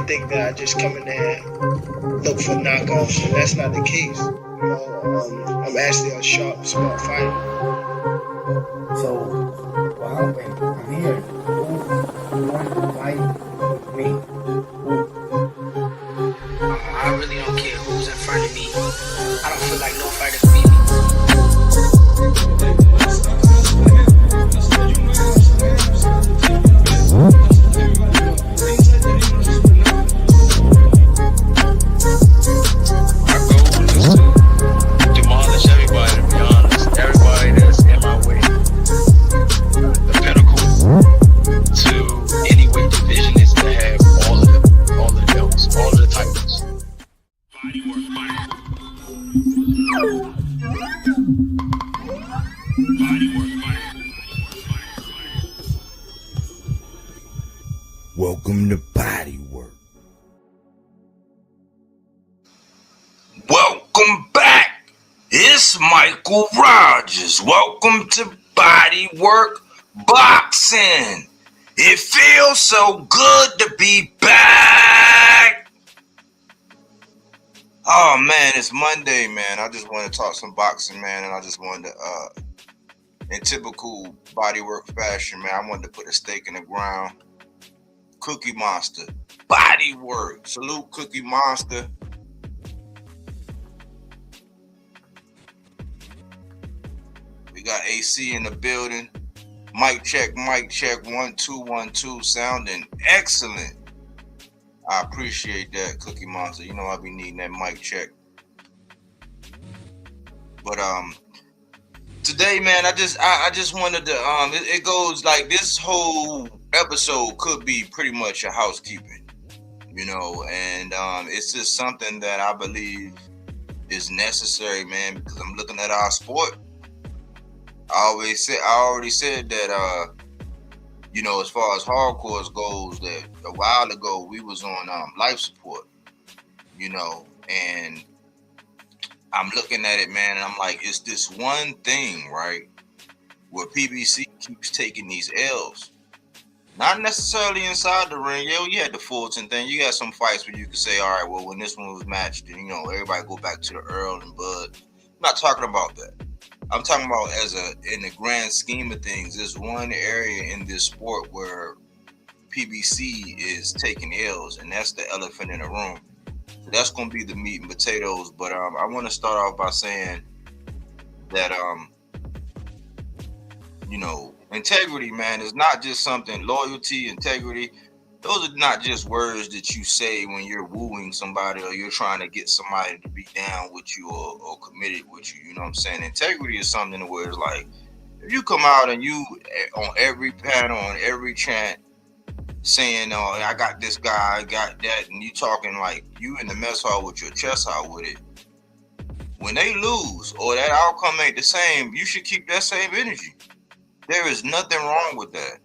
think that I just come in there and look for knockouts, and that's not the case. I'm actually a sharp, smart fighter. So, what happened? I'm here. Who wanted to fight with me? I really don't care who's in front of me. I don't feel like no fighter can beat demolish everybody, to be honest. Everybody that's in my way. The pinnacle to any weight division is to have all the belts, all of the titles. Welcome to Bodywork. Welcome back. It's Michael Rogers. Welcome to Bodywork Boxing. It feels so good to be back. Oh man, it's Monday, man. I just want to talk some boxing, man, and I just wanted to, in typical Bodywork fashion, man, I wanted to put a stake in the ground. Cookie Monster, Bodywork. Salute Cookie Monster. We got AC in the building. Mic check, 1 2 1 2. Sounding excellent. I appreciate that, Cookie Monster. You know I be needing that mic check. But today, man, I just wanted to it goes like this whole episode could be pretty much a housekeeping, and it's just something that I believe is necessary, man, because I'm looking at our sport. I already said that as far as hardcore goes, that a while ago we was on life support, and I'm looking at it, man, and I'm like, it's this one thing, right, where PBC keeps taking these L's. Not necessarily inside the ring. Yeah, you had the Fulton thing. You got some fights where you could say, all right, well, when this one was matched, then, everybody go back to the Earl and Bud. I'm not talking about that. I'm talking about in the grand scheme of things, there's one area in this sport where PBC is taking L's, and that's the elephant in the room. So that's going to be the meat and potatoes. But I want to start off by saying that, integrity, man, is not just something. Loyalty, integrity, those are not just words that you say when you're wooing somebody or you're trying to get somebody to be down with you or committed with you. You know what I'm saying? Integrity is something where it's like, if you come out and you on every panel, on every chant, saying, oh, I got this guy, I got that, and you talking like you in the mess hall with your chest out with it. When they lose or that outcome ain't the same, you should keep that same energy. There is nothing wrong with that.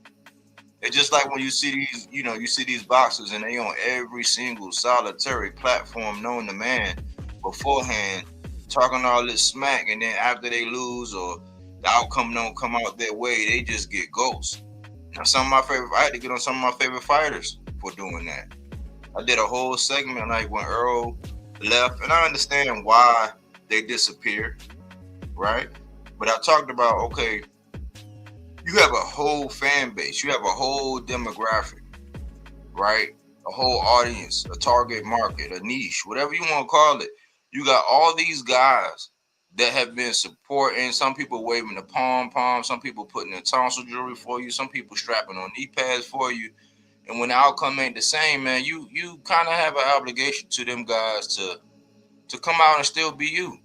It's just like when you see these, you see these boxers and they on every single solitary platform known to man beforehand, talking all this smack, and then after they lose or the outcome don't come out their way, they just get ghosts. Now, I had to get on some of my favorite fighters for doing that. I did a whole segment like when Earl left, and I understand why they disappeared, right? But I talked about, okay, you have a whole fan base, you have a whole demographic, right? A whole audience, a target market, a niche, whatever you want to call it. You got all these guys that have been supporting. Some people waving the pom-pom, some people putting the tonsil jewelry for you, some people strapping on knee pads for you. And when the outcome ain't the same, man, you kind of have an obligation to them guys to come out and still be you.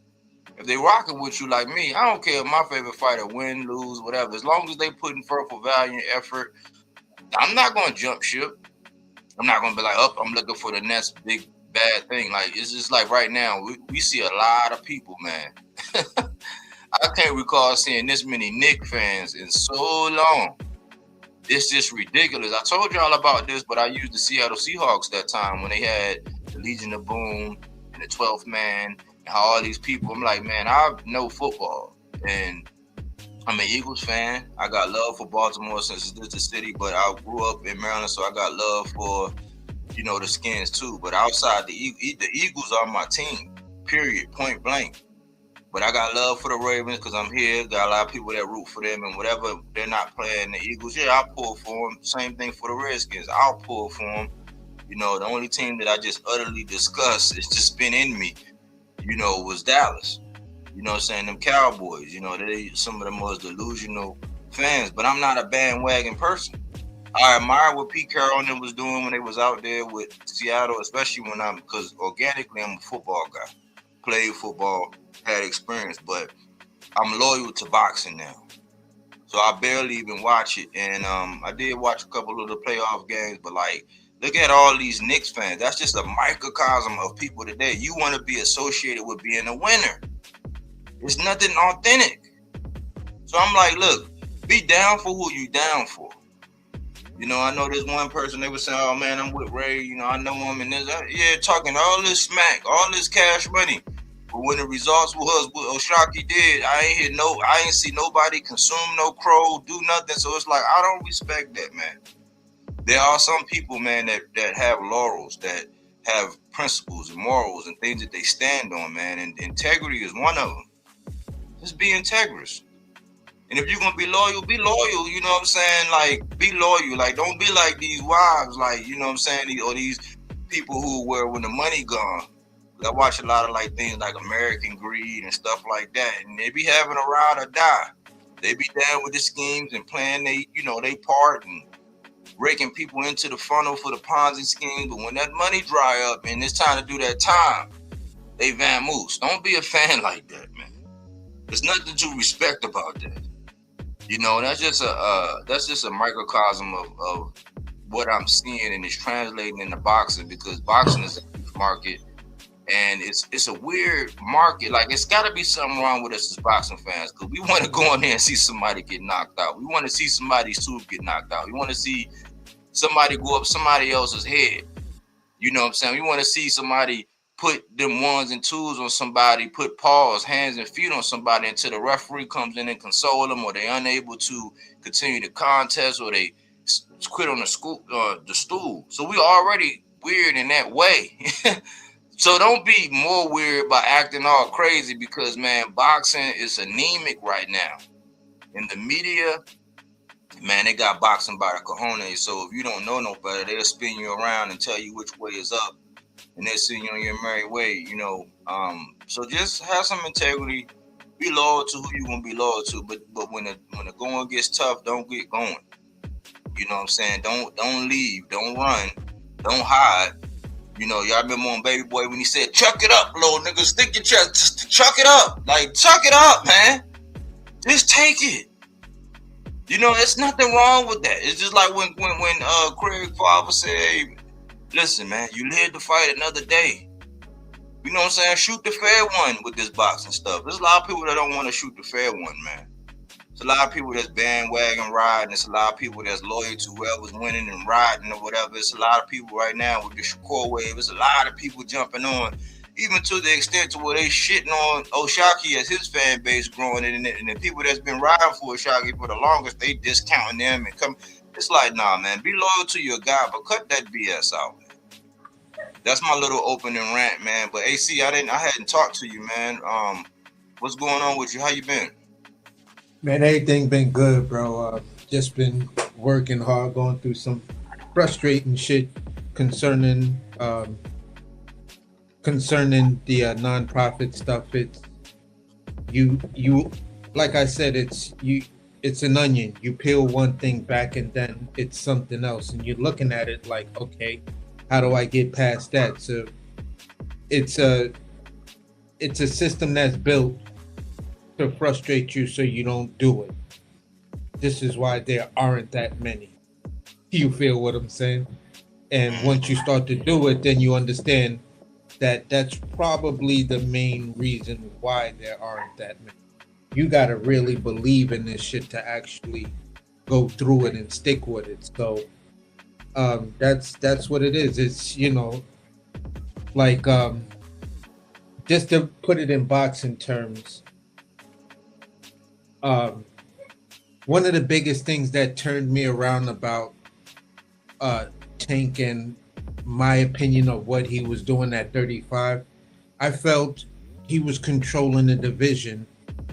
If they rocking with you like me, I don't care if my favorite fighter win, lose, whatever. As long as they putting forth a valiant effort, I'm not going to jump ship. I'm not going to be like, I'm looking for the next big bad thing. Like, it's just like right now, we see a lot of people, man. I can't recall seeing this many Knick fans in so long. It's just ridiculous. I told y'all about this, but I used the Seattle Seahawks that time when they had the Legion of Boom and the 12th Man and all these people. I'm like, man, I know football. And I'm an Eagles fan. I got love for Baltimore since it's the city, but I grew up in Maryland, so I got love for you know, the Skins too. But outside the Eagles are my team. Period. Point blank. But I got love for the Ravens because I'm here. Got a lot of people that root for them, and whatever they're not playing the Eagles, yeah, I'll pull for them. Same thing for the Redskins. I'll pull for them. You know, the only team that I just utterly disgust, it's just been in me, you know, was Dallas. You know what I'm saying? Them Cowboys, you know, they some of the most delusional fans, but I'm not a bandwagon person. I admire what Pete Carroll and them was doing when they was out there with Seattle, especially because organically I'm a football guy. Played football, had experience, but I'm loyal to boxing now. So I barely even watch it. And I did watch a couple of the playoff games, but like, look at all these Knicks fans. That's just a microcosm of people today. You want to be associated with being a winner. There's nothing authentic. So I'm like, look, be down for who you down for. You know, I know there's one person, they were saying, oh man, I'm with Ray, you know, I know him, and this, yeah, talking all this smack, all this cash money. But when the results was what Oshaki did, I ain't see nobody consume no crow, do nothing. So it's like, I don't respect that, man. There are some people, man, that have laurels, that have principles and morals and things that they stand on, man. And integrity is one of them. Just be integrous. And if you're going to be loyal, you know what I'm saying? Like, be loyal. Like, don't be like these wives, like, you know what I'm saying? Or these people who were, when the money gone. I watch a lot of, like, things like American Greed and stuff like that. And they be having a ride or die. They be down with the schemes and playing they part and raking people into the funnel for the Ponzi scheme. But when that money dry up and it's time to do that time, they vamoose. Don't be a fan like that, man. There's nothing to respect about that. You know, that's just a microcosm of what I'm seeing, and it's translating into boxing, because boxing is a huge market, and it's a weird market. Like, it's got to be something wrong with us as boxing fans, because we want to go in there and see somebody get knocked out. We want to see somebody's tooth get knocked out. We want to see somebody go up somebody else's head. You know what I'm saying? We want to see somebody put them ones and twos on somebody, put paws, hands, and feet on somebody until the referee comes in and console them, or they're unable to continue the contest, or they quit on the stool. So we already weird in that way. So don't be more weird by acting all crazy, because, man, boxing is anemic right now. In the media, man, they got boxing by the cojones. So if you don't know no better, they'll spin you around and tell you which way is up, and they'll send you on your merry way, you know. So just have some integrity. Be loyal to who you want to be loyal to. But when the going gets tough, don't get going. You know what I'm saying? Don't leave. Don't run. Don't hide. You know, y'all remember on Baby Boy when he said, "Chuck it up, little nigga. Stick your chest. Just chuck it up. Like, chuck it up, man. Just take it." You know, there's nothing wrong with that. It's just like when Craig Father said, "Hey, listen, man, you live to fight another day." You know what I'm saying? Shoot the fair one with this boxing stuff. There's a lot of people that don't want to shoot the fair one, man. There's a lot of people that's bandwagon riding. There's a lot of people that's loyal to whoever's winning and riding or whatever. It's a lot of people right now with the Shakur wave. There's a lot of people jumping on, even to the extent to where they shitting on Oshaki as his fan base growing, and the people that's been riding for Oshaki for the longest, they discounting them and come. It's like, nah, man, be loyal to your guy, but cut that BS out, man. That's my little opening rant, man. But AC, I hadn't talked to you, man. What's going on with you? How you been? Man, everything been good, bro. Just been working hard, going through some frustrating shit concerning the nonprofit stuff. It's you like I said, it's an onion. You peel one thing back and then it's something else, and you're looking at it like, okay, how do I get past that? So it's a system that's built to frustrate you so you don't do it. This is why there aren't that many. You feel what I'm saying? And once you start to do it, then you understand that that's probably the main reason why there aren't that many. You got to really believe in this shit to actually go through it and stick with it. So that's what it is. It's, you know, like just to put it in boxing terms, one of the biggest things that turned me around about Tank and my opinion of what he was doing at 35, I felt he was controlling the division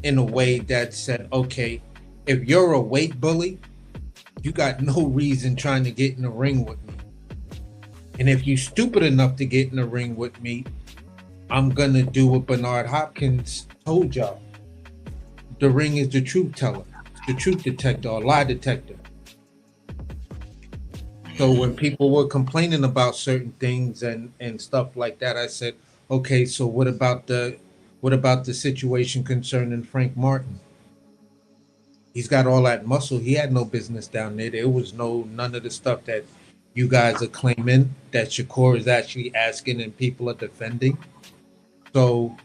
in a way that said, okay, if you're a weight bully, you got no reason trying to get in the ring with me. And if you stupid enough to get in the ring with me, I'm gonna do what Bernard Hopkins told y'all. The ring is the truth teller, the truth detector, or lie detector. So when people were complaining about certain things and stuff like that, I said, okay, so what about the situation concerning Frank Martin? He's got all that muscle. He had no business down there. There was none of the stuff that you guys are claiming that Shakur is actually asking and people are defending. So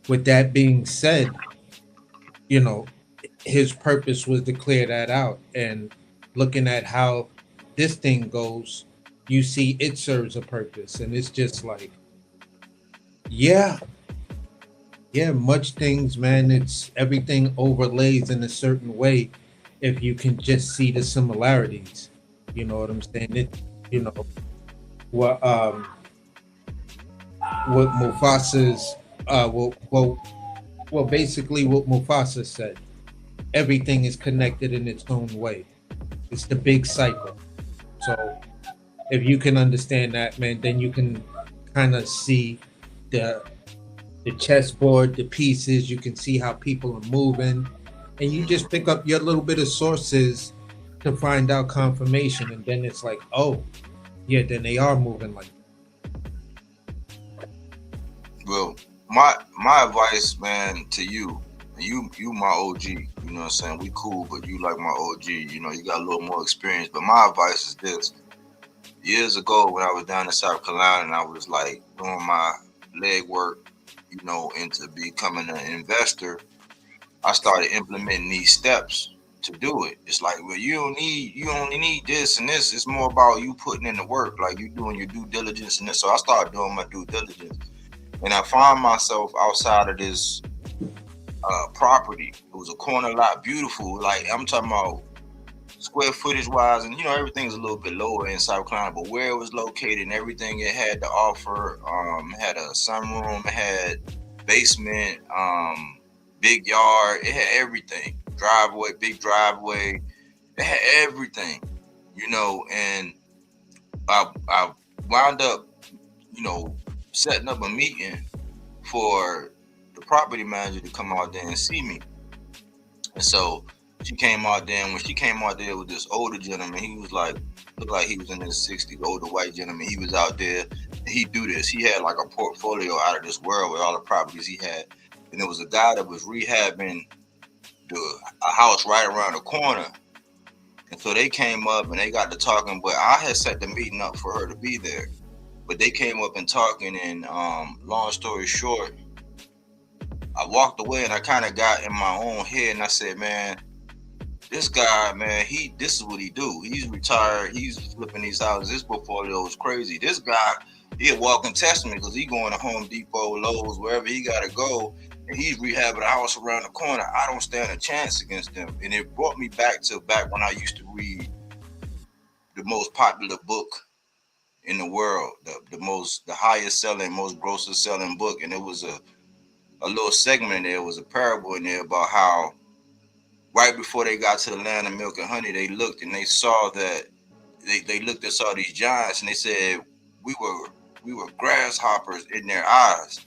with that being said, you know, his purpose was to clear that out. And looking at how this thing goes, you see it serves a purpose. And it's just like, yeah, much things, man. It's everything overlays in a certain way if you can just see the similarities. You know what I'm saying? It, you know, what what Mufasa's basically what Mufasa said. Everything is connected in its own way. It's the big cycle. So if you can understand that, man, then you can kind of see the chessboard, the pieces. You can see how people are moving, and you just pick up your little bit of sources to find out confirmation, and then it's like, oh, yeah, then they are moving like. Well, my advice, man, to you my OG, you know what I'm saying? We cool, but you like my OG, you know, you got a little more experience. But my advice is this. Years ago when I was down in South Carolina and I was like doing my leg work, you know, into becoming an investor, I started implementing these steps to do it. It's like, well, you only need this and this. It's more about you putting in the work, like you doing your due diligence and this. So I started doing my due diligence. And I found myself outside of this property. It was a corner lot, beautiful. Like I'm talking about square footage wise, and you know everything's a little bit lower in South Carolina, but where it was located and everything it had to offer, it had a sunroom, it had basement, big yard, it had everything. Driveway, big driveway, it had everything, you know. And I wound up, you know, setting up a meeting for the property manager to come out there and see me. And so she came out there, and when she came out there with this older gentleman, he was like, looked like he was in his 60s, older white gentleman. He was out there, and he do this. He had like a portfolio out of this world with all the properties he had. And there was a guy that was rehabbing a house right around the corner. And so they came up and they got to talking, but I had set the meeting up for her to be there. But they came up and talking, and long story short, I walked away and I kind of got in my own head and I said, man, this guy, man, this is what he do. He's retired. He's flipping these houses. This portfolio is crazy. This guy, he a walking testament because he going to Home Depot, Lowe's, wherever he got to go, and he's rehabbing a house around the corner. I don't stand a chance against him. And it brought me back when I used to read the most popular book in the world, the highest selling, most grossest selling book. And it was a little segment in there, was a parable in there about how right before they got to the land of milk and honey, they looked and they saw that they looked and saw these giants, and they said, we were grasshoppers in their eyes.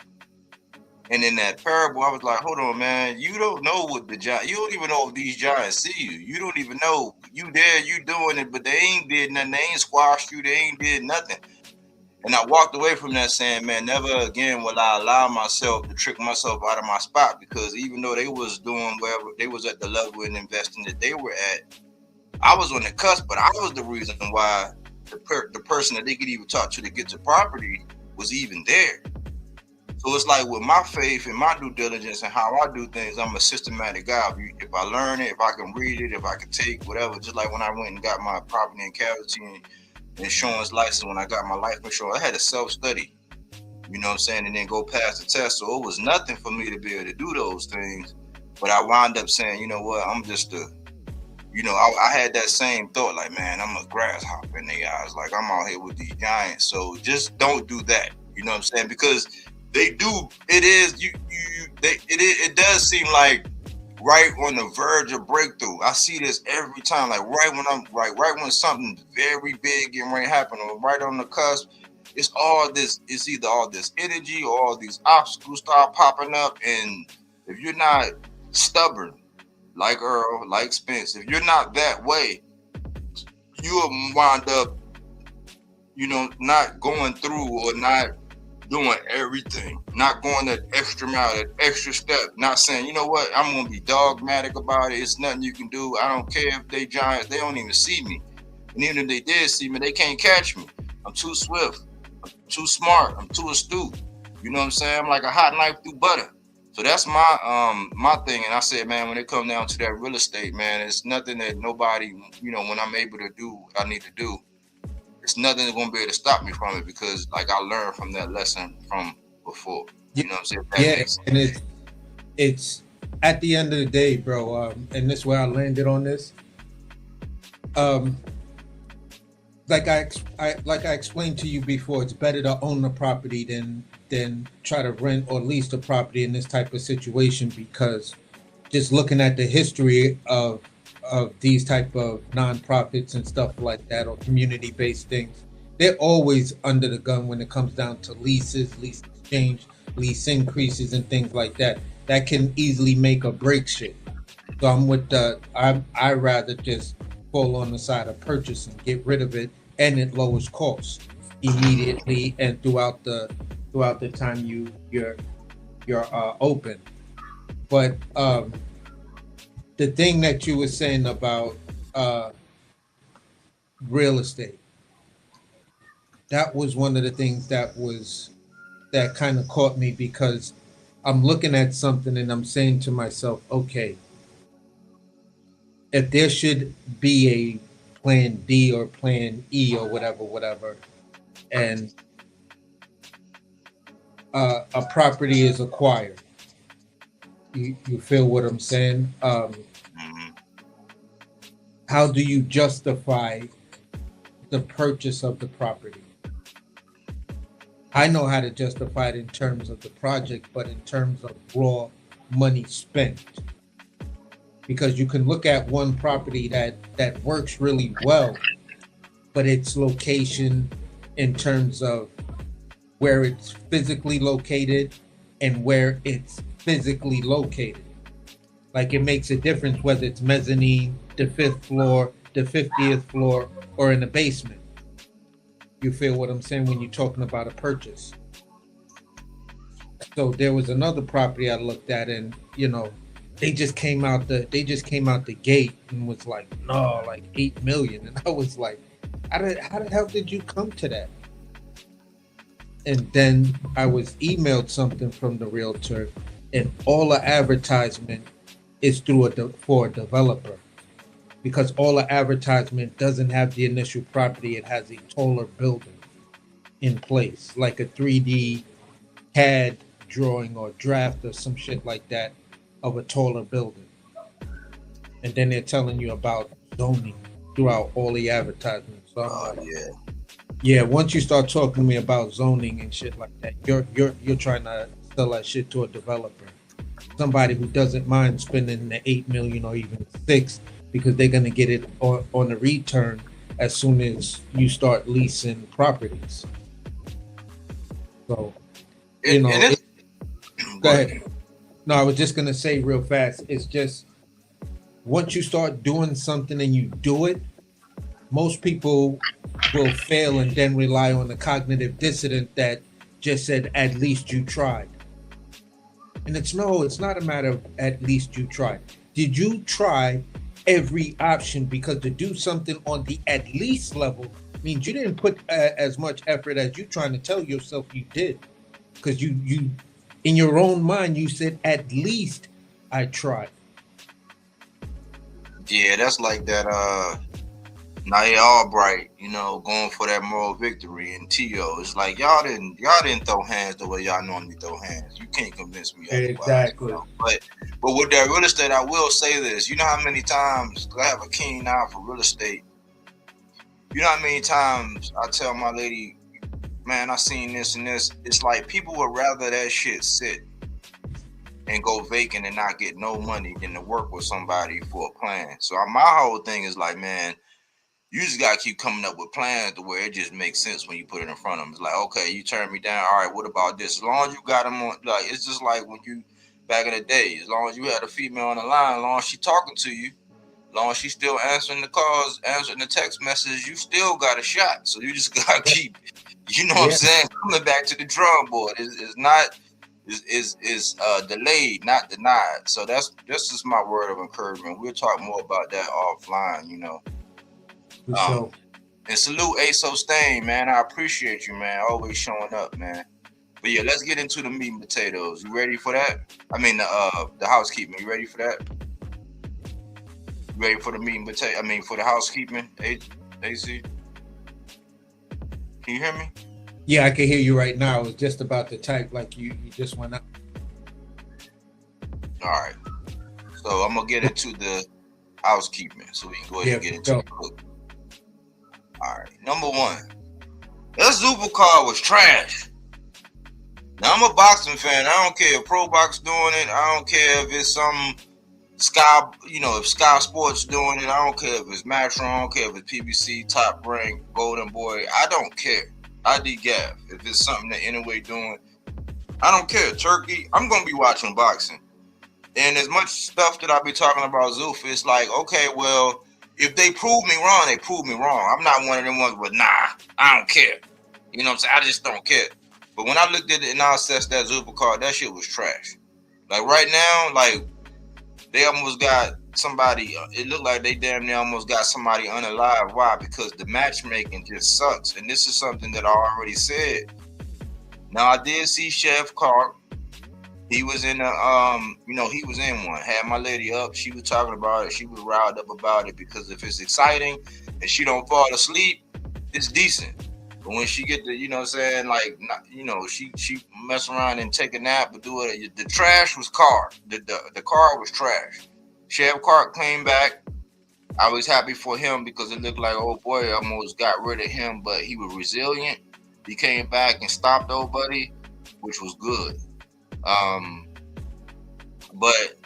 And in that parable, I was like, hold on, man, you don't know what you don't even know if these giants see you. You don't even know. You there, you doing it, but they ain't did nothing. They ain't squashed you. They ain't did nothing. And I walked away from that saying, man, never again will I allow myself to trick myself out of my spot, because even though they was doing wherever they was at the level in investing that they were at, I was on the cusp, but I was the reason why the person that they could even talk to get to property was even there. So it's like with my faith and my due diligence and how I do things, I'm a systematic guy. If I learn it, if I can read it, if I can take whatever, just like when I went and got my property and casualty and insurance license, when I got my life insurance, I had to self-study, you know what I'm saying, and then go past the test. So it was nothing for me to be able to do those things. But I wound up saying, you know what, I'm just a You know, I had that same thought, like, man, I'm a grasshopper in their eyes. Like, I'm out here with these giants. So just don't do that. You know what I'm saying? Because they do. It is it does seem like right on the verge of breakthrough. I see this every time. Like right when something very big getting ready to happen, or right on the cusp. It's all this. It's either all this energy or all these obstacles start popping up, and if you're not stubborn, like Earl, like Spence, if you're not that way, you'll wind up, you know, not going through or not doing everything, not going that extra mile, that extra step, not saying, you know what, I'm gonna be dogmatic about it. It's nothing you can do. I don't care if they giants, they don't even see me. And even if they did see me, they can't catch me. I'm too swift, I'm too smart, I'm too astute. You know what I'm saying? I'm like a hot knife through butter. So that's my thing. And I said, man, when it comes down to that real estate, man, it's nothing that nobody, you know, when I'm able to do what I need to do, it's nothing that's gonna be able to stop me from it, because like I learned from that lesson from before. You know what I'm saying? Yeah, and it's at the end of the day, bro, and this is where I landed on this. Like I explained to you before, it's better to own the property than try to rent or lease the property in this type of situation, because just looking at the history of these type of nonprofits and stuff like that, or community-based things, they're always under the gun when it comes down to leases, lease exchange, lease increases, and things like that. That can easily make or break shit. So I'm with I rather just fall on the side of purchasing, get rid of it, and it lowers costs immediately and throughout the time you're open. But the thing that you were saying about real estate, that was one of the things that kind of caught me, because I'm looking at something and I'm saying to myself, okay, if there should be a plan D or plan E or whatever, and a property is acquired, you feel what I'm saying? How do you justify the purchase of the property? I know how to justify it in terms of the project, but in terms of raw money spent. Because you can look at one property that works really well, but its location in terms of where it's physically located and where it's physically located. Like, it makes a difference whether it's mezzanine, the 5th floor, the 50th floor, or in the basement. You feel what I'm saying when you're talking about a purchase? So there was another property I looked at, and you know, they just came out the gate and was like, no, like 8 million, and I was like, how the hell did you come to that? And then I was emailed something from the realtor, and all the advertisement is for a developer, because all the advertisement doesn't have the initial property. It has a taller building in place, like a 3D CAD drawing or draft or some shit like that of a taller building. And then they're telling you about zoning throughout all the advertisements. So I'm like, yeah, once you start talking to me about zoning and shit like that, you're trying to sell that shit to a developer, somebody who doesn't mind spending the 8 million or even 6, because they're going to get it on a return as soon as you start leasing properties. So, you know, go ahead. No, I was just going to say real fast, it's just, once you start doing something and you do it, most people will fail and then rely on the cognitive dissonance that just said, at least you tried. And it's not a matter of at least you tried. Did you try every option? Because to do something on the at least level means you didn't put as much effort as you trying to tell yourself you did. Because you in your own mind, you said, at least I tried. Yeah, that's like that Now they all bright, you know, going for that moral victory. And T.O., it's like y'all didn't throw hands the way y'all normally throw hands. You can't convince me otherwise. You Exactly. know? But with that real estate, I will say this. You know how many times I have a keen eye for real estate. You know how many times I tell my lady, man, I seen this and this. It's like people would rather that shit sit and go vacant and not get no money than to work with somebody for a plan. So my whole thing is like, man, you just gotta keep coming up with plans to where it just makes sense when you put it in front of them. It's like, okay, you turned me down. All right, what about this? As long as you got them on, like, it's just like when you back in the day. As long as you had a female on the line, as long as she talking to you, as long as she's still answering the calls, answering the text messages, you still got a shot. So you just gotta keep, you know what I'm saying, coming back to the drawing board. It's not is delayed, not denied. So that's just my word of encouragement. We'll talk more about that offline, you know. So, And salute ASO Stain, man. I appreciate you, man. Always showing up, man. But yeah, let's get into the meat and potatoes. You ready for that? I mean the housekeeping. You ready for that? You ready for the meat and potato? I mean for the housekeeping, AC? Can you hear me? yeah, I can hear you right now. I was just about to type like you just went up. All right. So I'm gonna get into the housekeeping so we can go ahead and get into the cook. All right. Number one, that Zupa card was trash. Now I'm a boxing fan. I don't care if Pro Box doing it. I don't care if it's some Sky, you know, if Sky Sports doing it. I don't care if it's Matron. I don't care if it's PBC, Top Rank, Golden Boy. I don't care. ID Gav. If it's something that anyway doing, I don't care. Turkey. I'm gonna be watching boxing. And as much stuff that I be talking about Zoof, it's like, okay, well, if they prove me wrong, they prove me wrong. I'm not one of them ones with, nah, I don't care. You know what I'm saying? I just don't care. But when I looked at it and I assessed that Zupa card, that shit was trash. Like right now, like they almost got somebody, it looked like they damn near almost got somebody unalive. Why? Because the matchmaking just sucks. And this is something that I already said. Now I did see Chef Clark. He was in he was in one. Had my lady up. She was talking about it. She was riled up about it because if it's exciting and she don't fall asleep, it's decent. But when she get the, you know what I'm saying, like, you know, she mess around and take a nap and do it. The trash was car. The car was trash. Chef Clark came back. I was happy for him because it looked like, oh boy, I almost got rid of him, but he was resilient. He came back and stopped old buddy, which was good. But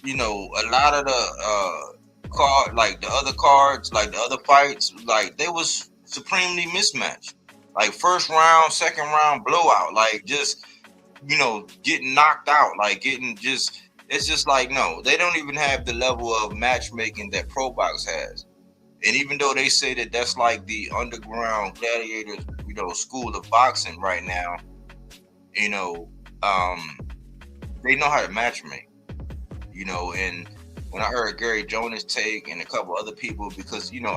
you know, a lot of the like the other cards, like the other fights, like they was supremely mismatched. Like first round, second round blowout, like just, you know, getting knocked out, like getting just, it's just like, no, they don't even have the level of matchmaking that Pro Box has. And even though they say that that's like the underground gladiators, you know, school of boxing right now, you know, they know how to matchmake, you know. And when I heard Gary Jonas take and a couple other people, because, you know,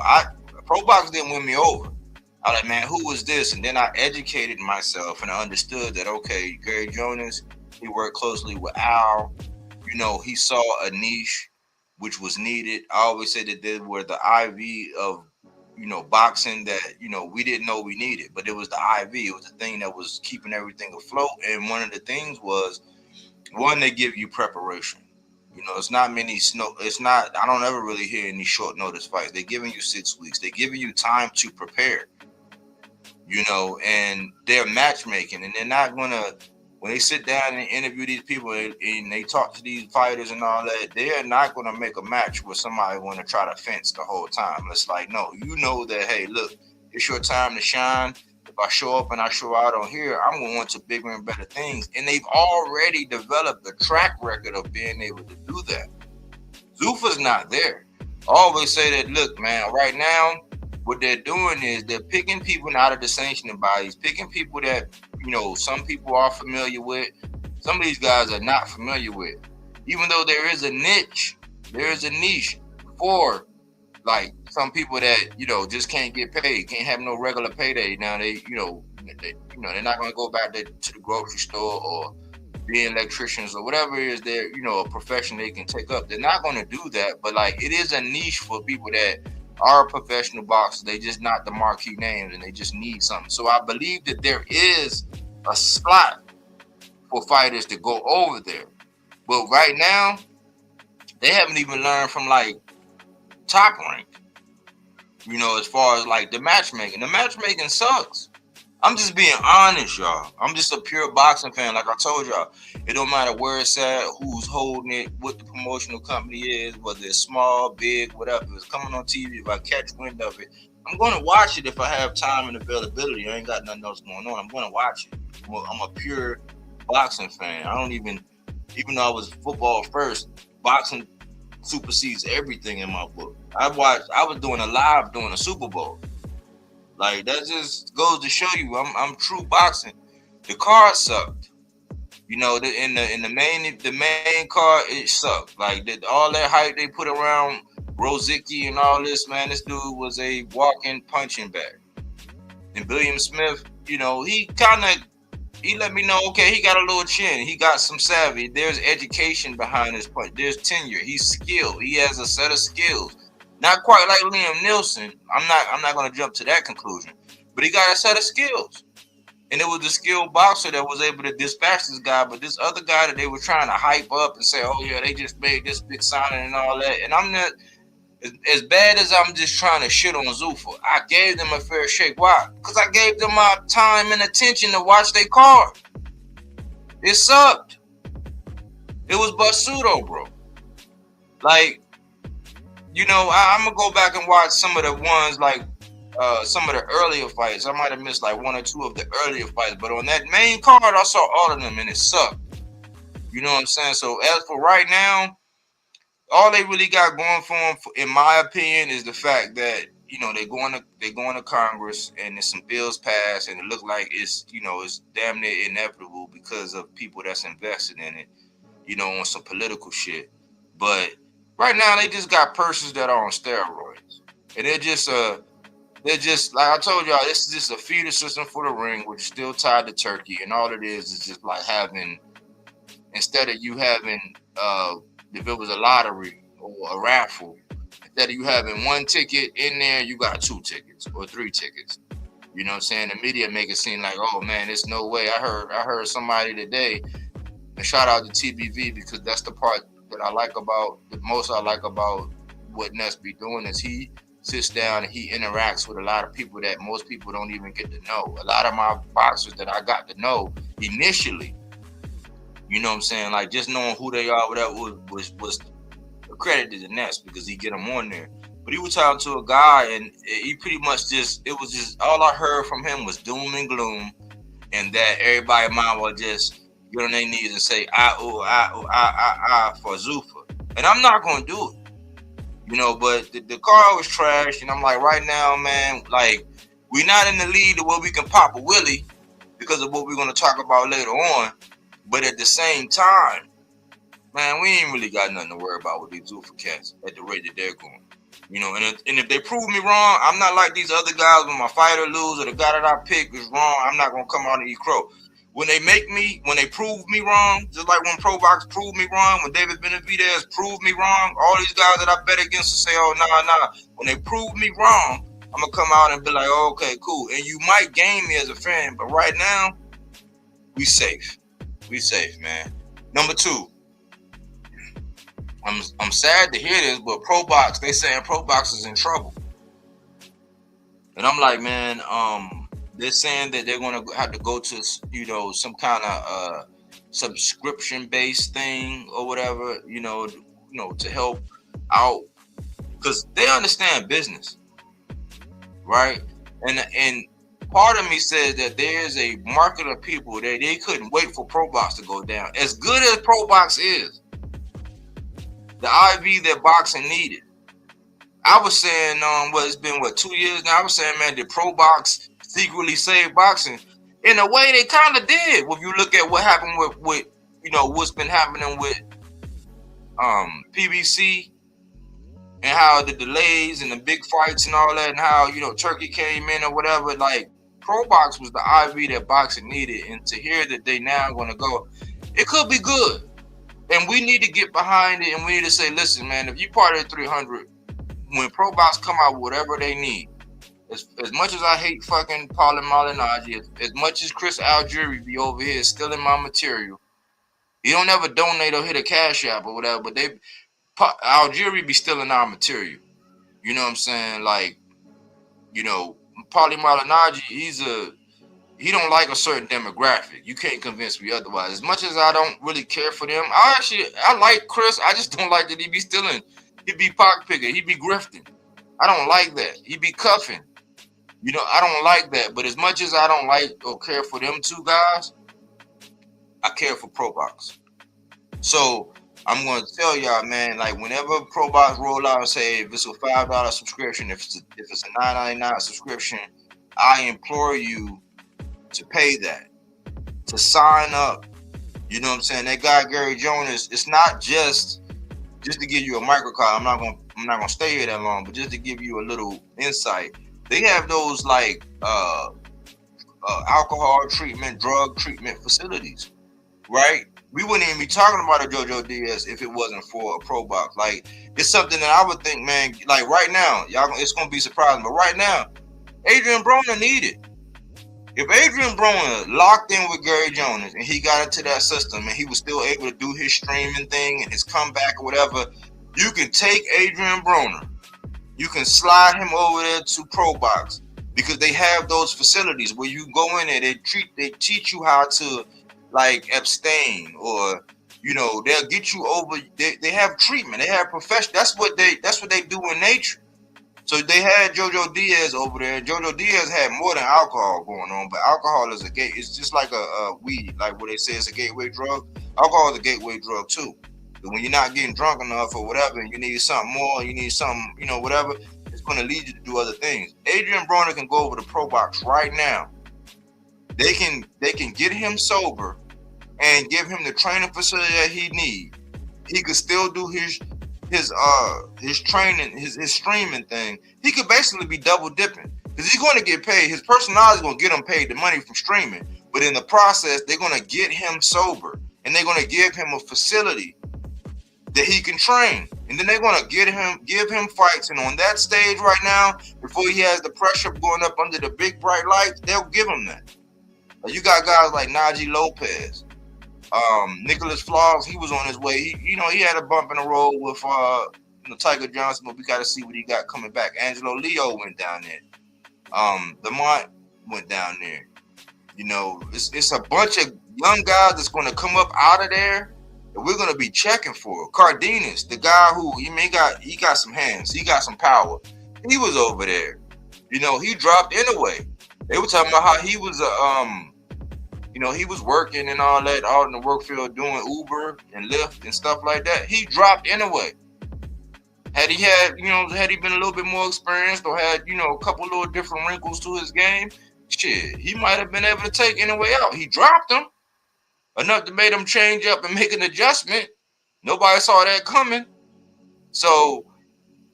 Pro Box didn't win me over. I was like, man, who was this? And then I educated myself and I understood that, okay, Gary Jonas, he worked closely with Al. You know, he saw a niche which was needed. I always said that they were the IV of, you know, boxing that, you know, we didn't know we needed, but it was the IV. It was the thing that was keeping everything afloat. And one of the things was, one, they give you preparation. You know, it's not many I don't ever really hear any short notice fights. They're giving you 6 weeks. They're giving you time to prepare, you know, and they're matchmaking. And they're not going to, when they sit down and interview these people and they talk to these fighters and all that, they're not going to make a match where somebody want to try to fence the whole time. It's like, no, you know that, hey, look, it's your time to shine. If I show up and I show out on here, I'm going to want to bigger and better things. And they've already developed a track record of being able to do that. Zufa's not there. I always say that, look, man, right now, what they're doing is they're picking people out of the sanctioning bodies, picking people that, you know, some people are familiar with. Some of these guys are not familiar with. Even though there is a niche for, like, some people that, you know, just can't get paid, can't have no regular payday. Now they're not going to go back to the grocery store or being electricians or whatever it is they're, you know, a profession they can take up. They're not going to do that. But like, it is a niche for people that are professional boxers. They just not the marquee names, and they just need something. So I believe that there is a slot for fighters to go over there. But right now, they haven't even learned from like top rank. You know, as far as like the matchmaking. The matchmaking sucks. I'm just being honest, y'all. I'm just a pure boxing fan. Like I told y'all, it don't matter where it's at, who's holding it, what the promotional company is, whether it's small, big, whatever. If it's coming on TV, if I catch wind of it, I'm going to watch it if I have time and availability. I ain't got nothing else going on. I'm going to watch it. I'm a pure boxing fan. I don't even though I was football first, boxing supersedes everything in my book. I was doing a live during the Super Bowl. Like, that just goes to show you I'm true boxing. The card sucked. You know, in the main card, it sucked. Like, all that hype they put around Rosicki and all this, man, this dude was a walking punching bag. And William Smith, you know, he let me know, okay, he got a little chin. He got some savvy. There's education behind his punch. There's tenure. He's skilled. He has a set of skills. Not quite like Liam Nielsen. I'm not going to jump to that conclusion. But he got a set of skills. And it was the skilled boxer that was able to dispatch this guy. But this other guy that they were trying to hype up and say, oh, yeah, they just made this big signing and all that. And I'm not, as bad as I'm just trying to shit on Zuffa, I gave them a fair shake. Why? Because I gave them my time and attention to watch their card. It sucked. It was Basudo, bro. Like, you know, I'm going to go back and watch some of the ones, like some of the earlier fights. I might have missed like one or two of the earlier fights. But on that main card, I saw all of them, and it sucked. You know what I'm saying? So as for right now, all they really got going for them, in my opinion, is the fact that, you know, they're going to Congress and there's some bills passed, and it looks like it's, you know, it's damn near inevitable because of people that's invested in it, you know, on some political shit. But right now, they just got persons that are on steroids, and they're just like I told y'all, this is just a feeder system for the ring, which is still tied to Turkey, and all it is just like having, instead of you having, if it was a lottery or a raffle, instead of you having one ticket in there, you got 2 tickets or 3 tickets. You know what I'm saying? The media make it seem like, oh man, there's no way. I heard somebody today, and shout out to TBV, because that's the part that I like about what Ness be doing, is he sits down and he interacts with a lot of people that most people don't even get to know. A lot of my boxers that I got to know initially, you know what I'm saying, like just knowing who they are, whatever, was accredited to Ness because he get them on there. But he was talking to a guy, and he pretty much it was just all I heard from him was doom and gloom, and that everybody might well just get on their knees and say I for Zuffa. And I'm not gonna do it. You know, but the car was trash, and I'm like, right now, man, like, we're not in the lead to where we can pop a willie because of what we're gonna talk about later on. But at the same time, man, we ain't really got nothing to worry about with these Zuffa cats at the rate that they're going. You know, and if they prove me wrong, I'm not like these other guys when my fighter lose or the guy that I pick is wrong, I'm not gonna come out and eat crow. When they prove me wrong, just like when Pro Box proved me wrong, when David Benavidez proved me wrong, all these guys that I bet against will say, oh, nah. When they prove me wrong, I'm going to come out and be like, oh, okay, cool. And you might gain me as a fan, but right now, we safe. We safe, man. Number 2, I'm sad to hear this, but Pro Box, they saying Pro Box is in trouble. And I'm like, man, they're saying that they're going to have to go to, you know, some kind of subscription-based thing or whatever, you know, to help out, because they understand business, right? And part of me says that there's a market of people that they couldn't wait for Pro Box to go down. As good as Pro Box is, the IV that boxing needed. I was saying, it's been 2 years now. I was saying, man, did Pro Box secretly save boxing? In a way, they kind of did. If you look at what happened with you know, what's been happening with PBC and how the delays and the big fights and all that, and how, you know, Turkey came in or whatever. Like, Pro Box was the IV that boxing needed, and to hear that they now going to go, it could be good. And we need to get behind it, and we need to say, listen, man, if you part of the 300, when Pro Box come out with whatever they need, as much as I hate fucking Paulie Malignaggi, as much as Chris Algieri be over here stealing my material, he don't ever donate or hit a cash app or whatever, but Algieri be stealing our material. You know what I'm saying? Like, you know, Paulie Malignaggi, he don't like a certain demographic. You can't convince me otherwise. As much as I don't really care for them, I like Chris. I just don't like that he be stealing. He be pocket picking. He be grifting. I don't like that. He be cuffing. You know, I don't like that. But as much as I don't like or care for them two guys, I care for Pro Box. So I'm going to tell y'all, man, like whenever Pro Box roll out and say if it's a $5 subscription, if it's a $9.99 subscription, I implore you to pay that, to sign up. You know what I'm saying? That guy Gary Jonas, it's not just to give you a microcosm. I'm not gonna stay here that long, but just to give you a little insight. They have those like alcohol treatment, drug treatment facilities, right? We wouldn't even be talking about a JoJo Diaz if it wasn't for a Pro Box. Like, it's something that I would think, man, like right now, y'all, it's gonna be surprising, but right now, Adrian Broner needed. If Adrian Broner locked in with Gary Jonas and he got into that system and he was still able to do his streaming thing and his comeback or whatever, you can take Adrian Broner, you can slide him over there to Pro Box because they have those facilities where you go in there, they teach you how to like abstain, or you know, they'll get you over. They have treatment, they have profession. That's what they do in nature. So they had JoJo Diaz over there. JoJo Diaz had more than alcohol going on, but alcohol is it's just like a weed, like what they say it's a gateway drug. Alcohol is a gateway drug too. But when you're not getting drunk enough or whatever, and you need something more, you need something, you know, whatever, it's going to lead you to do other things. Adrian Broner can go over to Pro Box right now. They can get him sober and give him the training facility that he needs. He could still do his training, his streaming thing. He could basically be double dipping because he's going to get paid. His personality is going to get him paid the money from streaming, but in the process, they're going to get him sober and they're going to give him a facility that he can train, and then they're going to give him fights. And on that stage right now, before he has the pressure going up under the big bright lights, they'll give him that. You got guys like Najee Lopez. Nicholas Floss, he was on his way. He had a bump in the road with Tiger Johnson, but we got to see what he got coming back. Angelo Leo went down there. Lamont went down there. You know, it's a bunch of young guys that's going to come up out of there that we're going to be checking for. Cardenas, the guy who he got some hands, he got some power. He was over there. You know, he dropped anyway. They were talking about how he was he was working and all that out in the work field doing Uber and Lyft and stuff like that. He dropped anyway. Had he been a little bit more experienced or had, a couple little different wrinkles to his game, shit, he might have been able to take anyway out. He dropped him enough to make him change up and make an adjustment. Nobody saw that coming. So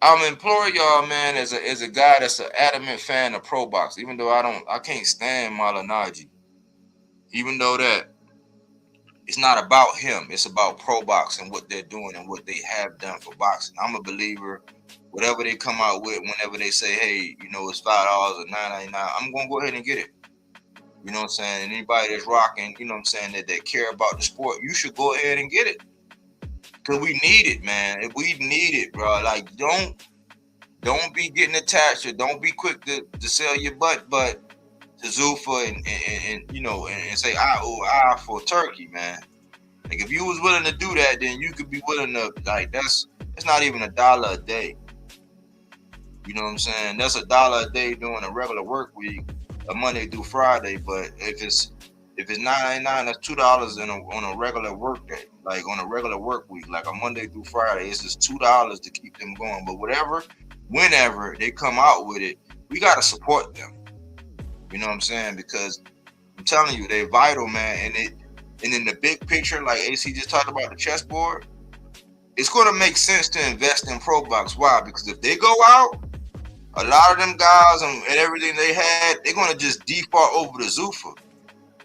I'm imploring y'all, man, as a guy that's an adamant fan of Pro Box, even though I can't stand Malignaggi. Even though that it's not about him, it's about Pro Box and what they're doing and what they have done for boxing. I'm a believer. Whatever they come out with, whenever they say, hey, it's $5 or $9.99, I'm gonna go ahead and get it. You know what I'm saying? And anybody that's rocking, that they care about the sport, you should go ahead and get it. Cause we need it, man. We need it, bro. Like, don't be getting attached or don't be quick to sell your butt to Zuffa and say I for turkey, man. Like, if you was willing to do that, then you could be willing to, like, that's not even $1 a day. You know what I'm saying? That's $1 a day during a regular work week, a Monday through Friday. But if it's $9.99, that's $2 on a regular work day, like on a regular work week, like a Monday through Friday. It's just $2 to keep them going. But whenever they come out with it, we gotta support them. You know what I'm saying? Because I'm telling you, they're vital, man. And in the big picture, like AC just talked about the chessboard, it's going to make sense to invest in Pro Box. Why? Because if they go out, a lot of them guys and everything they had, they're going to just default over to Zuffa.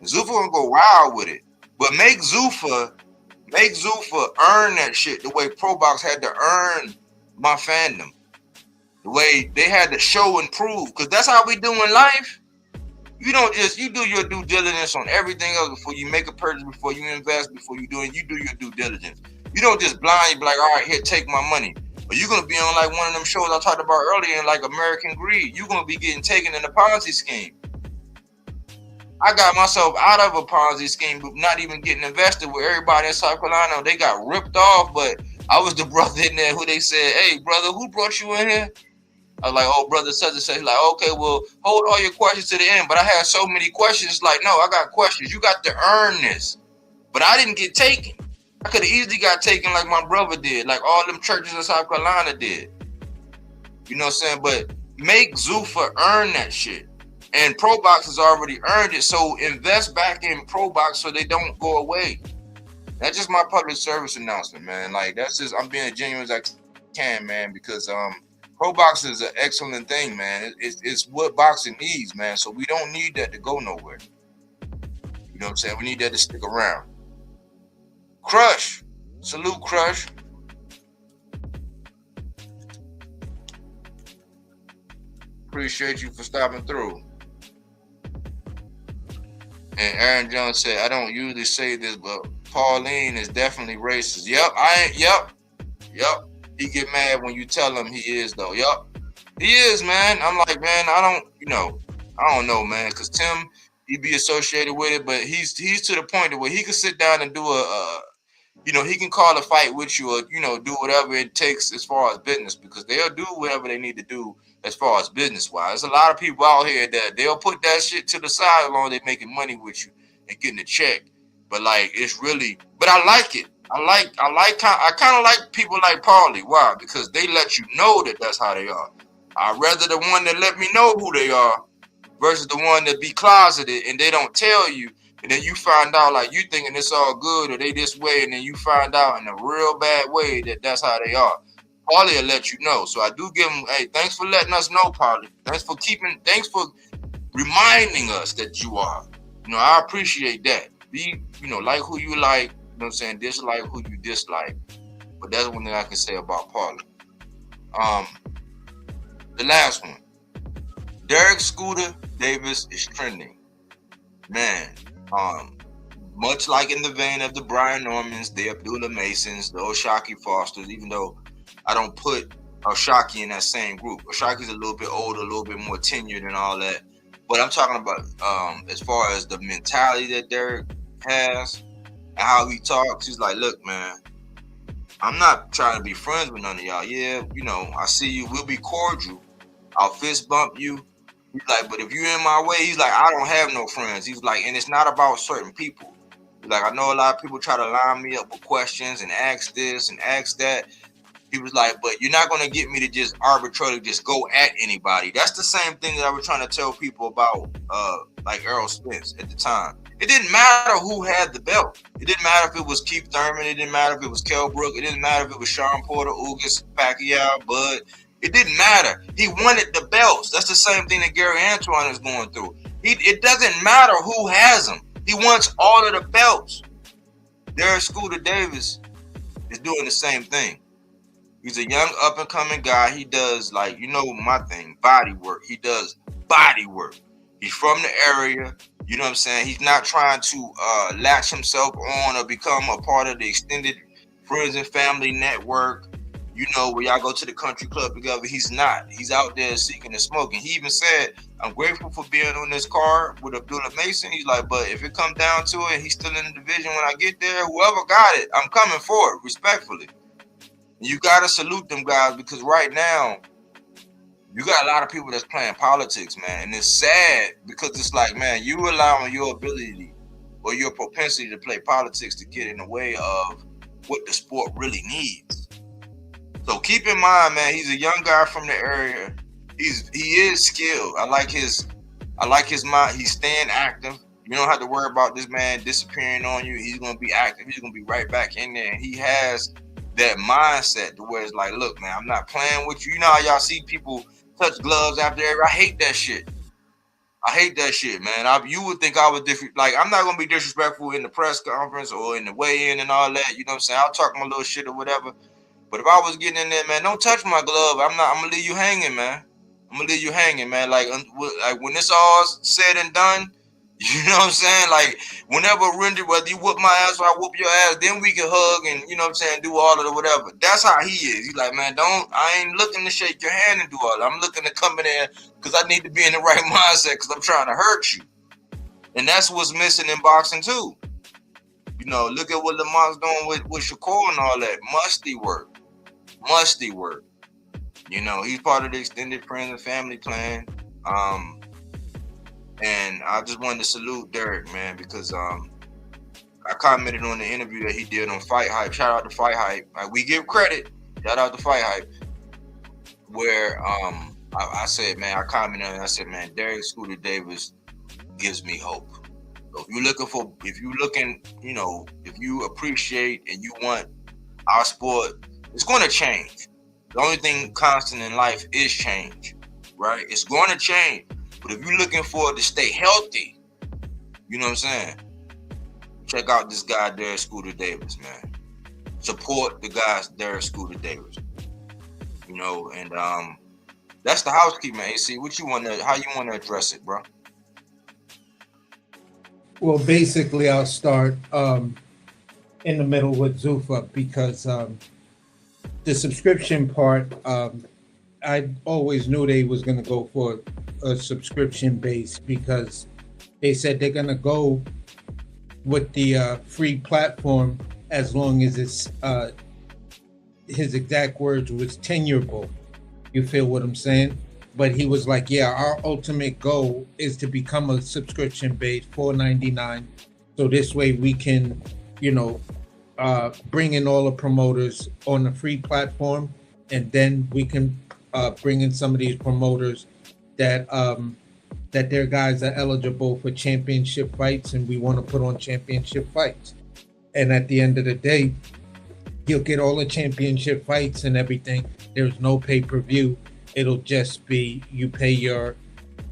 Zuffa going to go wild with it. But make Zuffa earn that shit the way Pro Box had to earn my fandom. The way they had to show and prove, because that's how we do in life. You don't just, you do your due diligence on everything else before you make a purchase, before you invest, before you do it. You do your due diligence. You don't just blindly be like, all right, here, take my money. Or you're gonna be on like one of them shows I talked about earlier, like American Greed. You're gonna be getting taken in a Ponzi scheme. I got myself out of a Ponzi scheme, but not even getting invested with everybody in South Carolina. They got ripped off, but I was the brother in there who they said, hey, brother, who brought you in here? I was like, oh, brother, such and such. He's like, okay, well, hold all your questions to the end. But I had so many questions. Like, no, I got questions. You got to earn this. But I didn't get taken. I could have easily got taken like my brother did, like all them churches in South Carolina did. You know what I'm saying? But make Zuffa earn that shit. And ProBox has already earned it. So invest back in ProBox so they don't go away. That's just my public service announcement, man. Like, that's just, I'm being as genuine as I can, man, because ProBox is an excellent thing, man. It's what boxing needs, man. So we don't need that to go nowhere. You know what I'm saying? We need that to stick around. Crush. Salute, Crush. Appreciate you for stopping through. And Aaron Jones said, I don't usually say this, but Pauline is definitely racist. Yep. He get mad when you tell him he is, though. Yep. He is, man. I'm like, man, I don't know, man, because Tim, he be associated with it, but he's to the point where he can sit down and do he can call a fight with you or, do whatever it takes as far as business, because they'll do whatever they need to do as far as business-wise. There's a lot of people out here that they'll put that shit to the side as long as they're making money with you and getting a check. But, like, it's really – but I like it. I kind of like people like Paulie. Why? Because they let you know that that's how they are. I'd rather the one that let me know who they are versus the one that be closeted and they don't tell you. And then you find out, like, you thinking it's all good or they this way, and then you find out in a real bad way that that's how they are. Paulie will let you know. So I do give them, hey, thanks for letting us know, Paulie. Thanks for reminding us that you are. I appreciate that. Be, like who you like, you know what I'm saying, dislike who you dislike. But that's one thing I can say about Paulie. The last one. Derek Scooter Davis is trending. Man, much like in the vein of the Brian Normans, the Abdullah Masons, the Oshaki Fosters, even though I don't put Oshaki in that same group. Oshaki's a little bit older, a little bit more tenured and all that. But I'm talking about as far as the mentality that Derek has and how he talks. He's like, look, man, I'm not trying to be friends with none of y'all. Yeah, I see you. We'll be cordial. I'll fist bump you. He's like, but if you're in my way, he's like, I don't have no friends. He's like, and it's not about certain people. He's like, I know a lot of people try to line me up with questions and ask this and ask that. He was like, but you're not going to get me to just arbitrarily just go at anybody. That's the same thing that I was trying to tell people about, like Errol Spence at the time. It didn't matter who had the belt. It didn't matter if it was Keith Thurman. It didn't matter if it was Kell Brook. It didn't matter if it was Sean Porter, Ugas, Pacquiao, Bud. It didn't matter. He wanted the belts. That's the same thing that Gary Antoine is going through. It doesn't matter who has them. He wants all of the belts. Derek Scooter Davis is doing the same thing. He's a young up-and-coming guy. He does, like, my thing, body work. He does body work. He's from the area. You know what I'm saying? He's not trying to latch himself on or become a part of the extended friends and family network, where y'all go to the country club together. He's not. He's out there seeking and smoking. He even said, I'm grateful for being on this card with Abdullah Mason. He's like, but if it comes down to it, he's still in the division when I get there. Whoever got it, I'm coming for it, respectfully. You got to salute them guys, because right now, you got a lot of people that's playing politics, man. And it's sad because it's like, man, you allowing your ability or your propensity to play politics to get in the way of what the sport really needs. So keep in mind, man, he's a young guy from the area. He is skilled. I like his mind. He's staying active. You don't have to worry about this man disappearing on you. He's going to be active. He's going to be right back in there. And he has that mindset to where it's like, look, man, I'm not playing with you. You know how y'all see people touch gloves after every. I hate that shit. Man. You would think I was different. Like, I'm not going to be disrespectful in the press conference or in the weigh-in and all that. You know what I'm saying? I'll talk my little shit or whatever. But if I was getting in there, man, don't touch my glove. I'm gonna leave you hanging, man. I'm gonna leave you hanging, man. Like when it's all said and done, you know what I'm saying? Like whenever whether you whoop my ass or I whoop your ass, then we can hug and you know what I'm saying, do all of the whatever. That's how he is. He's like, man, I ain't looking to shake your hand and do all that. I'm looking to come in there because I need to be in the right mindset because I'm trying to hurt you. And that's what's missing in boxing too. You know, look at what Lamont's doing with Shakur and all that. Musty work. You know, he's part of the extended friends and family plan. And I just wanted to salute Derek, man, because I commented on the interview that he did on Fight Hype. Shout out to Fight Hype. Like, we give credit. Shout out to Fight Hype. Where I said, man, I commented and I said, man, Derek Scooter Davis gives me hope. So if you appreciate and you want our sport, it's going to change. The only thing constant in life is change, right? It's going to change. But if you're looking for it to stay healthy, you know what I'm saying? Check out this guy, Derek Scooter Davis, man. Support the guys, Derek Scooter Davis. You know, and that's the housekeeping, AC. How you want to address it, bro? Well, basically, I'll start in the middle with Zuffa because the subscription part, I always knew they was going to go for a subscription base because they said they're going to go with the free platform as long as it's, his exact words was tenurable. You feel what I'm saying? But he was like, yeah, our ultimate goal is to become a subscription base, $4.99. So this way we can, you know, bring in all the promoters on the free platform. And then we can bring in some of these promoters that their guys are eligible for championship fights. And we want to put on championship fights. And at the end of the day, you'll get all the championship fights and everything. There's no pay-per-view. It'll just be you pay your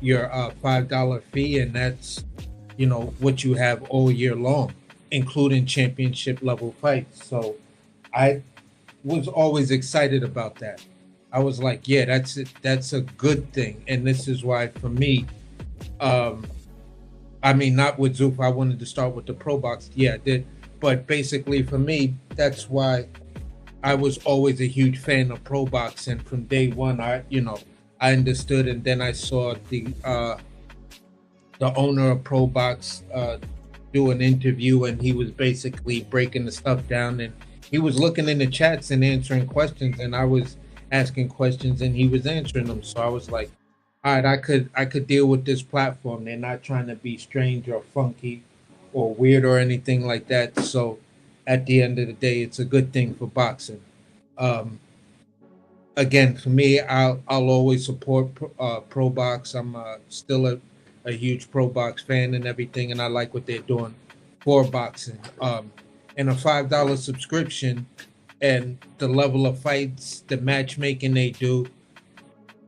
$5 fee, and that's, you know, what you have all year long, including championship level fights. So I was always excited about that. I was like, yeah, that's a good thing. And this is why for me, I mean, not with Zuffa, I wanted to start with the Pro Box. Yeah, I did. But basically for me, that's why I was always a huge fan of Pro Boxing from day one. I understood, and then I saw the owner of Pro Box do an interview, and he was basically breaking the stuff down, and he was looking in the chats and answering questions, and I was asking questions, and he was answering them. So I was like, all right, I could deal with this platform. They're not trying to be strange or funky or weird or anything like that. So at the end of the day, it's a good thing for boxing. Again, for me, I'll always support Pro Box. I'm still a huge Pro Box fan and everything, and I like what they're doing for boxing. And a $5 subscription and the level of fights, the matchmaking they do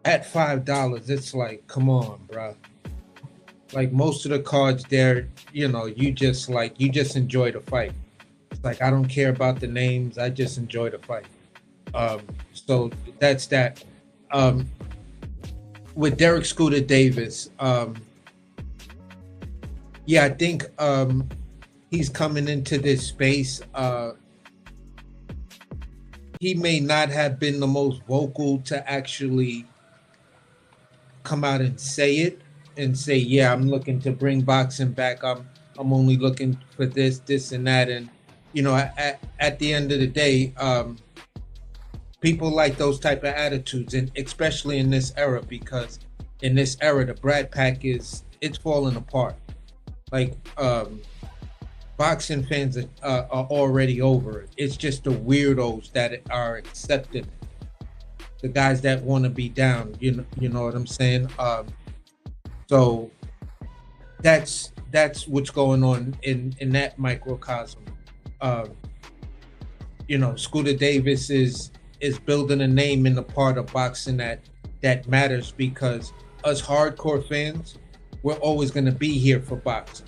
at $5, it's like, come on, bro. Like most of the cards there, you know, you just enjoy the fight. It's like, I don't care about the names. I just enjoy the fight. So that's that. With Derek Scooter Davis, yeah, I think he's coming into this space. He may not have been the most vocal to actually come out and say it and say, yeah, I'm looking to bring boxing back. I'm only looking for this and that. And, you know, at the end of the day, people like those type of attitudes, and especially in this era, because in this era, the Brat Pack it's falling apart. Like, boxing fans are already over it. It's just the weirdos that are accepted. The guys that want to be down, you know what I'm saying? So that's what's going on in that microcosm. You know, Scooter Davis is building a name in the part of boxing that matters, because us hardcore fans, we're always going to be here for boxing.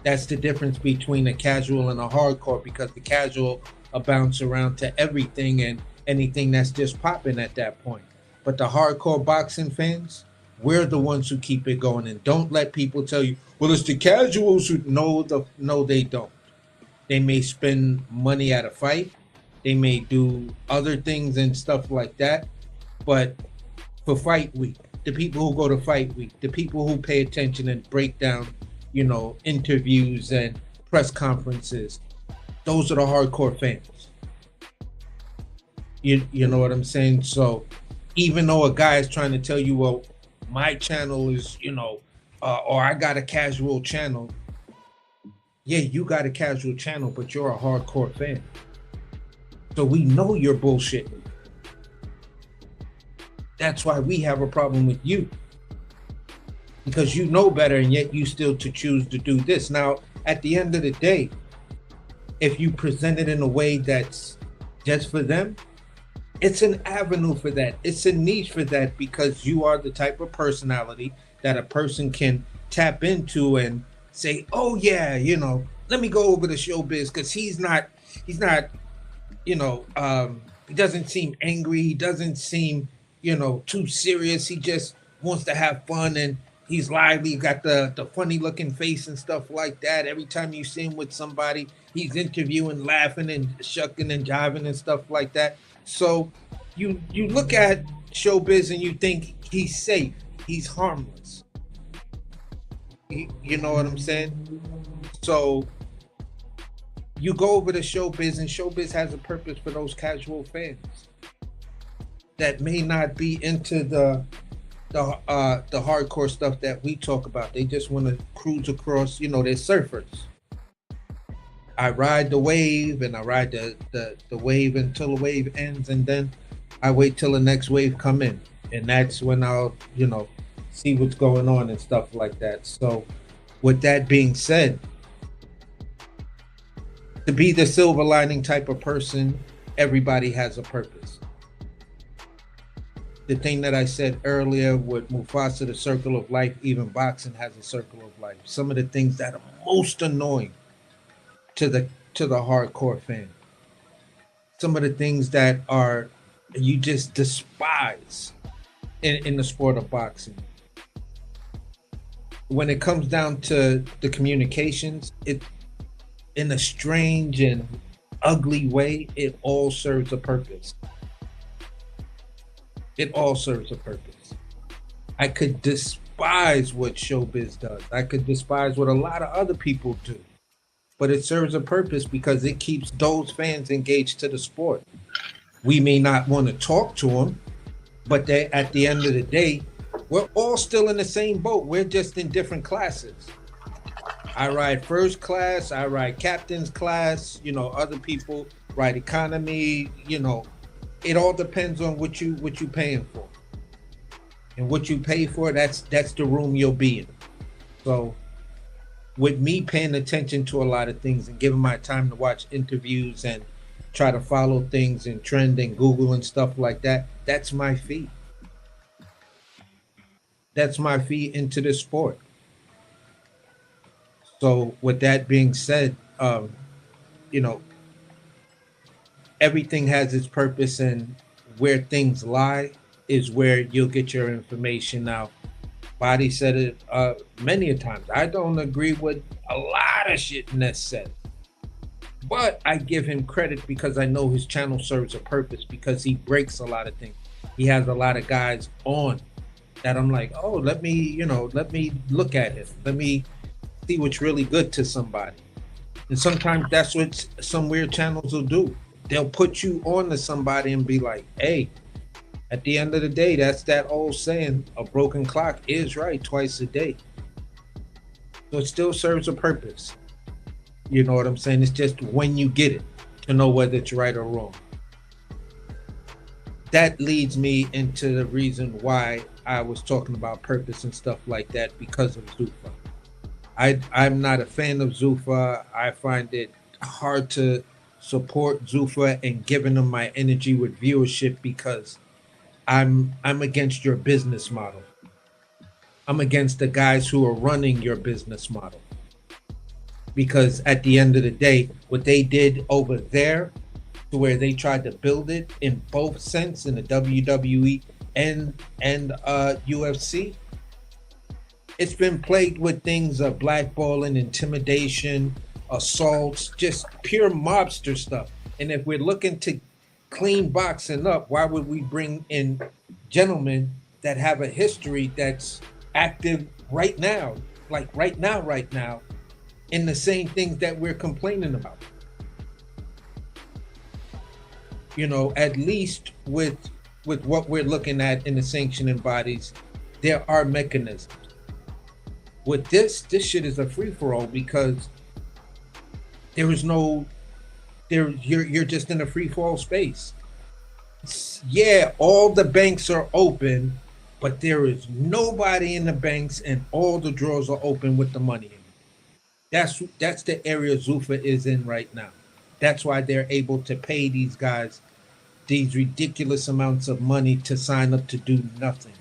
That's the difference between a casual and a hardcore, because the casual will bounce around to everything, and anything that's just popping at that point. But the hardcore boxing fans, we're the ones who keep it going, and don't let people tell you, well, it's the casuals who no, they don't. They may spend money at a fight, they may do other things and stuff like that, but for fight week, the people who go to fight week, the people who pay attention and break down, interviews and press conferences, those are the hardcore fans. You know what I'm saying? So even though a guy is trying to tell you, well, my channel is, or I got a casual channel. Yeah, you got a casual channel, but you're a hardcore fan. So we know you're bullshitting. That's why we have a problem with you. Because you know better, and yet you still to choose to do this. Now, at the end of the day, if you present it in a way that's just for them, it's an avenue for that. It's a niche for that, because you are the type of personality that a person can tap into and say, oh yeah, let me go over to showbiz, because he's not, he doesn't seem angry. He doesn't seem, too serious. He just wants to have fun, and he's lively, got the funny looking face and stuff like that. Every time you see him with somebody, he's interviewing, laughing and shucking and jiving and stuff like that. So you look at showbiz and you think he's safe, he's harmless. You know what I'm saying? So you go over to showbiz, and showbiz has a purpose for those casual fans that may not be into the hardcore stuff that we talk about. They just want to cruise across, they're surfers. I ride the wave, and I ride the wave until the wave ends, and then I wait till the next wave come in, and that's when I'll see what's going on and stuff like that. So with that being said, to be the silver lining type of person, everybody has a purpose. The thing that I said earlier with Mufasa, the circle of life, even boxing has a circle of life. Some of the things that are most annoying to the hardcore fan, some of the things that are you just despise in the sport of boxing. When it comes down to the communications, it in a strange and ugly way, it all serves a purpose. It all serves a purpose. I could despise what showbiz does. I could despise what a lot of other people do. But it serves a purpose because it keeps those fans engaged to the sport. We may not want to talk to them, but at the end of the day, we're all still in the same boat. We're just in different classes. I ride first class, I ride captain's class, other people ride economy, it all depends on what you paying for. And what you pay for, that's the room you'll be in. So with me paying attention to a lot of things and giving my time to watch interviews and try to follow things and trend and Google and stuff like that, that's my fee. That's my fee into the sport. So with that being said, everything has its purpose, and where things lie is where you'll get your information. Now, Body said it many a times. I don't agree with a lot of shit Ness said, but I give him credit because I know his channel serves a purpose, because he breaks a lot of things. He has a lot of guys on that I'm like, oh, let me look at it. Let me see what's really good to somebody. And sometimes that's what some weird channels will do. They'll put you on to somebody and be like, hey, at the end of the day, that's that old saying, a broken clock is right twice a day. So it still serves a purpose. You know what I'm saying? It's just when you get it to know whether it's right or wrong. That leads me into the reason why I was talking about purpose and stuff like that, because of Zuffa. I'm not a fan of Zuffa. I find it hard to support Zuffa and giving them my energy with viewership, because I'm against your business model. I'm against the guys who are running your business model. Because at the end of the day, what they did over there to where they tried to build it in both sense in the WWE and UFC. It's been plagued with things of blackballing, intimidation, assaults, just pure mobster stuff. And if we're looking to clean boxing up, why would we bring in gentlemen that have a history that's active right now, like right now, in the same things that we're complaining about? You know, at least with what we're looking at in the sanctioning bodies, there are mechanisms. With this shit is a free for all because there is no you're just in a free for all space. Yeah, all the banks are open, but there is nobody in the banks, and all the drawers are open with the money in it. That's the area Zuffa is in right now. That's why they're able to pay these guys these ridiculous amounts of money to sign up to do nothing.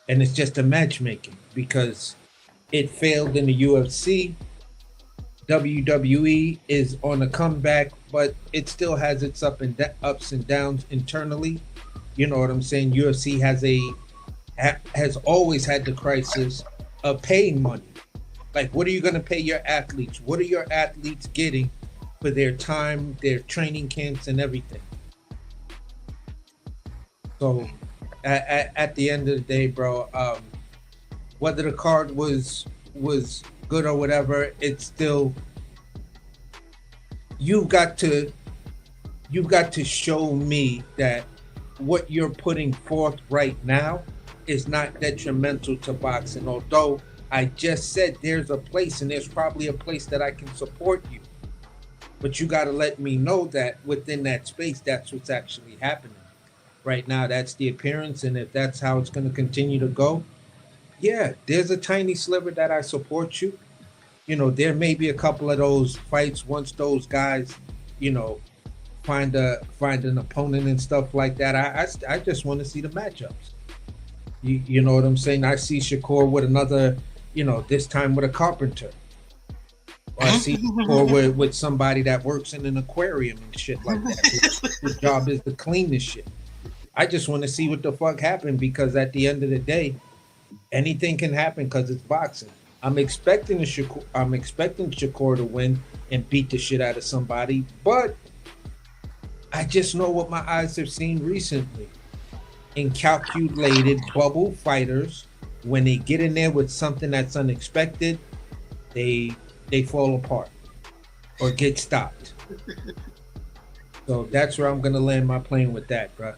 And it's just a matchmaking because it failed in the UFC. WWE is on a comeback, but it still has its ups and downs internally. You know what I'm saying? UFC has always had the crisis of paying money. Like, what are you going to pay your athletes? What are your athletes getting for their time, their training camps, and everything? So, at the end of the day, bro, whether the card was good or whatever, it's still you've got to show me that what you're putting forth right now is not detrimental to boxing. Although I just said there's a place, and there's probably a place that I can support you, but you got to let me know that within that space, that's what's actually happening right now. That's the appearance, and if that's how it's going to continue to go, yeah, there's a tiny sliver that I support you. You know, there may be a couple of those fights once those guys, you know, find an opponent and stuff like that. I just want to see the matchups. You know what I'm saying? I see Shakur with another, you know, this time with a carpenter. Or I see Shakur with somebody that works in an aquarium and shit like that. His job is to clean this shit. I just want to see what the fuck happened because at the end of the day, anything can happen because it's boxing. I'm expecting Shakur to win and beat the shit out of somebody, but I just know what my eyes have seen recently. Incalculated bubble fighters, when they get in there with something that's unexpected, they fall apart or get stopped. So that's where I'm gonna land my plane with that, bro.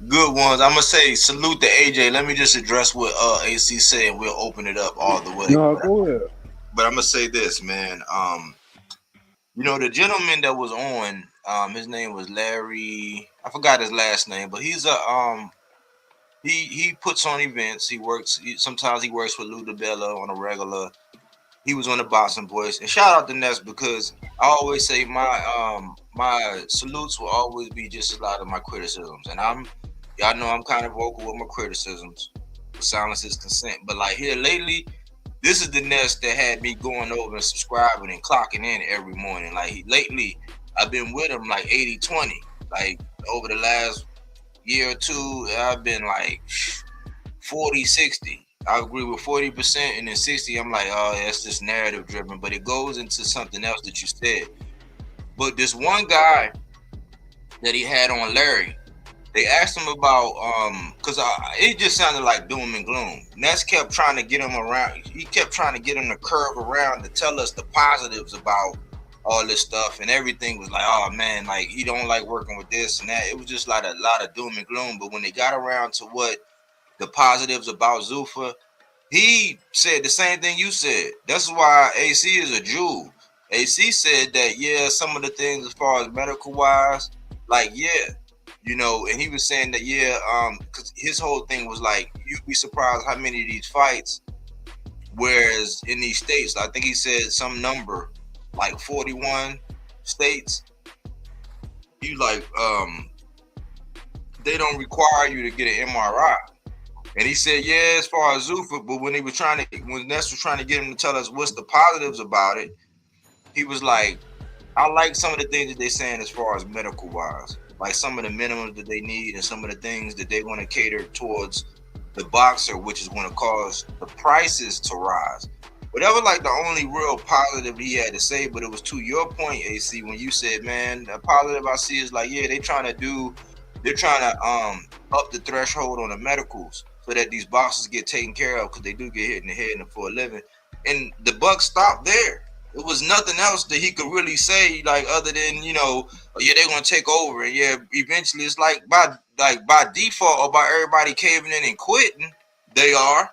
Good ones. I'm gonna say salute to AJ. Let me just address what AC said, and we'll open it up all the way. No, go ahead. But I'm gonna say this, man. You know, the gentleman that was on, his name was Larry. I forgot his last name, but he's a he puts on events. Sometimes he works with Lou DiBella on a regular. He was on the Boxing Voice, and shout out to Ness because I always say my salutes will always be just as loud as my criticisms, and y'all know I'm kind of vocal with my criticisms. Silence is consent, but like here lately, this is the Ness that had me going over and subscribing and clocking in every morning. Like lately, I've been with him like 80-20. Like over the last year or two, I've been like 40-60. I agree with 40%, and then 60, I'm like, oh, that's just narrative driven. But it goes into something else that you said. But this one guy that he had on Larry, they asked him about because it just sounded like doom and gloom. Ness kept trying to get him around. He kept trying to get him to curve around to tell us the positives about all this stuff, and everything was like, oh man, like he don't like working with this and that. It was just like a lot of doom and gloom. But when they got around to what the positives about Zuffa, he said the same thing you said. That's why AC is a Jew. AC said that, yeah, some of the things as far as medical wise, like, yeah, you know, and he was saying that, yeah, because his whole thing was like, you'd be surprised how many of these fights, whereas in these states, I think he said some number, like 41 states, he like, they don't require you to get an MRI. And he said, yeah, as far as Zuffa, but when Ness was trying to get him to tell us what's the positives about it, he was like, I like some of the things that they're saying as far as medical wise, like some of the minimums that they need and some of the things that they want to cater towards the boxer, which is going to cause the prices to rise. But that was like the only real positive he had to say. But it was to your point, AC, when you said, man, the positive I see is like, yeah, they're trying to up the threshold on the medicals so that these boxers get taken care of because they do get hit in the head for a living. And the buck stopped there. It was nothing else that he could really say, like other than oh, yeah, they're gonna take over, and yeah, eventually it's like by default or by everybody caving in and quitting, they are.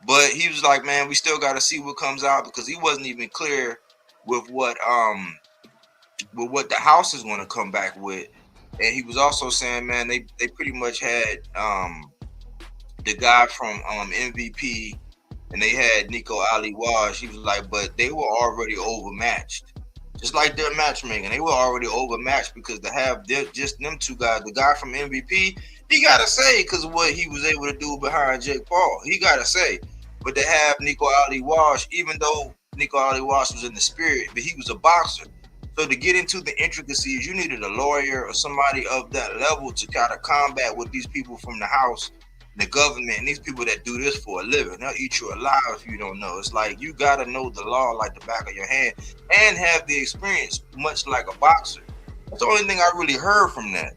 But he was like, man, we still got to see what comes out because he wasn't even clear with what the House is going to come back with, and he was also saying, man, they pretty much had the guy from MVP. And they had Nico Ali Waj. He was like, but they were already overmatched. Just like their matchmaking. They were already overmatched because to have just them two guys, the guy from MVP, he got to say because of what he was able to do behind Jake Paul. He got to say. But to have Nico Ali Waj, even though Nico Ali Waj was in the spirit, but he was a boxer. So to get into the intricacies, you needed a lawyer or somebody of that level to kind of combat with these people from the House, the government, and these people that do this for a living. They'll eat you alive if you don't know. It's like you gotta know the law like the back of your hand and have the experience, much like a boxer. That's the only thing I really heard from that.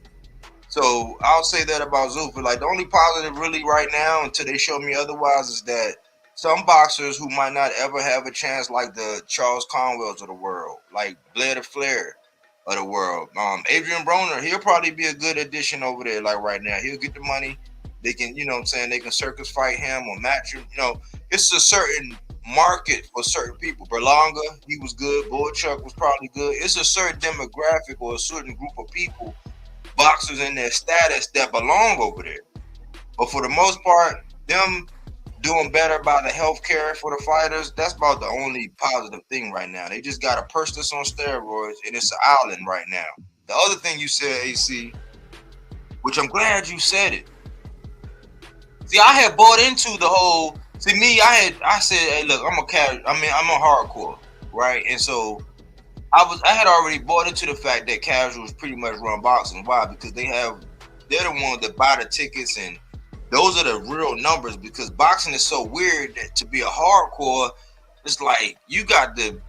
So I'll say that about Zulfa. Like the only positive really right now, until they show me otherwise, is that some boxers who might not ever have a chance, like the Charles Conwells of the world, like Blair the Flair of the world, Adrian Broner, he'll probably be a good addition over there. Like right now, he'll get the money. They can, what I'm saying, they can circus fight him or match him. It's a certain market for certain people. Berlanga, he was good. Boychuk was probably good. It's a certain demographic or a certain group of people, boxers in their status, that belong over there. But for the most part, them doing better by the health care for the fighters, that's about the only positive thing right now. They just got a purse that's on steroids, and it's an island right now. The other thing you said, AC, which I'm glad you said it. See, I had bought into the whole. See, me, I said, hey, look, I'm a hardcore, right? And so I had already bought into the fact that casuals pretty much run boxing. Why? Because they're the ones that buy the tickets, and those are the real numbers. Because boxing is so weird that to be a hardcore, it's like you got to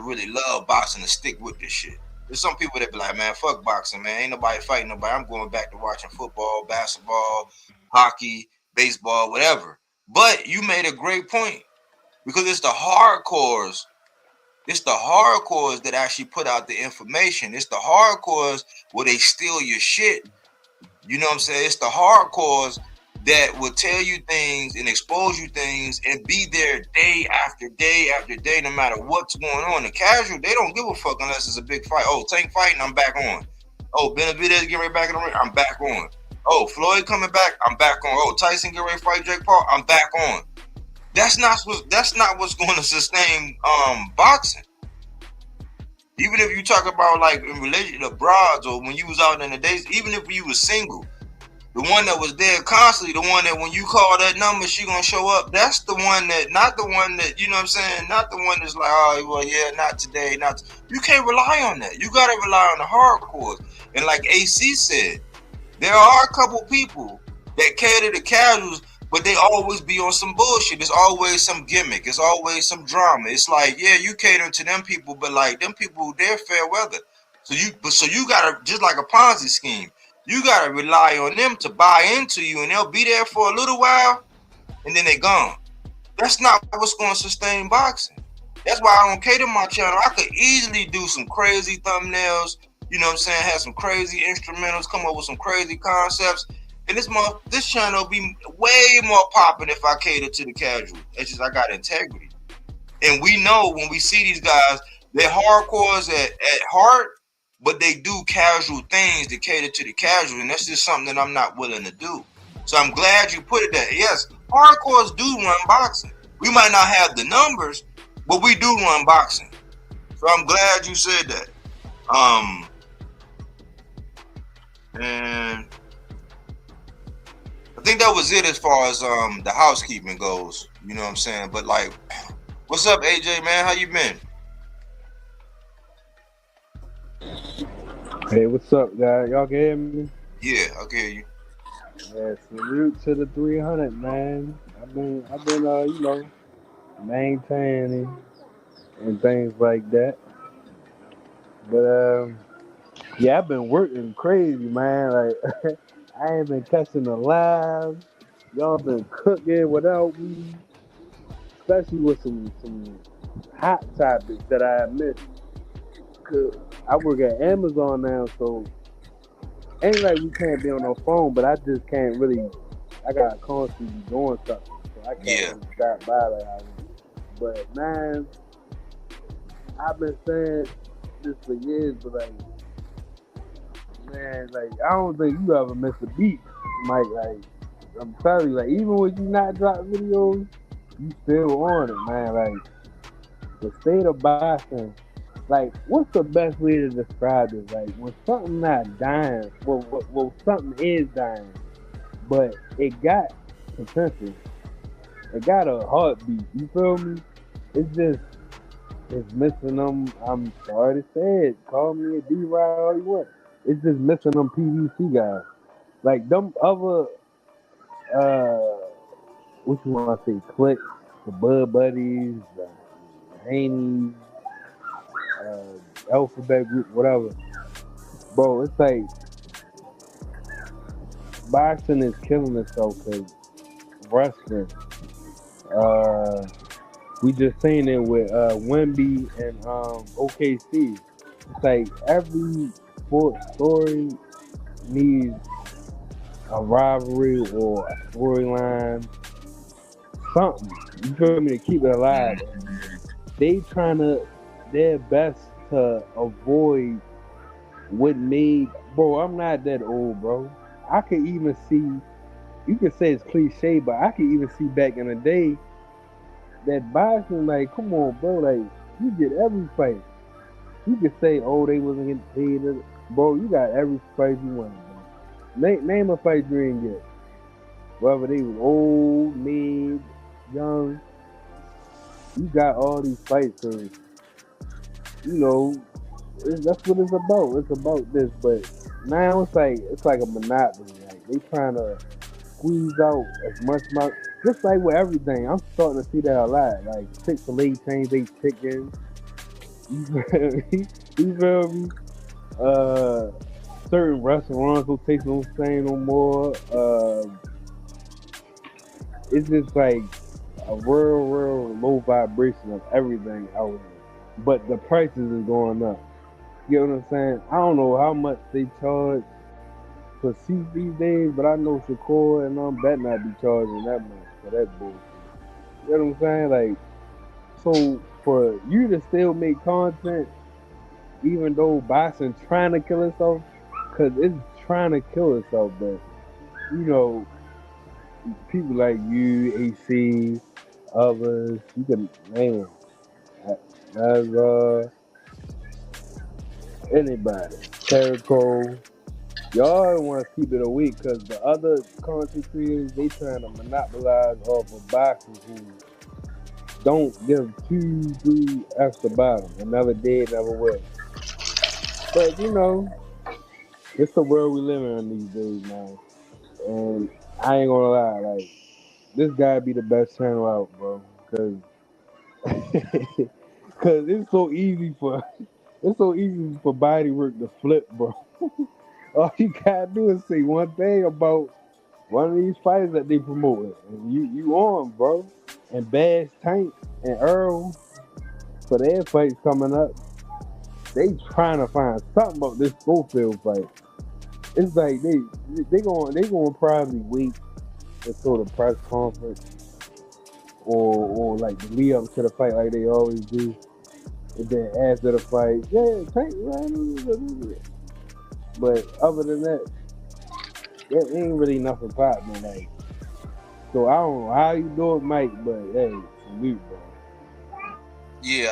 really love boxing to stick with this shit. There's some people that be like, man, fuck boxing, man. Ain't nobody fighting nobody. I'm going back to watching football, basketball, hockey, baseball, whatever. But you made a great point because it's the hardcores. It's the hardcores that actually put out the information. It's the hardcores where they steal your shit. You know what I'm saying? It's the hardcores that will tell you things and expose you things and be there day after day after day, no matter what's going on. The casual, they don't give a fuck unless it's a big fight. Oh, Tank fighting, I'm back on. Oh, Benavidez getting right back in the ring, I'm back on. Oh, Floyd coming back, I'm back on. Oh, Tyson getting ready to fight Jake Paul, I'm back on. That's not what's going to sustain boxing. Even if you talk about like in relation to broads or when you was out in the days, even if you was single, the one that was there constantly, the one that when you call that number, she gonna show up. That's the one that, not the one that, you know what I'm saying? Not the one that's like, oh, well, yeah, not today, you can't rely on that. You gotta rely on the hardcores. And like AC said, there are a couple people that cater to casuals, but they always be on some bullshit. It's always some gimmick. It's always some drama. It's like, yeah, you cater to them people, but like them people, they're fair weather. So you gotta, just like a Ponzi scheme, you gotta rely on them to buy into you, and they'll be there for a little while, and then they gone. That's not what's going to sustain boxing. That's why I don't cater my channel. I could easily do some crazy thumbnails, you know what I'm saying, have some crazy instrumentals, come up with some crazy concepts, and this channel be way more popping if I cater to the casual. It's just I got integrity. And we know when we see these guys, they're hardcores at heart, but they do casual things to cater to the casual, and that's just something that I'm not willing to do. So I'm glad you put it there. Yes, hardcores do run boxing. We might not have the numbers, but we do run boxing. So I'm glad you said that. And I think that was it as far as the housekeeping goes. You know what I'm saying? But like, what's up, AJ, man? How you been? Hey, what's up, guys? Y'all can hear me? Yeah, I can hear you. Yeah, salute to the 300, man. I've been, maintaining and things like that. But yeah, I've been working crazy, man. Like I ain't been catching the live. Y'all been cooking without me, especially with some hot topics that I missed. 'Cause I work at Amazon now, so ain't like we can't be on our phone, but I just can't really. I gotta constantly be doing something, so I can't Yeah. really stop by like I was. But man, I've been saying this for years, but like, man, like I don't think you ever miss a beat, Mike. Like I'm telling you, like even when you not drop videos, you still on it, man. Like the state of Boston. Like, what's the best way to describe it? Like when something not dying, well, something is dying, but it got potential. It got a heartbeat. You feel me? It's just it's missing them. I'm sorry to say it. Call me a D-Rod all you want. It's just missing them PBC guys. Like them other what you want to say, clicks, the Bud Buddies, the Haney, Alphabet Group, whatever. Bro, it's like boxing is killing itself because wrestling. Uh, we just seen it with Wemby and OKC. It's like every sports story needs a rivalry or a storyline, something. You feel me to keep it alive. And they trying to their best to avoid what made. Bro, I'm not that old, bro. I could even see. You could say it's cliche, but I could even see back in the day that boxing. Like, come on, bro. Like, you get every fight. You could say, oh, they wasn't getting paid. Bro, you got every fight you want, bro. Name a fight you didn't get. Whether they was old, mid, young, you got all these fights. So, you know, that's what it's about. It's about this. But now it's like a monopoly. Like they trying to squeeze out as much money. Just like with everything, I'm starting to see that a lot. Like Chick-fil-A change they chicken. You feel me? You feel me? Uh, certain restaurants don't taste no same no more. It's just like a real low vibration of everything out here. But the prices is going up. You know what I'm saying? I don't know how much they charge for seats these days, but I know Shakur and better not be charging that much for that bullshit. You know what I'm saying? Like, so for you to still make content, even though boxing trying to kill itself, cause it's trying to kill itself, but you know, people like you, AC, others, you can man, as anybody, Terrico, y'all want to keep it awake because the other content creators they trying to monopolize off of boxers who don't give two, three F's about them and never did, never will. But you know, it's the world we live in these days, man. And I ain't gonna lie, like this gotta be the best channel out, bro. Cause, cause it's so easy for Bodywork to flip, bro. All you gotta do is say one thing about one of these fighters that they promoting, and you on, bro. And Bash Tank and Earl for their fights coming up, they trying to find something about this Schofield fight. It's like they going probably wait until the press conference or like the lead up to the fight like they always do. And then after the fight, yeah, Tank, man. But other than that, there ain't really nothing popping. Like, so I don't know how you do it, Mike, but hey, salute, bro. Yeah,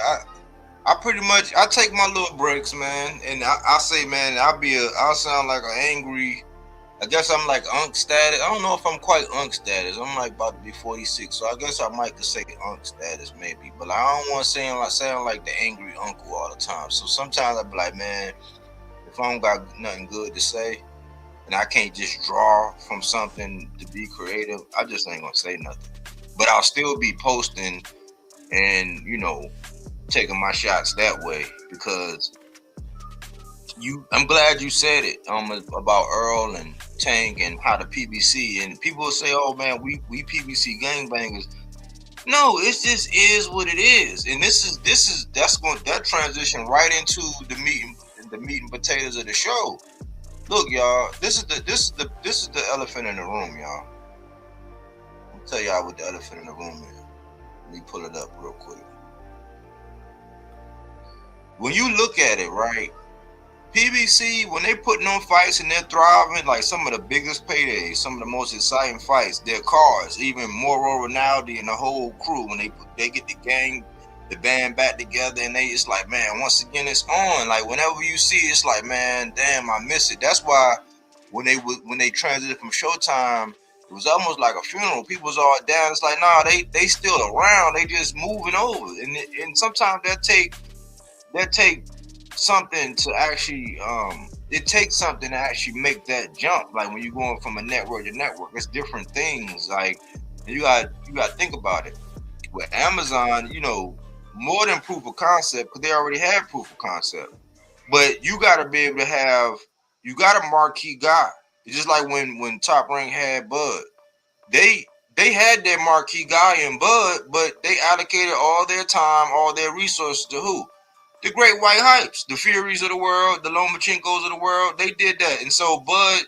I pretty much I take my little breaks, man, and I say, man, I'll sound like an angry. I guess I'm like unk status. I don't know if I'm quite unk status. I'm like about to be 46, so I guess I might could say unk status maybe, but I don't want to sound like the angry uncle all the time. So sometimes I be like, man, if if I don't got nothing good to say, and I can't just draw from something to be creative, I just ain't gonna say nothing. But I'll still be posting and, you know, taking my shots that way, because I'm glad you said it about Earl and Tank and how the PBC, and people will say, oh man, we PBC gangbangers. No, it just is what it is. And that transition right into the meat and potatoes of the show. Look, y'all, this is the elephant in the room, y'all. I'll tell y'all what the elephant in the room is. Let me pull it up real quick. When you look at it, right, PBC, when they putting on fights and they're thriving, like some of the biggest paydays, some of the most exciting fights, their cars, even Moro Ronaldo and the whole crew, when they get the band back together, and it's like, man, once again it's on. Like whenever you see it, it's like, man, damn, I miss it. That's why when they transited from Showtime, it was almost like a funeral. People was all down. It's like, nah, they still around. They just moving over, and sometimes that take something to actually it takes something to actually make that jump. Like when you're going from a network to network, it's different things. Like you got to think about it. With Amazon, you know, more than proof of concept, because they already have proof of concept. But you got to be able to you got a marquee guy. It's just like when Top Rank had Bud. They had their marquee guy in Bud, but they allocated all their time, all their resources to who? The Great White Hypes, the Furies of the world, the Lomachinkos of the world. They did that. And so Bud,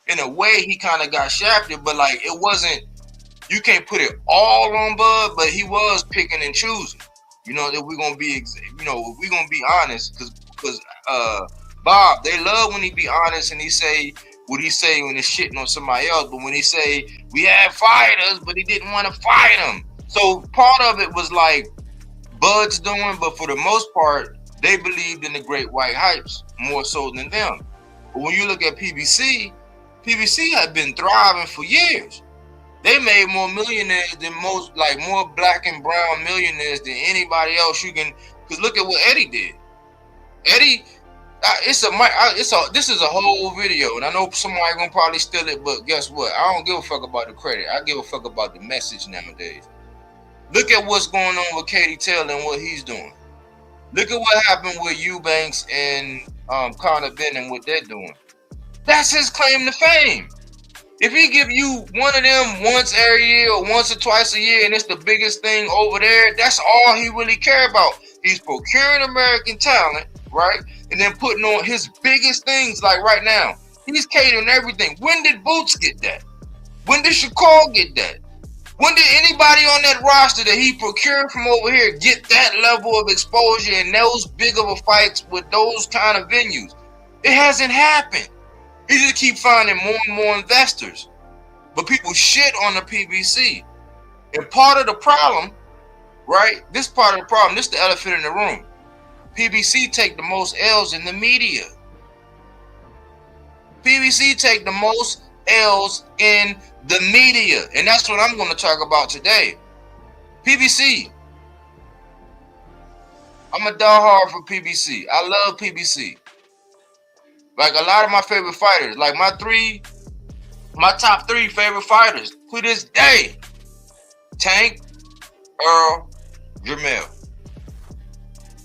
in a way, he kind of got shafted, but like it wasn't, you can't put it all on Bud, but he was picking and choosing. You know, if we're gonna be, honest, because Bob, they love when he be honest and he say what he say when he's shitting on somebody else, but when he say we had fighters, but he didn't want to fight them. So part of it was like Bud's doing, but for the most part, they believed in the Great White Hypes more so than them. But when you look at PBC had been thriving for years. They made more millionaires than more black and brown millionaires than anybody else you can. Because look at what Eddie did. Eddie, this is a whole video, and I know somebody gonna probably steal it, but guess what? I don't give a fuck about the credit. I give a fuck about the message nowadays. Look at what's going on with Katie Taylor and what he's doing. Look at what happened with Eubanks and Conor Benn and what they're doing. That's his claim to fame. If he give you one of them once every year or once or twice a year, and it's the biggest thing over there, that's all he really care about. He's procuring American talent, right? And then putting on his biggest things, like right now. He's catering everything. When did Boots get that? When did Shakur get that? When did anybody on that roster that he procured from over here get that level of exposure and those big of a fights with those kind of venues? It hasn't happened. He just keep finding more and more investors. But people shit on the PBC. And part of the problem, right? This part of the problem, this is the elephant in the room. PBC take the most L's in the media. PBC take the most L's in the media. And that's what I'm going to talk about today. PBC. I'm a diehard for PBC. I love PBC. Like a lot of my favorite fighters, like my top three favorite fighters to this day: Tank, Earl, Jamel.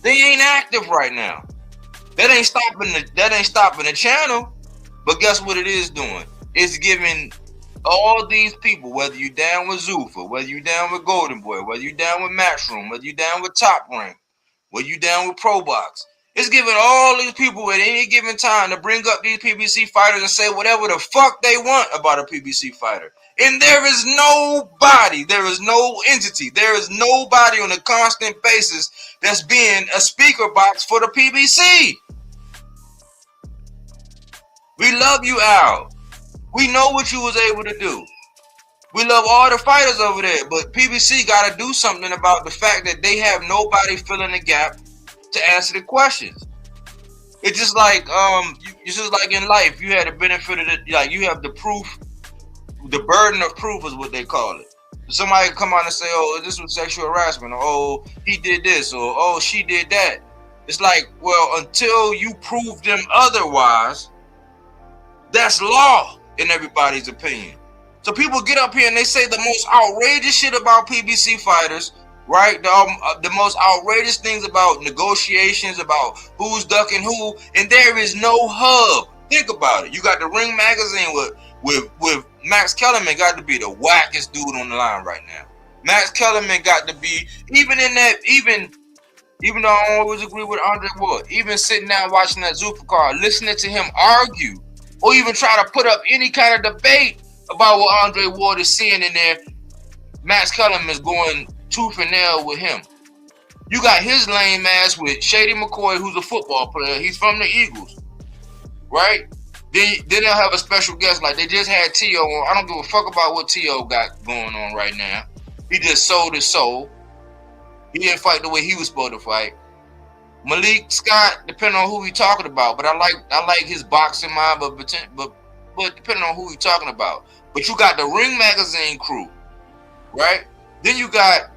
They ain't active right now. That ain't stopping the channel. But guess what it is doing? It's giving all these people, whether you down with Zuffa, whether you down with Golden Boy, whether you down with Matchroom, whether you down with Top Rank, whether you down with Pro Box. It's giving all these people at any given time to bring up these PBC fighters and say whatever the fuck they want about a PBC fighter. And there is nobody, there is no entity, there is nobody on a constant basis that's being a speaker box for the PBC. We love you, Al. We know what you was able to do. We love all the fighters over there, but PBC got to do something about the fact that they have nobody filling the gap to answer the questions. It's just like in life, you had the benefit of you have the proof, the burden of proof is what they call it. Somebody come on and say, oh, this was sexual harassment, or oh, he did this, or oh, she did that. It's like, well, until you prove them otherwise, that's law in everybody's opinion. So people get up here and they say the most outrageous shit about PBC fighters, right? The most outrageous things about negotiations, about who's ducking who, and there is no hub. Think about it. You got the Ring magazine with Max Kellerman got to be the wackest dude on the line right now. Max Kellerman got to be even though I don't always agree with Andre Ward, even sitting down watching that Zuffa card, listening to him argue, or even try to put up any kind of debate about what Andre Ward is seeing in there, Max Kellerman is going tooth and nail with him. You got his lame ass with Shady McCoy, who's a football player. He's from the Eagles, right? Then they'll have a special guest like they just had T.O. on. I don't give a fuck about what T.O. got going on right now. He just sold his soul. He didn't fight the way he was supposed to fight. Malik Scott, depending on who we talking about, but I like his boxing mind, but depending on who we talking about. But you got the Ring magazine crew, right? Then you got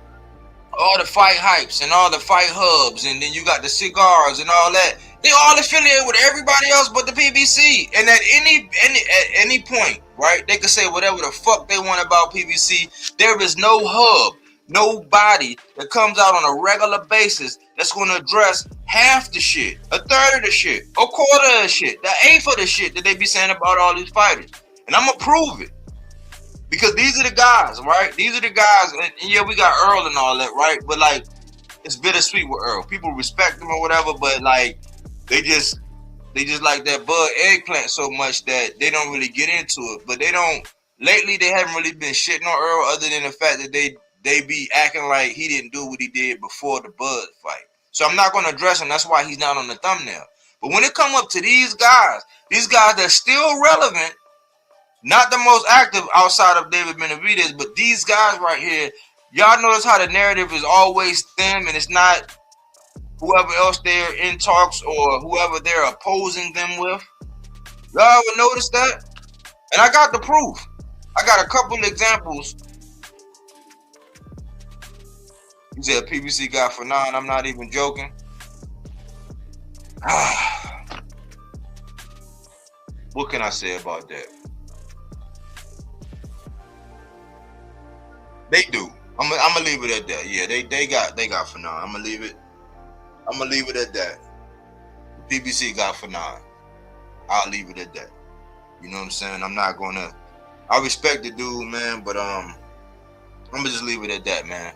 all the fight hypes and all the fight hubs, and then you got the cigars and all that. They all affiliated with everybody else but the PBC. And at any point, right, they can say whatever the fuck they want about PBC. There is no hub, nobody that comes out on a regular basis that's going to address half the shit, a third of the shit, a quarter of the shit, the eighth of the shit that they be saying about all these fighters. And I'm going to prove it. Because these are the guys, right? These are the guys, and yeah, we got Earl and all that, right? But like, it's bittersweet with Earl. People respect him or whatever, but like, they just like that Bud eggplant so much that they don't really get into it. But lately they haven't really been shitting on Earl other than the fact that they be acting like he didn't do what he did before the Bud fight. So I'm not going to address him. That's why he's not on the thumbnail. But when it come up to these guys that's still relevant, not the most active outside of David Benavidez, but these guys right here, y'all notice how the narrative is always them and it's not whoever else they're in talks or whoever they're opposing them with. Y'all ever notice that? And I got the proof. I got a couple examples. You said PBC got for 9. I'm not even joking. What can I say about that? They do. I'm gonna leave it at that. Yeah, they got for 9. I'm gonna leave it at that. The PBC got for 9. I'll leave it at that. You know what I'm saying? I respect the dude, man, but I'm gonna just leave it at that, man.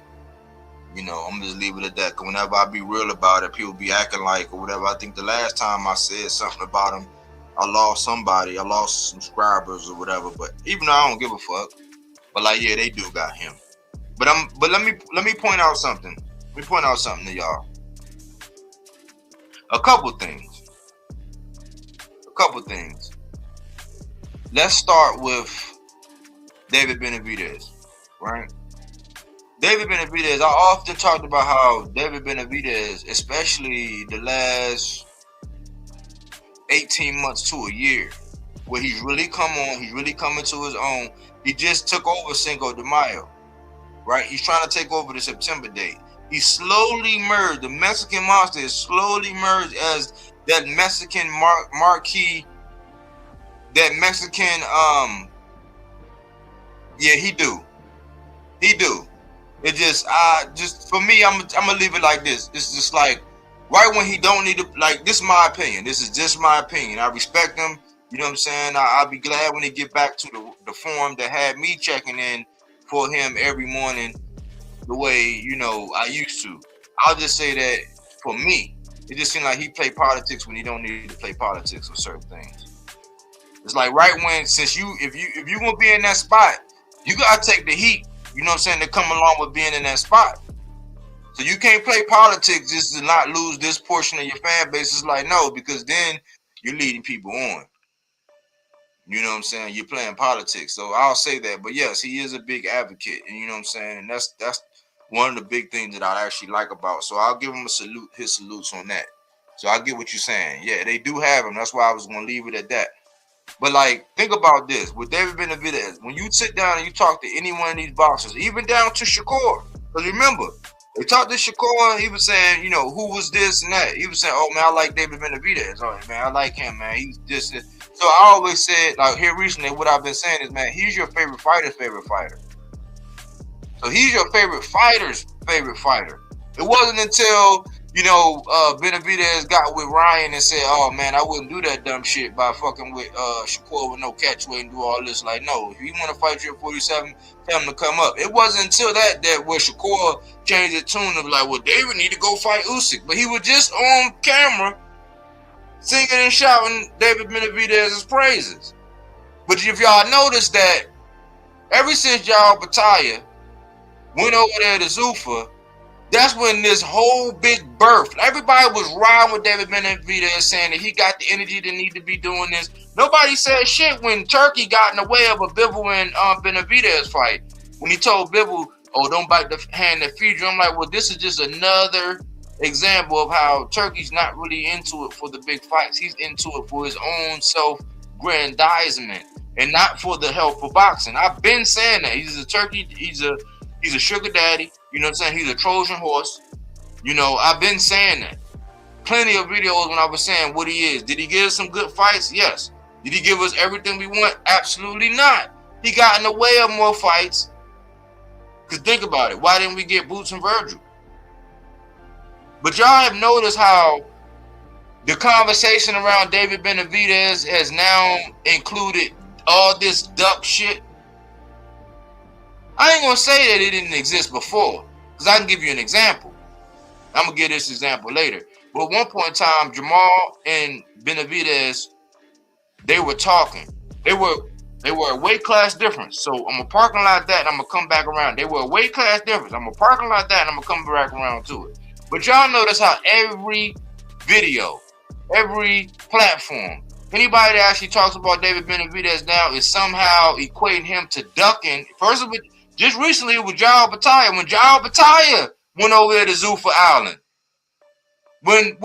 You know, I'm gonna just leave it at that. Cause whenever I be real about it, people be acting like or whatever. I think the last time I said something about him, I lost somebody, I lost subscribers or whatever. But even though I don't give a fuck, but like, yeah, they do got him. But let me point out something. Let me point out something to y'all. A couple things. Let's start with David Benavidez, right? David Benavidez, I often talked about how David Benavidez, especially the last 18 months to a year, where he's really come into his own. He just took over Cinco de Mayo, right? He's trying to take over the September date. He slowly merged. The Mexican monster is slowly merged as that Mexican marquee, that Mexican, yeah, he do. It just for me, I'm gonna leave it like this. It's just like right when he don't need to, like, this is my opinion. This is just my opinion. I respect him. You know what I'm saying? I'll be glad when he get back to the form that had me checking in for him every morning the way, you know, I used to. I'll just say that for me, it just seems like he play politics when he don't need to play politics with certain things. It's like right when, since if you gonna be in that spot, you gotta take the heat, you know what I'm saying, to come along with being in that spot. So you can't play politics just to not lose this portion of your fan base. It's like, no, because then you're leading people on. You know what I'm saying? You're playing politics. So I'll say that. But yes, he is a big advocate. And you know what I'm saying? And that's one of the big things that I actually like about. So I'll give him his salutes on that. So I get what you're saying. Yeah, they do have him. That's why I was going to leave it at that. But like, think about this. With David Benavidez, when you sit down and you talk to any one of these boxers, even down to Shakur, because remember, They talked to Shakur. He was saying, you know, who was this and that. He was saying, oh man, I like David Benavidez. All right, man, I like him, man. He's just. So I always said, like here recently, what I've been saying is, man, he's your favorite fighter's favorite fighter. So he's your favorite fighter's favorite fighter. It wasn't until, you know, Benavidez got with Ryan and said, oh man, I wouldn't do that dumb shit by fucking with Shakur with no catchweight and do all this. Like, no, if you want to fight you at 47, tell him to come up. It wasn't until that where Shakur changed his tune of like, well, David need to go fight Usyk. But he was just on camera singing and shouting David Benavidez's praises. But if y'all notice that ever since y'all Battaglia went over there to Zuffa, that's when this whole big birth. Everybody was riding with David Benavidez saying that he got the energy to need to be doing this. Nobody said shit when Turkey got in the way of a Bivol and Benavidez fight. When he told Bivol, oh, don't bite the hand that feeds you. I'm like, well, this is just another example of how Turkey's not really into it for the big fights. He's into it for his own self-grandizement and not for the health of boxing. I've been saying that. He's a Turkey, he's a sugar daddy. You know what I'm saying? He's a Trojan horse. You know, I've been saying that. Plenty of videos when I was saying what he is. Did he give us some good fights? Yes. Did he give us everything we want? Absolutely not. He got in the way of more fights. Because think about it. Why didn't we get Boots and Virgil? But y'all have noticed how the conversation around David Benavidez has now included all this duck shit. I ain't gonna say that it didn't exist before, because I can give you an example. I'm gonna give this example later. But at one point in time, Jamal and Benavidez, they were talking. They were a weight class difference. So I'm gonna parking lot that, and I'm gonna come back around. They were a weight class difference. I'm gonna parking lot that, and I'm gonna come back around to it. But y'all notice how every video, every platform, anybody that actually talks about David Benavidez now is somehow equating him to ducking. First of all, just recently with Jao Battaglia, when Jao Battaglia went over there to Zuffa Island, when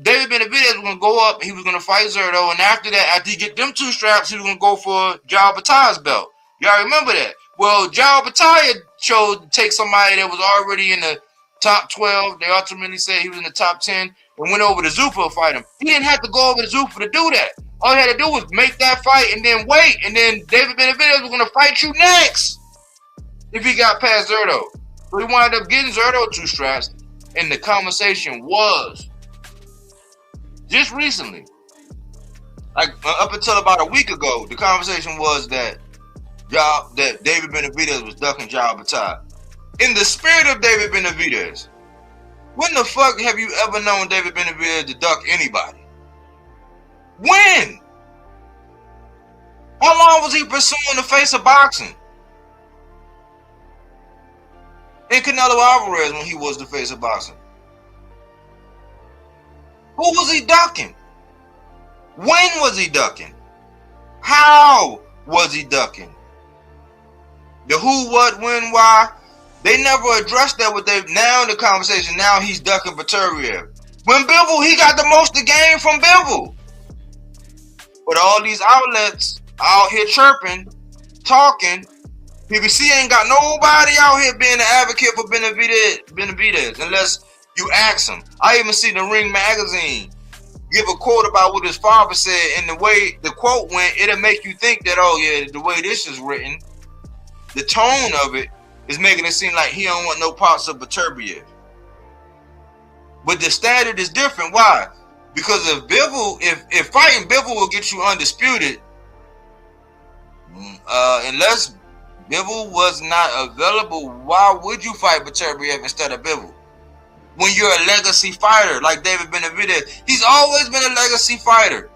David Benavidez was gonna go up, he was gonna fight Zerto, and after that, after he get them two straps, he was gonna go for Jao Battaglia's belt. Y'all remember that? Well, Jao Battaglia chose to take somebody that was already in the top 12. They ultimately said he was in the top 10 and went over to Zuffa to fight him. He didn't have to go over to Zuffa to do that. All he had to do was make that fight and then wait, and then David Benavidez was gonna fight you next if he got past Zerto. So he wound up getting Zerto two straps, and the conversation was just recently, like up until about a week ago, the conversation was that David Benavidez was ducking Jao Battaglia. In the spirit of David Benavidez, when the fuck have you ever known David Benavidez to duck anybody? When? How long was he pursuing the face of boxing? And Canelo Alvarez when he was the face of boxing. Who was he ducking? When was he ducking? How was he ducking? The who, what, when, why. They never addressed that with Dave. Now in the conversation, now he's ducking Beterbiev. When Bivol, he got the most to gain from Bivol. But all these outlets out here chirping, talking, PBC ain't got nobody out here being an advocate for Benavidez unless you ask him. I even see the Ring magazine give a quote about what his father said, and the way the quote went, it'll make you think that, oh yeah, the way this is written, the tone of it is making it seem like he don't want no parts of Beterbiev. But the standard is different. Why? Because if fighting Bivol will get you undisputed, unless Bivol was not available, why would you fight Beterbiev instead of Bivol? When you're a legacy fighter like David Benavidez, he's always been a legacy fighter.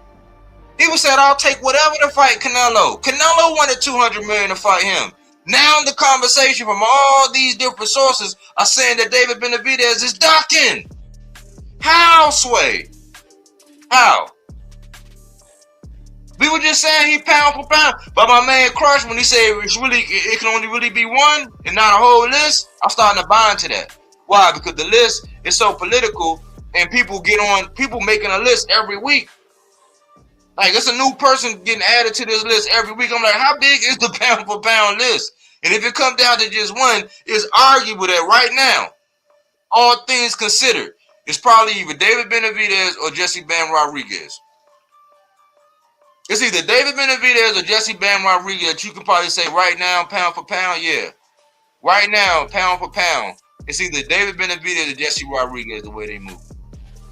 He was said, I'll take whatever to fight Canelo. Canelo wanted $200 million to fight him. Now the conversation from all these different sources are saying that David Benavidez is ducking. How, Sway? How? We were just saying he pound for pound. But my man Crush, when he said it can only really be one and not a whole list, I'm starting to buy into that. Why? Because the list is so political and people making a list every week. Like, it's a new person getting added to this list every week. I'm like, how big is the pound for pound list? And if it comes down to just one, it's arguable that right now, all things considered, it's probably either David Benavidez or Jesse Bam Rodriguez. It's either David Benavidez or Jesse Bam Rodriguez. You can probably say right now, pound for pound, yeah. Right now, pound for pound, it's either David Benavidez or Jesse Rodriguez the way they move.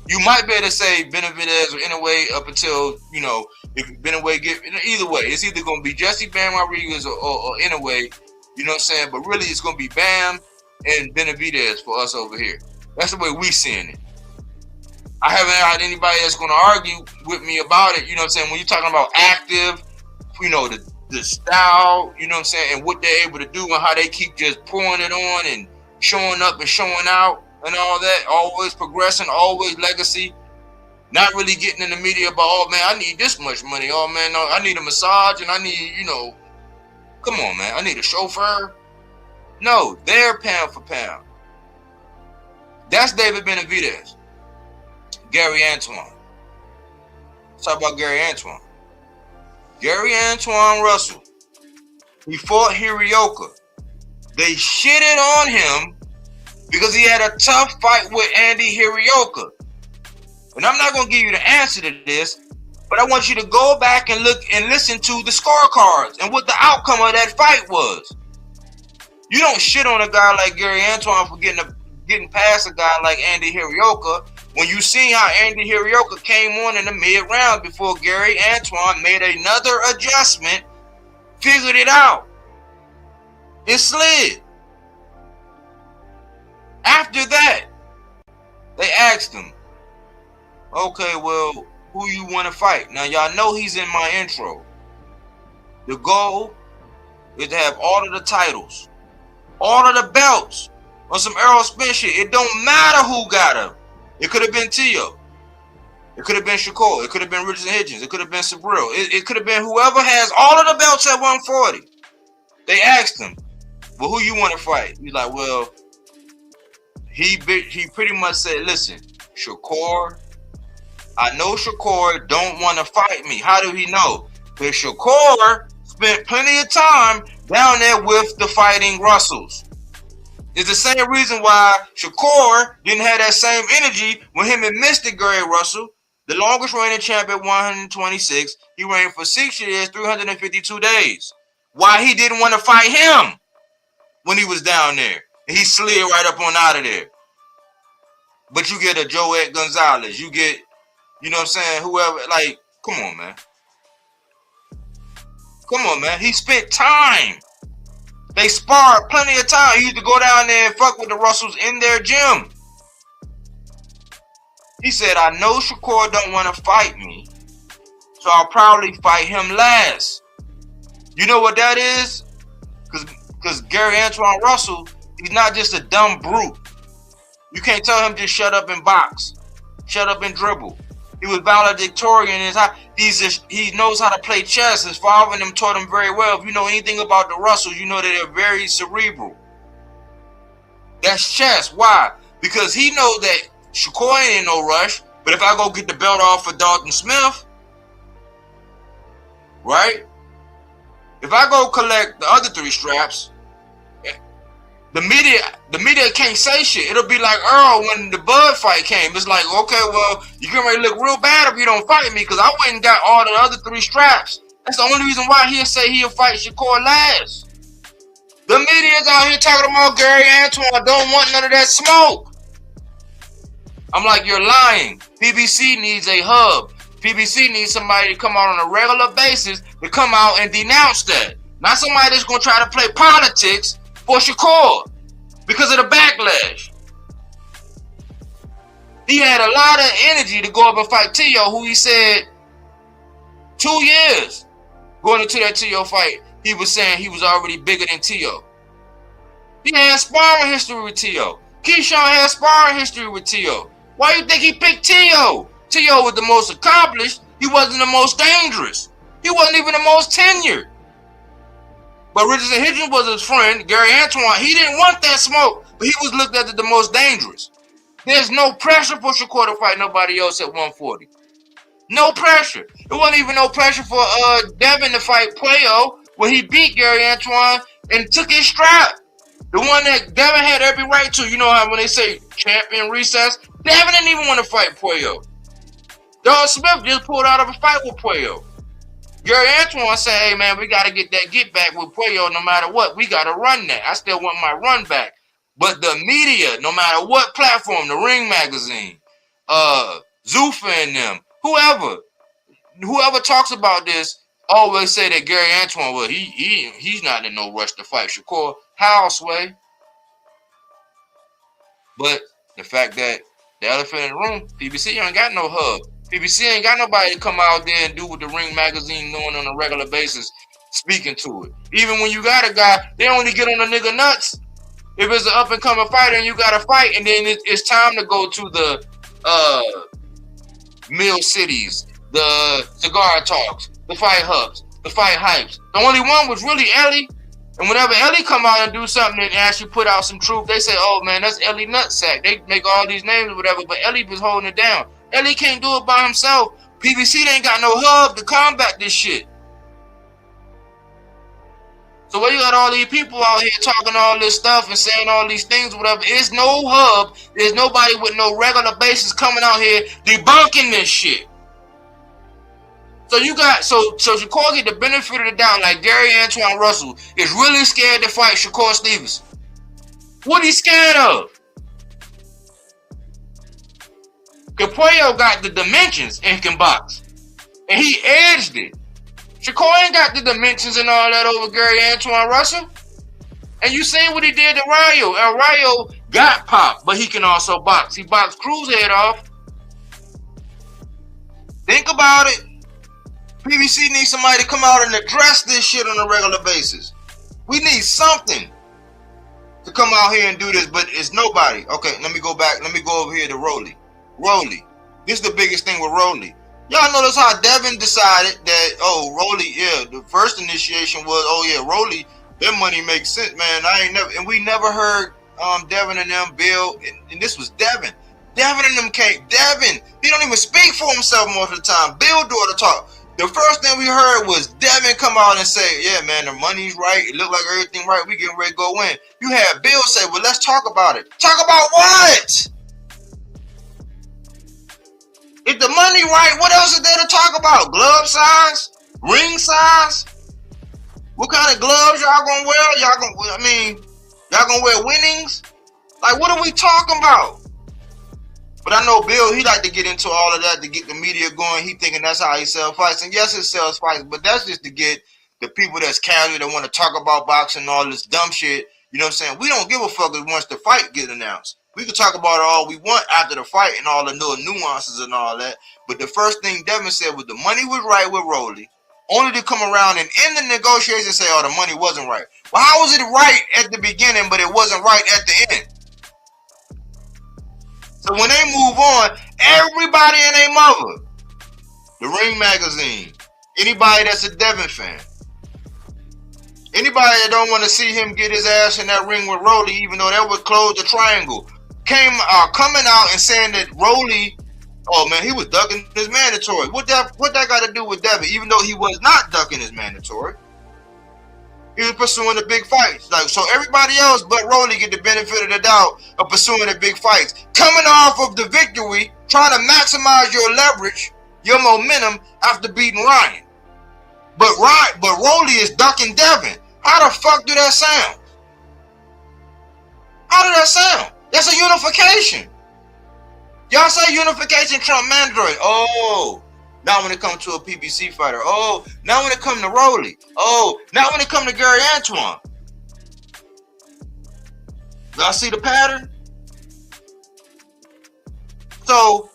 You might be able to say Benavidez or Inoue up until, you know, if Inoue get either way. It's either going to be Jesse Bam Rodriguez or Inoue, you know what I'm saying? But really, it's going to be Bam and Benavidez for us over here. That's the way we seeing it. I haven't had anybody that's going to argue with me about it. You know what I'm saying? When you're talking about active, you know, the style, you know what I'm saying, and what they're able to do and how they keep just pouring it on and showing up and showing out and all that, always progressing, always legacy, not really getting in the media about, oh man, I need this much money. Oh man, no, I need a massage and I need, you know, come on man, I need a chauffeur. No, they're pound for pound. That's David Benavidez. Gary Antoine. Let's talk about Gary Antoine. Gary Antoine Russell. He fought Hirioka. They shitted on him because he had a tough fight with Andy Hirioka. And I'm not going to give you the answer to this, but I want you to go back and look and listen to the scorecards and what the outcome of that fight was. You don't shit on a guy like Gary Antoine for getting past a guy like Andy Hirioka when you see how Andy Hirioka came on in the mid-round before Gary Antoine made another adjustment, figured it out, and slid. After that, they asked him, okay, well, who you want to fight? Now, y'all know he's in my intro. The goal is to have all of the titles, all of the belts on some Errol Spence shit. It don't matter who got him. It could have been Tio. It could have been Shakur. It could have been Richardson Hitchens. It could have been Sabril. It could have been whoever has all of the belts at 140. They asked him, well, who you want to fight? He's like, well, he pretty much said, listen, Shakur, I know Shakur don't want to fight me. How do he know? Because Shakur spent plenty of time down there with the fighting Russells. It's the same reason why Shakur didn't have that same energy when him and Mr. Gary Russell, the longest reigning champ at 126, he reigned for 6 years, 352 days. Why he didn't want to fight him when he was down there. And he slid right up on out of there. But you get a Joet Gonzalez. You get, you know what I'm saying, whoever, like, come on, man. Come on, man. He spent time. They sparred plenty of time. He used to go down there and fuck with the Russells in their gym. He said, I know Shakur don't want to fight me, so I'll probably fight him last. You know what that is? Because Gary Antoine Russell, he's not just a dumb brute. You can't tell him just shut up and box. Shut up and dribble. He was valedictorian. He knows how to play chess. His father and them taught him very well. If you know anything about the Russells, you know that they're very cerebral. That's chess. Why? Because he knows that Shakur ain't in no rush. But if I go get the belt off for Dalton Smith, right? If I go collect the other 3 straps, the media can't say shit. It'll be like Earl when the Bud fight came. It's like, okay, well, you're going to look real bad if you don't fight me because I went and got all the other 3 straps. That's the only reason why he'll say he'll fight Shakur last. The media's out here talking about Gary Antoine don't want none of that smoke. I'm like, you're lying. PBC needs a hub. PBC needs somebody to come out on a regular basis to come out and denounce that. Not somebody that's going to try to play politics for Shakur because of the backlash. He had a lot of energy to go up and fight Tio, who he said 2 years going into that Tio fight, he was saying he was already bigger than Tio. He had sparring history with Tio. Keyshawn had sparring history with Tio. Why do you think he picked Tio? Tio was the most accomplished. He wasn't the most dangerous. He wasn't even the most tenured. But Richardson Hitchens was his friend, Gary Antoine. He didn't want that smoke, but he was looked at as the most dangerous. There's no pressure for Shakur to fight nobody else at 140. No pressure. It wasn't even no pressure for Devin to fight Puello when he beat Gary Antoine and took his strap. The one that Devin had every right to. You know how when they say champion recess, Devin didn't even want to fight Puello. Dog Smith just pulled out of a fight with Puello. Gary Antoine said, hey man, we gotta get that get back with Puello no matter what. We gotta run that. I still want my run back. But the media, no matter what platform, the Ring Magazine, Zuffa and them, whoever talks about this, always say that Gary Antoine, well, he's not in no rush to fight Shakur. How, Sway? But the fact that the elephant in the room, PBC ain't got no hub. PBC ain't got nobody to come out there and do what the Ring Magazine doing on a regular basis, speaking to it. Even when you got a guy, they only get on a nigga nuts if it's an up-and-coming fighter and you got to fight, and then it's time to go to the Mill Cities, the Cigar Talks, the Fight Hubs, the Fight Hypes. The only one was really Ellie. And whenever Ellie come out and do something and actually put out some truth, they say, oh man, that's Ellie Nutsack. They make all these names or whatever, but Ellie was holding it down. Ellie can't do it by himself. PBC ain't got no hub to combat this shit. So where you got all these people out here talking all this stuff and saying all these things, whatever, there's no hub. There's nobody with no regular basis coming out here debunking this shit. So you got so Shakur get the benefit of the doubt, like Gary Antoine Russell is really scared to fight Shakur Stevenson. What he scared of? Puello got the dimensions and can box, and he edged it. Shakur ain't got the dimensions and all that over Gary Antoine Russell. And you seen what he did to Rayo. El Rayo got popped, but he can also box. He boxed Cruz head off. Think about it. PBC needs somebody to come out and address this shit on a regular basis. We need something to come out here and do this, but it's nobody. Okay, let me go back. Let me go over here to Rolly. Rolly. This is the biggest thing with Rolly. Y'all notice how Devin decided that, oh, Rolly, yeah, the first initiation was, oh yeah, Rolly, their money makes sense, man. We never heard Devin and them Bill, and this was Devin. Devin and them came. Devin, he don't even speak for himself most of the time. Bill do all the talk. The first thing we heard was Devin come out and say, yeah, man, the money's right. It look like everything right. We getting ready to go in. You had Bill say, well, let's talk about it. Talk about what? If the money right, what else is there to talk about? Glove size? Ring size? What kind of gloves y'all gonna wear? Y'all gonna wear winnings? Like, what are we talking about? But I know Bill, he like to get into all of that to get the media going. He thinking that's how he sells fights. And yes, it sells fights, but that's just to get the people that's casual that want to talk about boxing and all this dumb shit. You know what I'm saying? We don't give a fuck once the fight get announced. We can talk about it all we want after the fight and all the little nuances and all that. But the first thing Devin said was the money was right with Rolly, only to come around and in the negotiations and say, oh, the money wasn't right. Well, how was it right at the beginning, but it wasn't right at the end? So when they move on, everybody and their mother, the Ring Magazine, anybody that's a Devin fan, anybody that don't want to see him get his ass in that ring with Rolly, even though that would close the triangle, coming out and saying that Rolly, oh man, he was ducking his mandatory. What that got to do with Devin? Even though he was not ducking his mandatory, he was pursuing the big fights. Like, so everybody else but Rolly get the benefit of the doubt of pursuing the big fights, coming off of the victory, trying to maximize your leverage, your momentum after beating Ryan. But Rolly is ducking Devin. How the fuck do that sound? How did that sound? That's a unification. Y'all say unification trump mandatory. Oh, now when it comes to a PBC fighter. Oh, now when it comes to Rolly. Oh, now when it comes to Gary Antoine. Y'all see the pattern? So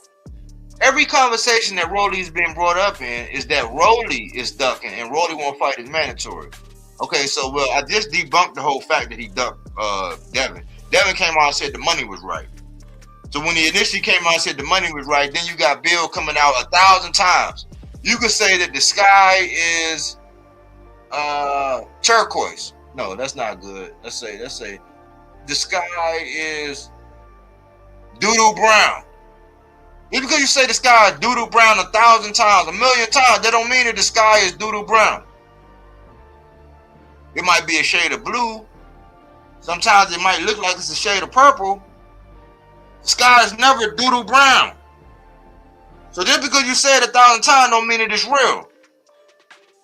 every conversation that Rolly's been brought up in is that Rolly is ducking and Rolly won't fight his mandatory. Okay, so well, I just debunked the whole fact that he ducked Devin. Devin came out and said the money was right. So when he initially came out and said the money was right, then you got Bill coming out 1,000 times. You could say that the sky is turquoise. No, that's not good. Let's say the sky is doodle brown. Just because you say the sky is doodle brown 1,000 times, 1,000,000 times, that don't mean that the sky is doodle brown. It might be a shade of blue. Sometimes it might look like it's a shade of purple. The sky is never doodle brown. So just because you say it 1,000 times don't mean it is real.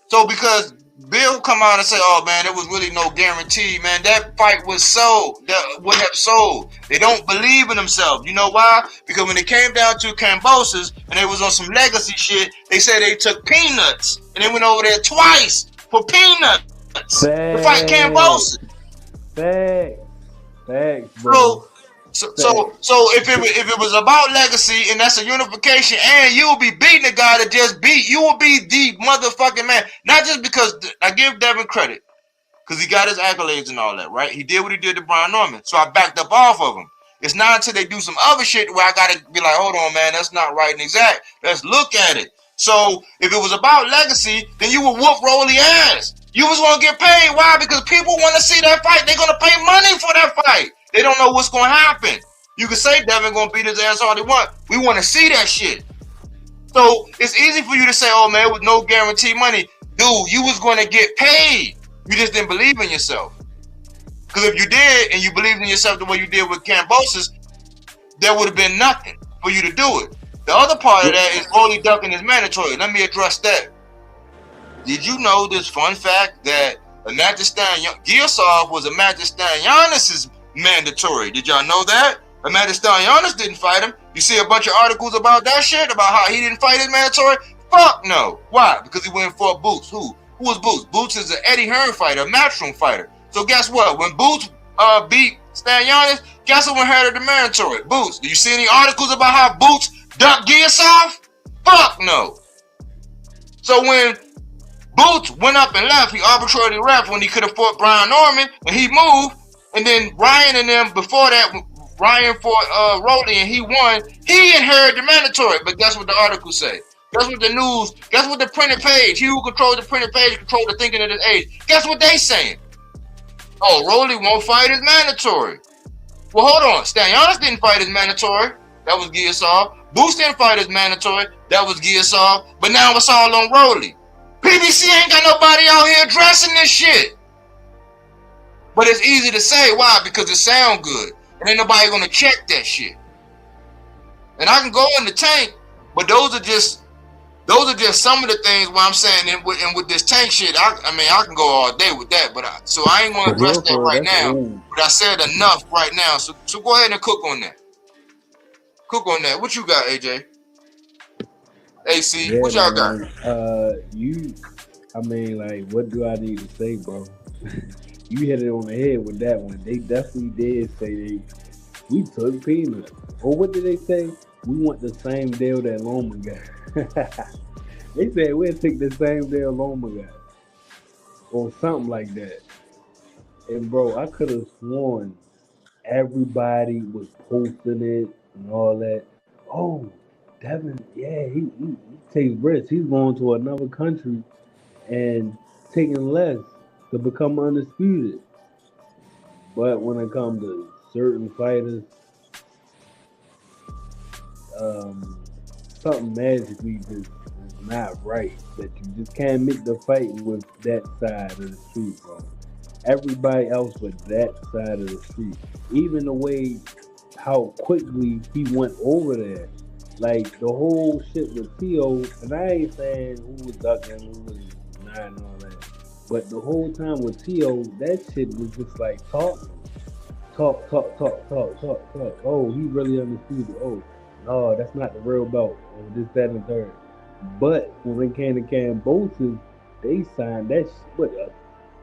So because Bill come out and say, oh man, there was really no guarantee, man. That fight was sold. That would have sold. They don't believe in themselves. You know why? Because when it came down to Cambosis and they was on some legacy shit, they said they took peanuts and they went over there twice for peanuts to fight Cambosis. Facts, bro. So if it was about legacy and that's a unification, and you will be beating a guy that just beat, you will be the motherfucking man. Not just because I give Devin credit because he got his accolades and all that, right? He did what he did to Brian Norman, so I backed up off of him. It's not until they do some other shit where I gotta be like, hold on, man, that's not right and exact. Let's look at it. So if it was about legacy, then you would whoop Rolly ass. You was gonna get paid. Why? Because people want to see that fight. They're gonna pay money for that fight. They don't know what's gonna happen. You can say Devin gonna beat his ass all they want. We want to see that shit. So it's easy for you to say, oh man, with no guarantee money. Dude, you was gonna get paid. You just didn't believe in yourself. Because if you did and you believed in yourself the way you did with Cambosis, there would have been nothing for you to do it. The other part of that is only ducking is mandatory. Let me address that. Did you know this fun fact that Giasov was a Giannis's mandatory? Did y'all know that? Giannis didn't fight him. You see a bunch of articles about that shit, about how he didn't fight his mandatory? Fuck no. Why? Because he went for Boots. Who was Boots? Boots is an Eddie Hearn fighter, a matchroom fighter. So guess what? When Boots beat Giannis, guess who inherited the mandatory? Boots. Do you see any articles about how Boots ducked Giasov? Fuck no. So when Boots went up and left, he arbitrarily left when he could have fought Brian Norman, and he moved. And then Ryan and them, before that, Ryan fought Rolly and he won. He inherited the mandatory. But guess what the articles say? Guess what the news, guess what the printed page, he who controls the printed page controls the thinking of this age. Guess what they saying? Oh, Rolly won't fight his mandatory. Well, hold on. Giannis didn't fight his mandatory. That was Giasov. Boots didn't fight his mandatory. That was Giasov. But now it's all on Rolly. PBC ain't got nobody out here addressing this shit. But it's easy to say. Why? Because it sound good. And ain't nobody gonna check that shit. And I can go in the tank, but those are just some of the things where I'm saying, and with this tank shit, I mean, I can go all day with that, but so I ain't gonna address that right now. But I said enough right now, so go ahead and cook on that. Cook on that. What you got, AJ? AC, what y'all got? I mean, like, what do I need to say, bro? You hit it on the head with that one. They definitely did say we took peanuts. Or what did they say? We want the same deal that Loma got. They said we'll take the same deal Loma got. Or something like that. And bro, I could have sworn everybody was posting it and all that. Oh, Devin, yeah, he takes risks. He's going to another country and taking less to become undisputed. But when it comes to certain fighters, something magically just is not right. That you just can't make the fight with that side of the street, bro. Everybody else with that side of the street. Even the way how quickly he went over there. Like the whole shit with T.O., and I ain't saying who was ducking, who was not and all that. But the whole time with T.O., that shit was just like talking. Talk. Oh, he really undisputed. Oh, no, that's not the real belt. And this, that, and third. But when it came to Cambosis, they signed that shit, what, a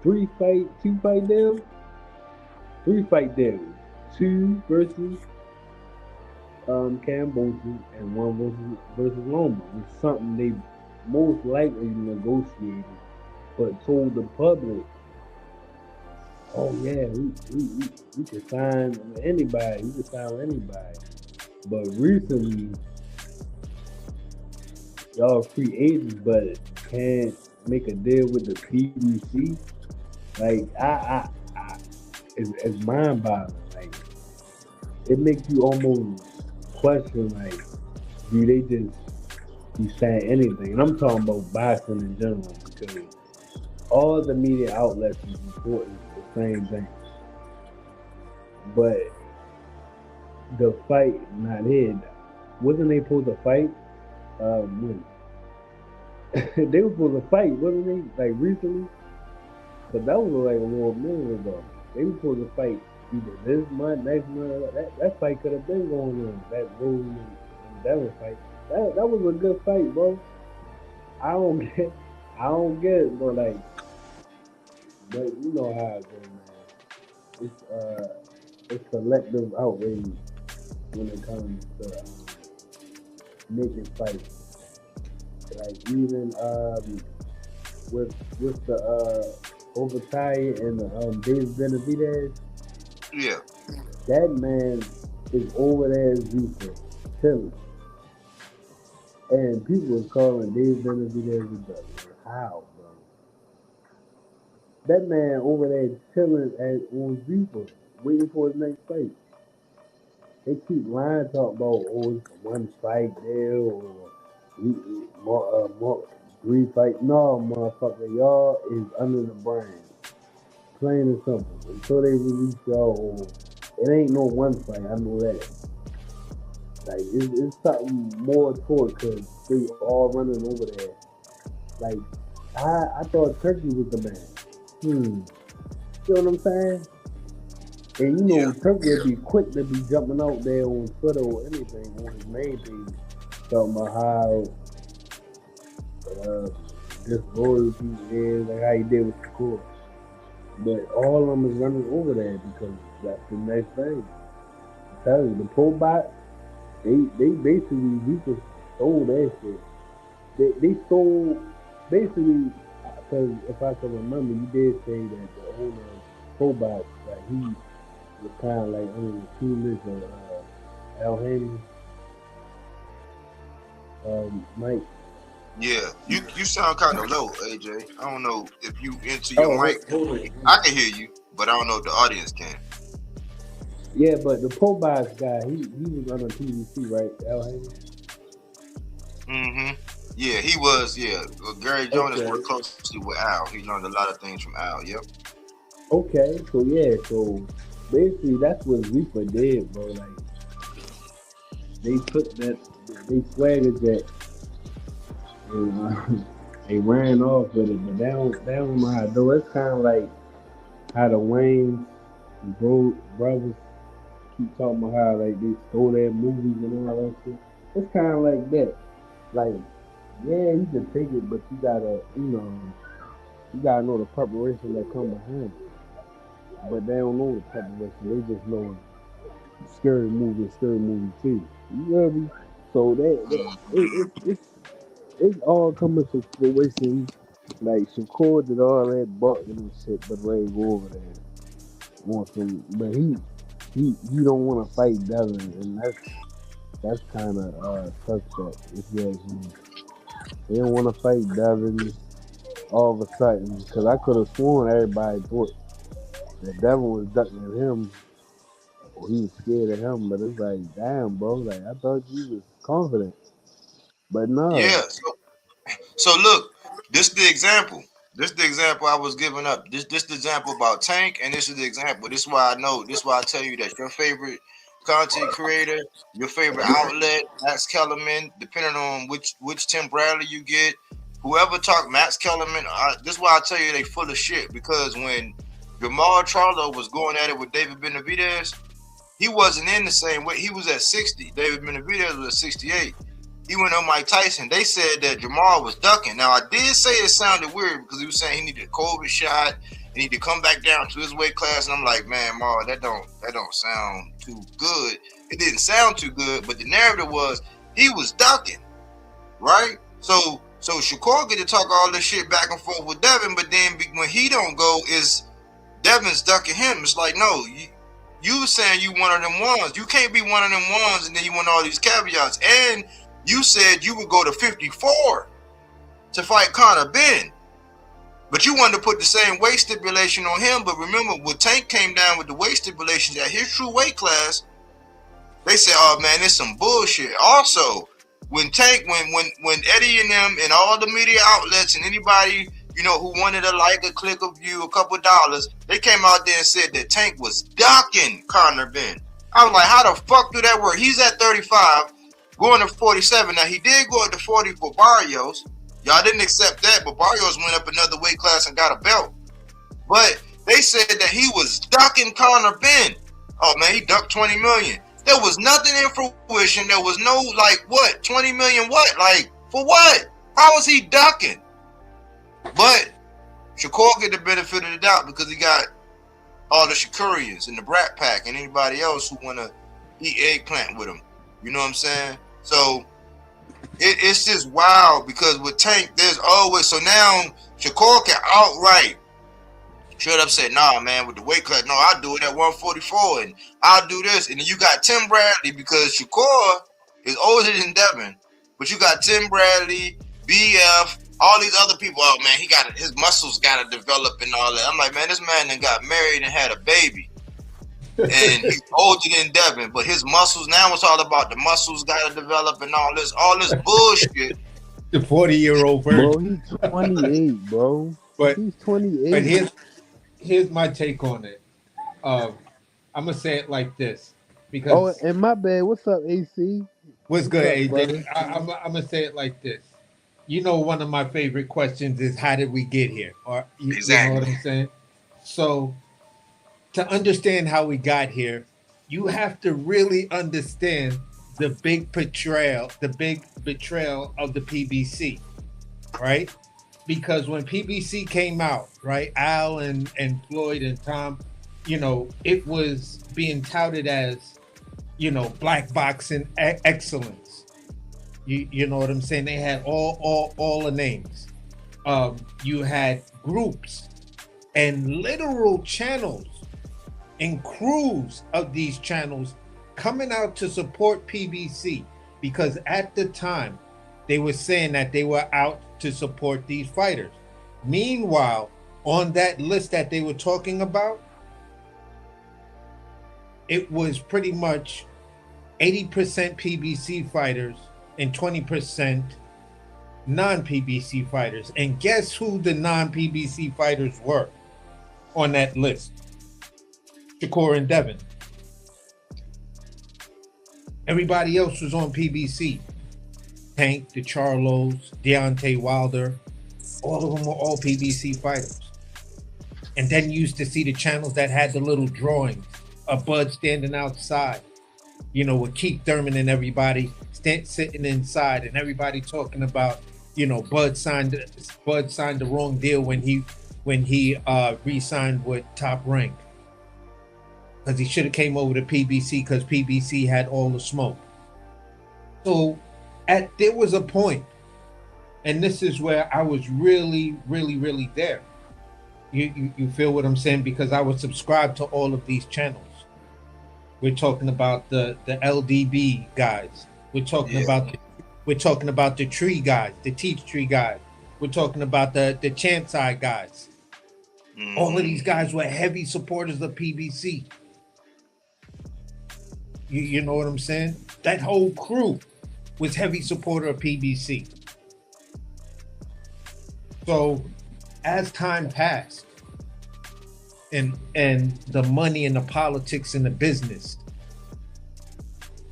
2-fight deal? 3-fight deal. 2 versus Cambosis and 1 versus Loma. It's something they most likely negotiated, but told the public, oh yeah, we can sign anybody. We can sign with anybody. But recently, y'all free agents, but can't make a deal with the PBC. Like, it's mind-boggling. Like, it makes you almost question, like, do they just be saying anything? And I'm talking about boxing in general, because all the media outlets is reporting the same thing. but the fight not it. Wasn't they supposed to fight? When they were supposed to fight, wasn't they? Like recently, but that was like a little minute ago. They were supposed to fight either this month, next month. That fight could have been going on. That Rosen and Devin fight. That was a good fight, bro. I don't get, I don't get it, bro. Like, but you know how it goes, man. It's selective outrage when it comes to making fights. Like even with the Overtime and the David Benavidez, Yeah. that man is over there as Zuffa, chilling. And people was calling David Benavidez a duck. How, bro? That man over there chilling on Zuffa, waiting for his next fight. They keep lying, talk about it's one fight there or more, 3 fight. No, motherfucker, y'all is under the brand. Plain and simple. Until they release y'all, it ain't no one fight. I know that. Like it's something more to it because they all running over there. Like I thought Turkey was the man. You know what I'm saying? And you know Turkey would be quick to be jumping out there on Twitter or anything on his main page talking about how disloyalty is, like how he did with Shakur. But all of them is running over there because that's the next thing. I tell you, the pro bot, they basically stole that shit. They stole basically because if I can remember, you did say that the owner of ProBot, that he was kind of like under the tutelage of Al Haney, Mike. Yeah, you sound kind of low, AJ. I don't know if you into your mic. I can hear you, but I don't know if the audience can. Yeah, but the ProBot guy, he was on a PBC, right? Al Haney. Mm-hmm. Yeah, he was. Yeah, Gary Jonas worked closely with Al. He learned a lot of things from Al. Yep. Okay, so basically that's what Reaper did, bro. Like they took that, they swaggered that, and they ran off with it. But they don't know how to do it. It's kind of like how the Wayne brothers keep talking about how like they stole their movies and all that shit. It's kind of like that. Like, yeah, you can take it, but you gotta know the preparation that come behind it. But they don't know the preparation. They just know scary movie too. You know me? So it's all coming to fruition. Like Shakur did all that barking and shit, but Ray go over there wants him, but he don't want to fight Devin, and that's kind of suspect if you ask me. He don't want to fight Devin all of a sudden because I could have sworn everybody thought that Devin was ducking at him or he was scared of him, but it's like, damn, bro, like I thought you was confident, but no. Yeah. So look, this is the example. This is the example I was giving up. This the example about Tank, and this is the example. This is why I know. This is why I tell you that your favorite content creator, your favorite outlet, Max Kellerman, depending on which Tim Bradley you get, whoever talk Max Kellerman. This is why I tell you they full of shit because when Jamal Charlo was going at it with David Benavidez, he wasn't in the same way. He was at 60. David Benavidez was at 68. He went on Mike Tyson. They said that Jamal was ducking. Now, I did say it sounded weird because he was saying he needed a COVID shot. He needed to come back down to his weight class. And I'm like, man, Mar, that don't sound too good. It didn't sound too good, but the narrative was he was ducking, right? So Shakur get to talk all this shit back and forth with Devin, but then when he don't go, is Devin's ducking him. It's like, no, you saying you one of them ones. You can't be one of them ones, and then you want all these caveats. And you said you would go to 54 to fight Conor Ben, but you wanted to put the same weight stipulation on him. But remember, when Tank came down with the weight stipulations at his true weight class, they said, "Oh man, it's some bullshit." Also, when Tank, when Eddie and them and all the media outlets and anybody, you know, who wanted a like, a click, a view, a couple dollars. They came out there and said that Tank was ducking Conor Ben. I was like, how the fuck do that work? He's at 35, going to 47. Now, he did go up to 40 for Barrios. Y'all didn't accept that, but Barrios went up another weight class and got a belt. But they said that he was ducking Conor Ben. Oh, man, he ducked 20 million. There was nothing in fruition. There was no, like, what? 20 million what? Like, for what? How was he ducking? But Shakur get the benefit of the doubt because he got all the Shakurians in the Brat Pack and anybody else who want to eat eggplant with him. You know what I'm saying? So it's just wild because with Tank, there's always, so now Shakur can outright straight up say, nah, man, with the weight cut, no, I'll do it at 144 and I'll do this. And then you got Tim Bradley because Shakur is older than Devin, but you got Tim Bradley, BF, all these other people. Oh, man, his muscles got to develop and all that. I'm like, man, this man then got married and had a baby. And he's older than Devin, but his muscles, now it's all about the muscles got to develop and all this bullshit. The 40-year-old version. Bro, he's 28, bro. But he's 28. But here's my take on it. I'm gonna say it like this because. Oh, and my bad. What's up, AC? What's good, AJ? Brother? I'm gonna say it like this. You know, one of my favorite questions is how did we get here? Or Exactly. You know what I'm saying? So to understand how we got here, you have to really understand the big betrayal of the PBC, right? Because when PBC came out, right, Al and Floyd and Tom, you know, it was being touted as, you know, black boxing excellence. You know what I'm saying? They had all the names. You had groups and literal channels and crews of these channels coming out to support PBC because at the time they were saying that they were out to support these fighters. Meanwhile, on that list that they were talking about, it was pretty much 80% PBC fighters and 20% non-PBC fighters. And guess who the non-PBC fighters were on that list? Shakur and Devin. Everybody else was on PBC. Tank, the Charlos, Deontay Wilder, all of them were all PBC fighters. And then you used to see the channels that had the little drawings of Bud standing outside, you know, with Keith Thurman and everybody sitting inside and everybody talking about, you know, Bud signed the wrong deal when he re-signed with Top Rank. Because he should have came over to PBC because PBC had all the smoke. So there was a point, and this is where I was really, really, really there. You feel what I'm saying? Because I was subscribed to all of these channels. We're talking about the LDB guys. We're talking about the tree guys, the teach tree guys. We're talking about the chant side guys. All of these guys were heavy supporters of PBC. You know what I'm saying? That whole crew was heavy supporter of PBC. So as time passed and the money and the politics and the business,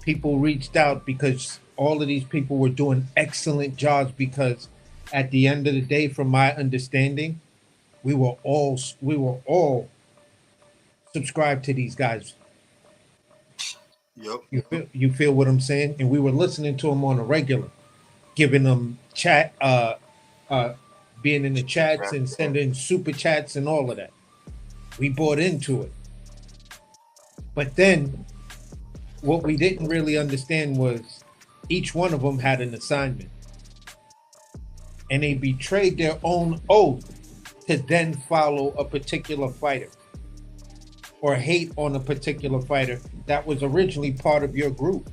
people reached out because all of these people were doing excellent jobs because at the end of the day, from my understanding, we were all subscribed to these guys. Yep. You feel what I'm saying? And we were listening to them on a regular, giving them chat, being in the chats and sending super chats and all of that. We bought into it. But then what we didn't really understand was each one of them had an assignment. And they betrayed their own oath to then follow a particular fighter or hate on a particular fighter that was originally part of your group.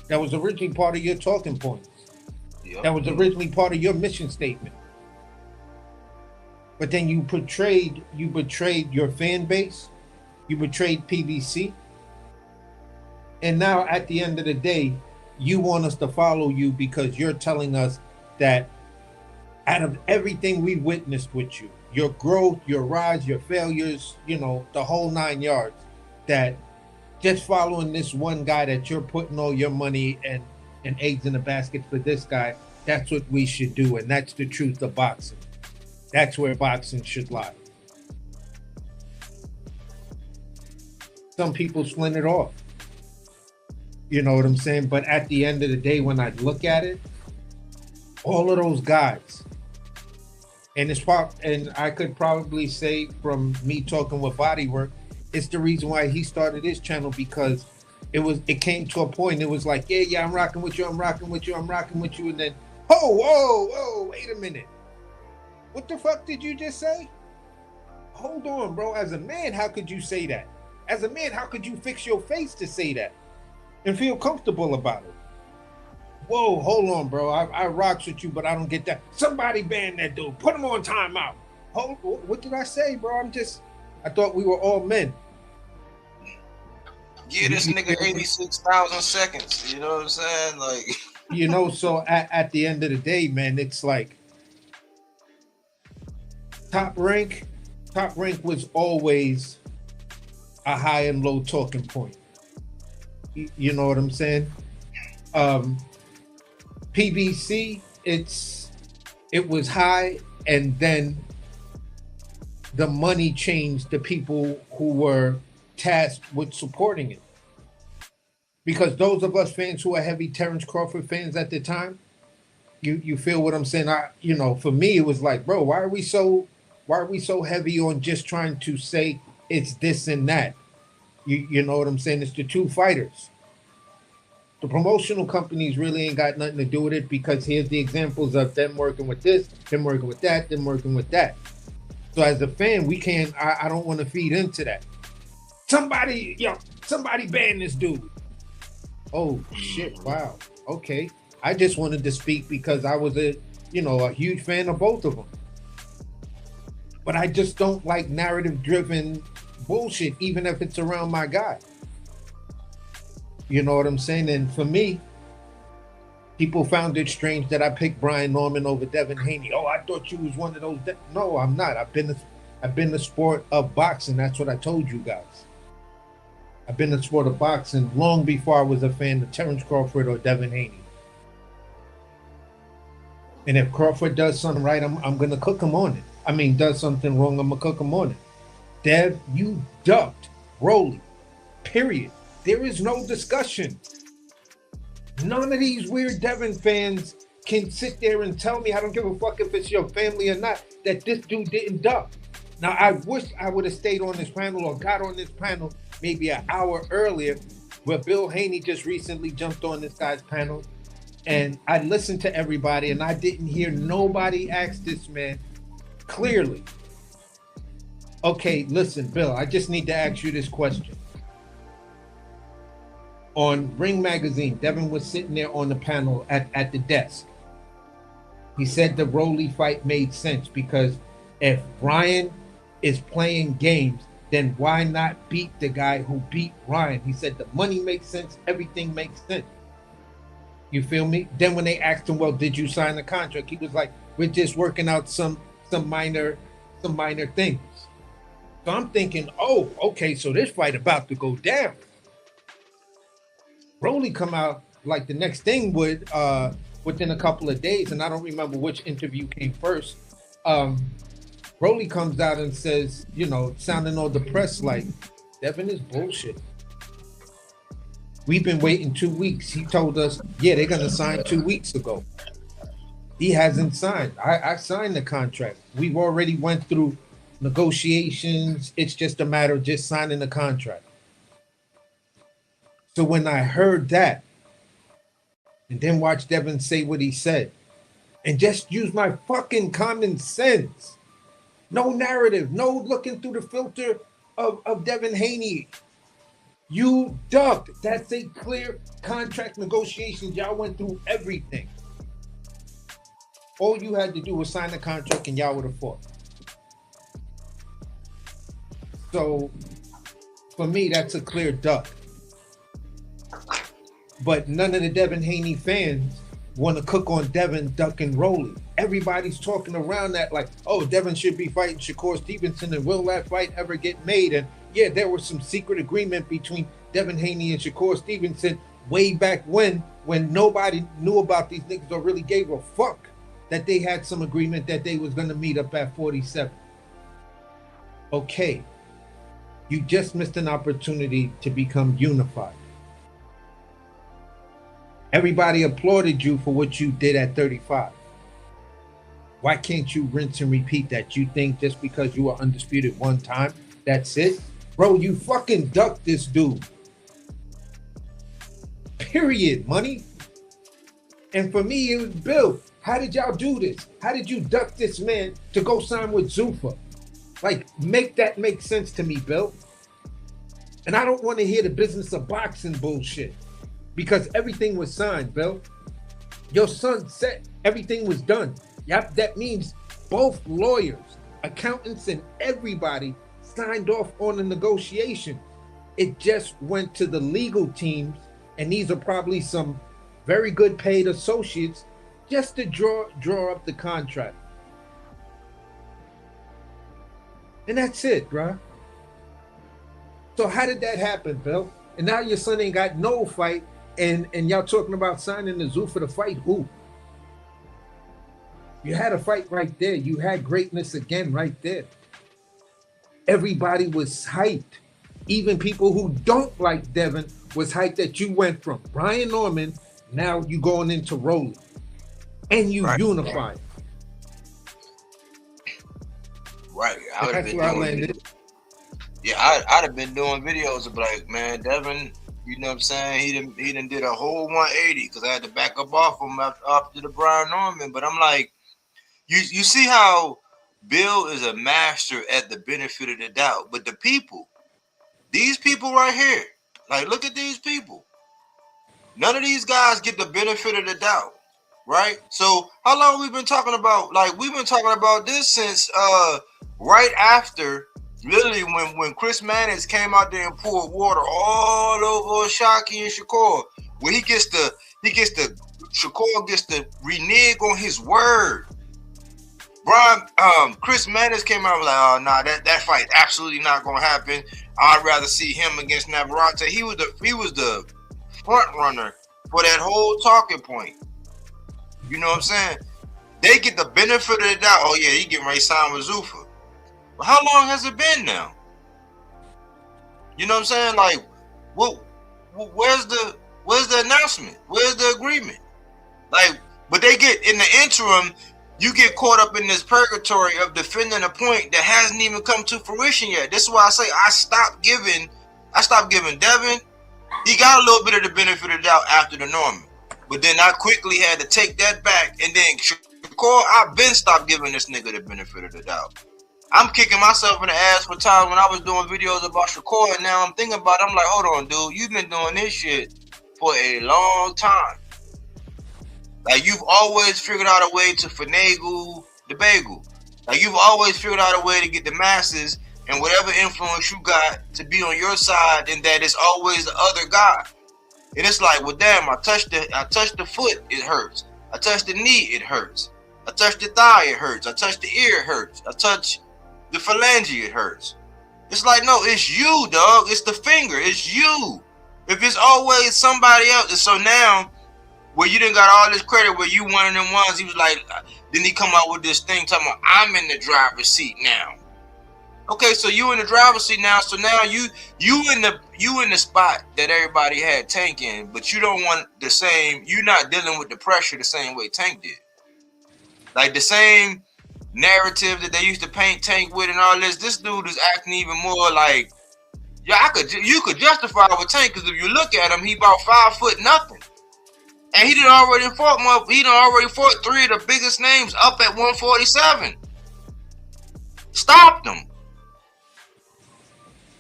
That was originally part of your talking points. Yep. That was originally part of your mission statement. But then you betrayed your fan base. You betrayed PBC. And now at the end of the day, you want us to follow you because you're telling us that out of everything we witnessed with you, your growth, your rise, your failures, the whole 9 yards, that just following this one guy that you're putting all your money and eggs in the basket for this guy, that's what we should do. And that's the truth of boxing. That's where boxing should lie. Some people splint it off. You know what I'm saying? But at the end of the day, when I look at it, all of those guys, and I could probably say from me talking with Bodywork, it's the reason why he started his channel, because it came to a point, it was like, yeah, I'm rocking with you, and then, whoa, wait a minute. What the fuck did you just say? Hold on, bro. As a man, how could you say that? As a man, how could you fix your face to say that and feel comfortable about it? Whoa, hold on, bro. I rocks with you, but I don't get that. Somebody ban that dude. Put him on timeout. What did I say, bro? I thought we were all men. Give this nigga 86,000 seconds. You know what I'm saying? Like, so at the end of the day, man, it's like top rank was always a high and low talking point. You know what I'm saying? PBC, it was high, and then the money changed the people who were tasked with supporting it. Because those of us fans who are heavy Terrence Crawford fans at the time, you feel what I'm saying? For me, it was like, bro, why are we so heavy on just trying to say it's this and that? You know what I'm saying? It's the two fighters. The promotional companies really ain't got nothing to do with it, because here's the examples of them working with this, them working with that, them working with that. So as a fan, I don't want to feed into that. Somebody ban this dude. Oh shit, wow. Okay. I just wanted to speak because I was a huge fan of both of them. But I just don't like narrative-driven bullshit, even if it's around my guy. You know what I'm saying? And for me, people found it strange that I picked Brian Norman over Devin Haney. Oh, I thought you was one of those. No, I'm not. I've been the sport of boxing. That's what I told you guys. I've been the sport of boxing long before I was a fan of Terrence Crawford or Devin Haney. And if Crawford does something right, I'm gonna cook him on it. Does something wrong, I'm gonna cook him on it. Dev, you ducked Rolly. Period. There is no discussion. None of these weird Devin fans can sit there and tell me, I don't give a fuck if it's your family or not, that this dude didn't duck. Now, I wish I would have stayed on this panel or got on this panel maybe an hour earlier, where Bill Haney just recently jumped on this guy's panel. And I listened to everybody, and I didn't hear nobody ask this man clearly, okay, listen, Bill, I just need to ask you this question. On Ring Magazine, Devin was sitting there on the panel at the desk. He said the Rolly fight made sense, because if Brian is playing games, then why not beat the guy who beat Ryan? He said the money makes sense, everything makes sense. You feel me? Then when they asked him, well, did you sign the contract? He was like, we're just working out some minor things. So I'm thinking, oh, okay, so this fight about to go down. Rolly come out like the next thing would within a couple of days, and I don't remember which interview came first. Rolly comes out and says, sounding all depressed, like, Devin is bullshit. We've been waiting 2 weeks. He told us, yeah, they're gonna sign 2 weeks ago. He hasn't signed. I signed the contract. We've already went through negotiations. It's just a matter of just signing the contract. So when I heard that, and then watched Devin say what he said, and just use my fucking common sense, no narrative, no looking through the filter of Devin Haney. You ducked. That's a clear contract negotiation. Y'all went through everything. All you had to do was sign the contract and y'all would have fought. So for me, that's a clear duck. But none of the Devin Haney fans want to cook on Devin, Duck, and Rolly. Everybody's talking around that like, oh, Devin should be fighting Shakur Stevenson, and will that fight ever get made? And yeah, there was some secret agreement between Devin Haney and Shakur Stevenson way back when nobody knew about these niggas or really gave a fuck that they had some agreement that they was going to meet up at 47. Okay, you just missed an opportunity to become unified. Everybody applauded you for what you did at 35. Why can't you rinse and repeat that? You think just because you were undisputed one time, that's it? Bro, you fucking ducked this dude. Period, money. And for me, it was Bill. How did y'all do this? How did you duck this man to go sign with Zuffa? Like, make that make sense to me, Bill. And I don't want to hear the business of boxing bullshit because everything was signed, Bill. Your son said everything was done. Yep, that means both lawyers, accountants, and everybody signed off on the negotiation. It just went to the legal teams, and these are probably some very good paid associates just to draw up the contract. And that's it, bro. So how did that happen, Bill? And now your son ain't got no fight, and y'all talking about signing the zoo for the fight. Who? You had a fight right there. You had greatness again right there. Everybody was hyped. Even people who don't like Devin was hyped that you went from Brian Norman, now you going into Rolly. And you unified. Right. I would have been doing I'd have been doing videos of like, man, Devin, you know what I'm saying? He done did a whole 180 because I had to back up off him after the Brian Norman. But I'm like, you see how Bill is a master at the benefit of the doubt. But the people, these people right here, like, look at these people. None of these guys get the benefit of the doubt, right? So how long we been talking about? Like, we've been talking about this since right after, literally when Chris Mannix came out there and poured water all over Shockey and Shakur, where Shakur gets to renege on his word. Chris Mannix came out and was like, oh, nah, that fight absolutely not gonna happen. I'd rather see him against Navarrete. He was the front runner for that whole talking point. You know what I'm saying? They get the benefit of the doubt. Oh yeah, he getting ready to sign with Zuffa. But how long has it been now? You know what I'm saying? Like, where's the announcement? Where's the agreement? Like, but they get in the interim. You get caught up in this purgatory of defending a point that hasn't even come to fruition yet. This is why I say I stopped giving Devin. He got a little bit of the benefit of the doubt after the Norman. But then I quickly had to take that back. And then Shakur, I've been stopped giving this nigga the benefit of the doubt. I'm kicking myself in the ass for times when I was doing videos about Shakur. And now I'm thinking about it. I'm like, hold on, dude. You've been doing this shit for a long time. Like, you've always figured out a way to finagle the bagel. Like, you've always figured out a way to get the masses and whatever influence you got to be on your side, and that it's always the other guy. And it's like, well, damn, I touched the foot, it hurts. I touched the knee, it hurts. I touched the thigh, it hurts. I touched the ear, it hurts. I touched the phalange, it hurts. It's like, no, it's you, dog. It's the finger. It's you. If it's always somebody else, and so now, where you done got all this credit, where you one of them ones, he was like, then he come out with this thing talking about, I'm in the driver's seat now. Okay, so you in the driver's seat now, so now you in the spot that everybody had Tank in, but you don't want the same, you're not dealing with the pressure the same way Tank did. Like the same narrative that they used to paint Tank with and all this dude is acting even more like, yeah, you could justify with Tank, because if you look at him, he about 5 foot nothing. And he done already fought 3 of the biggest names up at 147. Stopped them.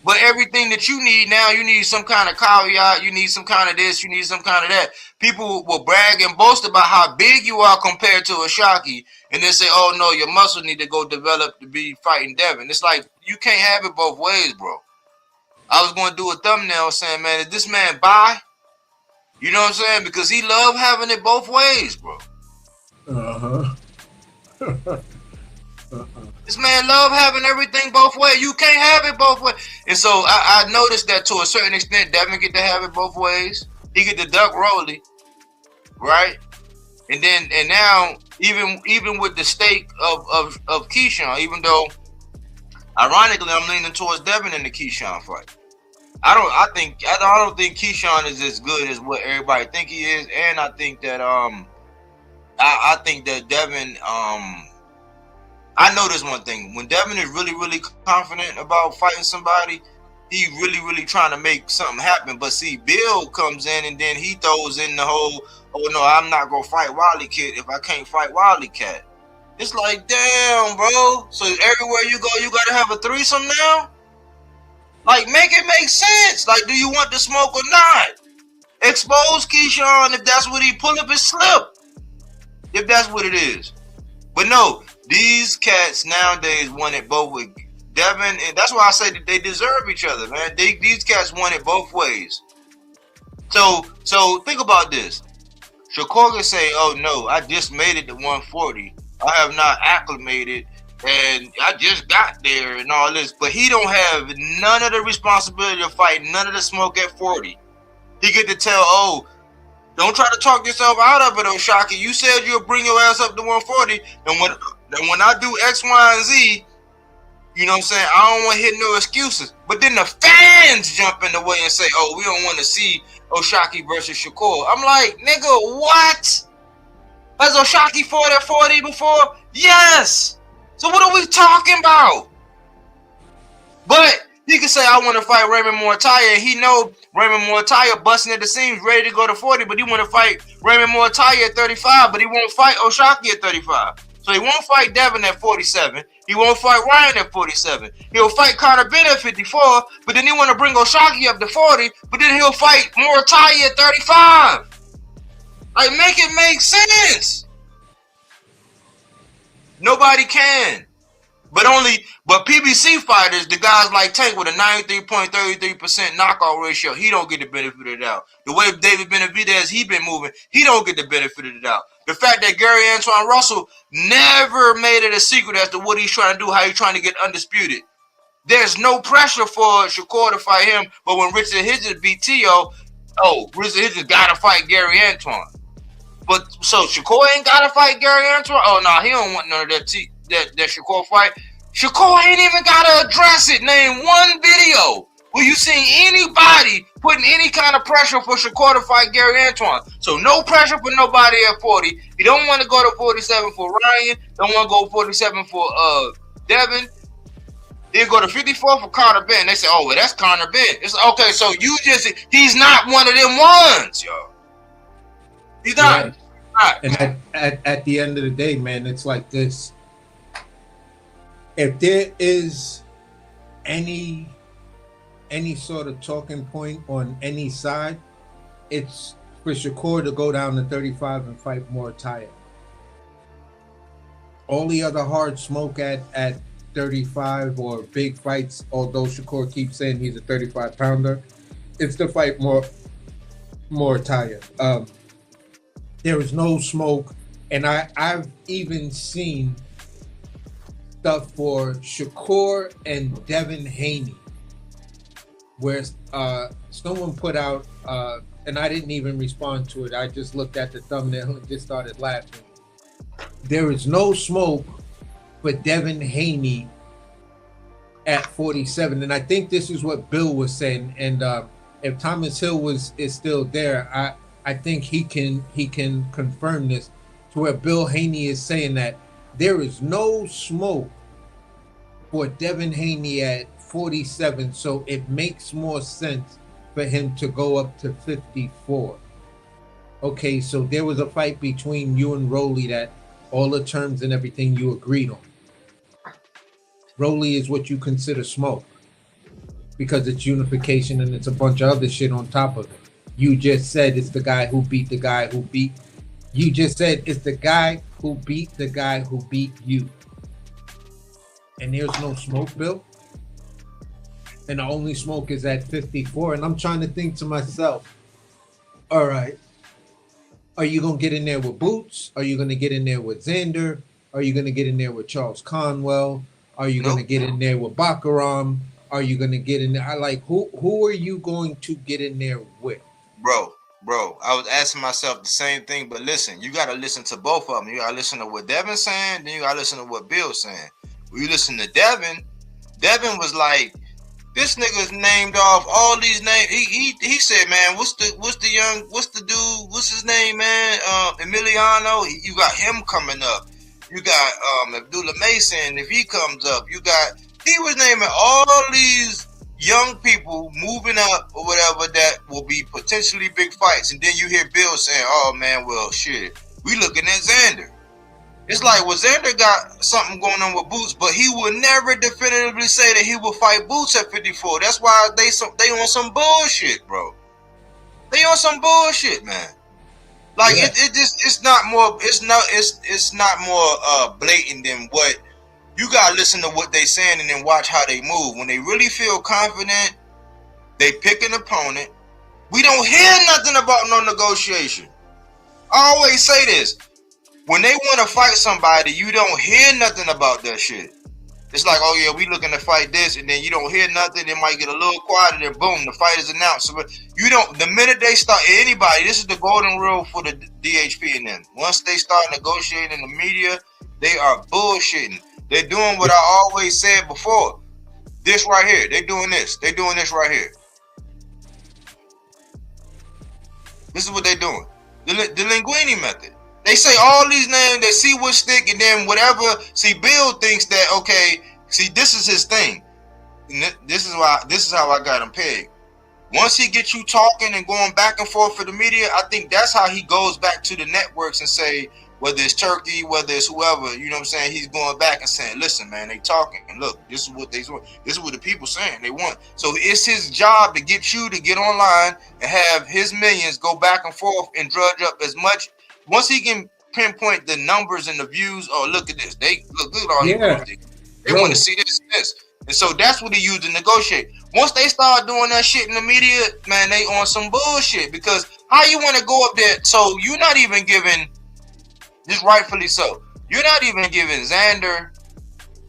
But everything that you need now, you need some kind of caveat, you need some kind of this, you need some kind of that. People will brag and boast about how big you are compared to a Shockey, and then say, oh no, your muscle need to go develop to be fighting Devin. It's like, you can't have it both ways, bro. I was going to do a thumbnail saying, man, is this man bi? You know what I'm saying? Because he love having it both ways, bro. Uh-huh. This man love having everything both ways. You can't have it both ways. And so I noticed that to a certain extent, Devin get to have it both ways. He get to duck Rolly, right? And now even with the stake of Keyshawn, even though ironically I'm leaning towards Devin in the Keyshawn fight. I don't think Keyshawn is as good as what everybody think he is, and I think that I think that Devin I know this one thing. When Devin is really, really confident about fighting somebody, he really, really trying to make something happen. But see, Bill comes in and then he throws in the whole, oh no, I'm not gonna fight Wily Kid if I can't fight Wily Cat. It's like, damn, bro. So everywhere you go, you gotta have a threesome now? Like, make it make sense. Like, do you want the smoke or not? Expose Keyshawn if that's what he pull up his slip. If that's what it is. But no, these cats nowadays want it both with Devin, and that's why I say that they deserve each other, man. These cats want it both ways. So think about this. Shakur can say, oh no, I just made it to 140. I have not acclimated and I just got there and all this, but he don't have none of the responsibility of fighting, none of the smoke at 40. He get to tell, oh, don't try to talk yourself out of it, Oshaki. You said you'll bring your ass up to 140, and when I do X, Y, and Z, you know what I'm saying, I don't want to hit no excuses. But then the fans jump in the way and say, oh, we don't want to see Oshaki versus Shakur. I'm like, nigga, what? Has Oshaki fought at 40 before? Yes. So what are we talking about? But he can say, I want to fight Raymond Mortaya, and he know Raymond Mortaya busting at the seams, ready to go to 40, but he want to fight Raymond Mortaya at 35, but he won't fight Oshaki at 35. So he won't fight Devin at 47. He won't fight Ryan at 47. He'll fight Conor Benn at 54, but then he want to bring Oshaki up to 40, but then he'll fight Mortaya at 35. Like, make it make sense. Nobody can. But PBC fighters, the guys like Tank with a 93.33% knockout ratio, he don't get the benefit of the doubt. The way David Benavidez, he been moving, he don't get the benefit of the doubt. The fact that Gary Antoine Russell never made it a secret as to what he's trying to do, how he's trying to get undisputed. There's no pressure for Shakur to fight him, but when Richard Hitchens beat T.O., Richard Hitchens got to fight Gary Antoine. But so Shakur ain't got to fight Gary Antoine? Oh, no, he don't want none of that that Shakur fight. Shakur ain't even gotta address it. Name one video where you seen anybody putting any kind of pressure for Shakur to fight Gary Antoine. So no pressure for nobody at 40. He don't want to go to 47 for Ryan. Don't want to go 47 for Devin. He'll go to 54 for Conor Benn. They say, oh, well, that's Conor Benn. It's okay, so he's not one of them ones, yo. He's not. Right. And at the end of the day, man, it's like this. If there is any sort of talking point on any side, it's for Shakur to go down to 35 and fight Mortaya. All the other hard smoke at 35 or big fights, although Shakur keeps saying he's a 35-pounder, it's to fight Mortaya. There is no smoke, and I've even seen stuff for Shakur and Devin Haney, where someone put out, and I didn't even respond to it. I just looked at the thumbnail and just started laughing. There is no smoke for Devin Haney at 47, and I think this is what Bill was saying. And if Thomas Hill is still there, I think he can confirm this, to where Bill Haney is saying that there is no smoke for Devin Haney at 47, so it makes more sense for him to go up to 54. Okay, so there was a fight between you and Rolly that all the terms and everything you agreed on. Rolly is what you consider smoke because it's unification and it's a bunch of other shit on top of it. You just said it's the guy who beat the guy who beat. You just said it's the guy who beat the guy who beat you. And there's no smoke, Bill. And the only smoke is at 54. And I'm trying to think to myself, All right. Are you gonna get in there with Boots? Are you gonna get in there with Xander? Are you gonna get in there with Charles Conwell? Are you gonna Nope, get in there with Bakaram? Are you gonna get in there? I like who are you going to get in there with? bro. Bro, I was asking myself the same thing, but listen, you gotta listen to both of them. You gotta listen to what Devin's saying, then you gotta listen to what Bill's saying. When you listen to Devin, Devin was like, this nigga's named off all these names. He said, man, what's the dude? What's his name, man? Emiliano. You got him coming up. You got Abdullah Mason. If he comes up, he was naming all these young people moving up or whatever that will be potentially big fights. And then you hear Bill saying, oh man, well shit, we looking at Xander. It's like, well, Xander got something going on with Boots, but he would never definitively say that he would fight Boots at 54. That's why they on some bullshit, bro. They on some bullshit, man. Like Yeah. it's not more blatant than what you gotta listen to what they saying and then watch how they move. When they really feel confident, they pick an opponent. We don't hear nothing about no negotiation. I always say this. When they want to fight somebody, you don't hear nothing about that shit. It's like, oh yeah, we looking to fight this, and then you don't hear nothing. It might get a little quiet, and then boom, the fight is announced. So you don't. The minute they start, anybody, this is the golden rule for the DHP and them. Once they start negotiating in the media, they are bullshitting. They're doing what I always said before. This right here, they're doing this. They're doing this right here. This is what they're doing. The Linguini method. They say all these names, they see what stick, and then whatever. See, Bill thinks that, okay, see, this is his thing. This is how I got him pegged. Once he gets you talking and going back and forth for the media, I think that's how he goes back to the networks and say, whether it's Turkey, whether it's whoever, you know what I'm saying, he's going back and saying, listen, man, they talking. Look, this is what they want. This is what the people saying they want. So it's his job to get you to get online and have his millions go back and forth and drudge up as much. Once he can pinpoint the numbers and the views, oh, look at this. They look good on Yeah. They want to see this and this. And so that's what he used to negotiate. Once they start doing that shit in the media, man, they on some bullshit. Because how you want to go up there? So you're not even giving, just rightfully so, you're not even giving Xander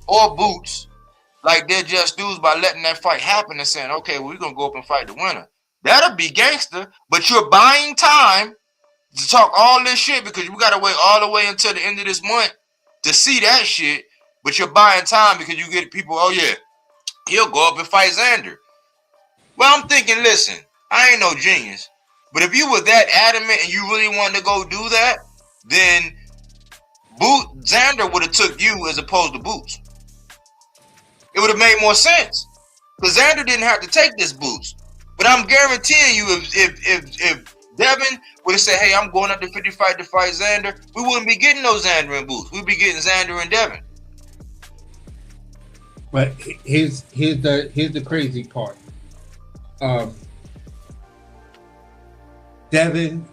or Boots like they're just dudes by letting that fight happen and saying, okay, well, we're going to go up and fight the winner. That'll be gangster, but you're buying time to talk all this shit because we got to wait all the way until the end of this month to see that shit. But you're buying time because you get people, oh yeah, he'll go up and fight Xander. Well, I'm thinking, listen, I ain't no genius, but if you were that adamant and you really wanted to go do that, then Xander would have took you as opposed to Boots. It would have made more sense because Xander didn't have to take this Boots. But I'm guaranteeing you, if Devin would have said, hey, I'm going up to 55 to fight Xander, we wouldn't be getting no Xander and Boots. We'd be getting Xander and Devin. But here's the crazy part. Devin,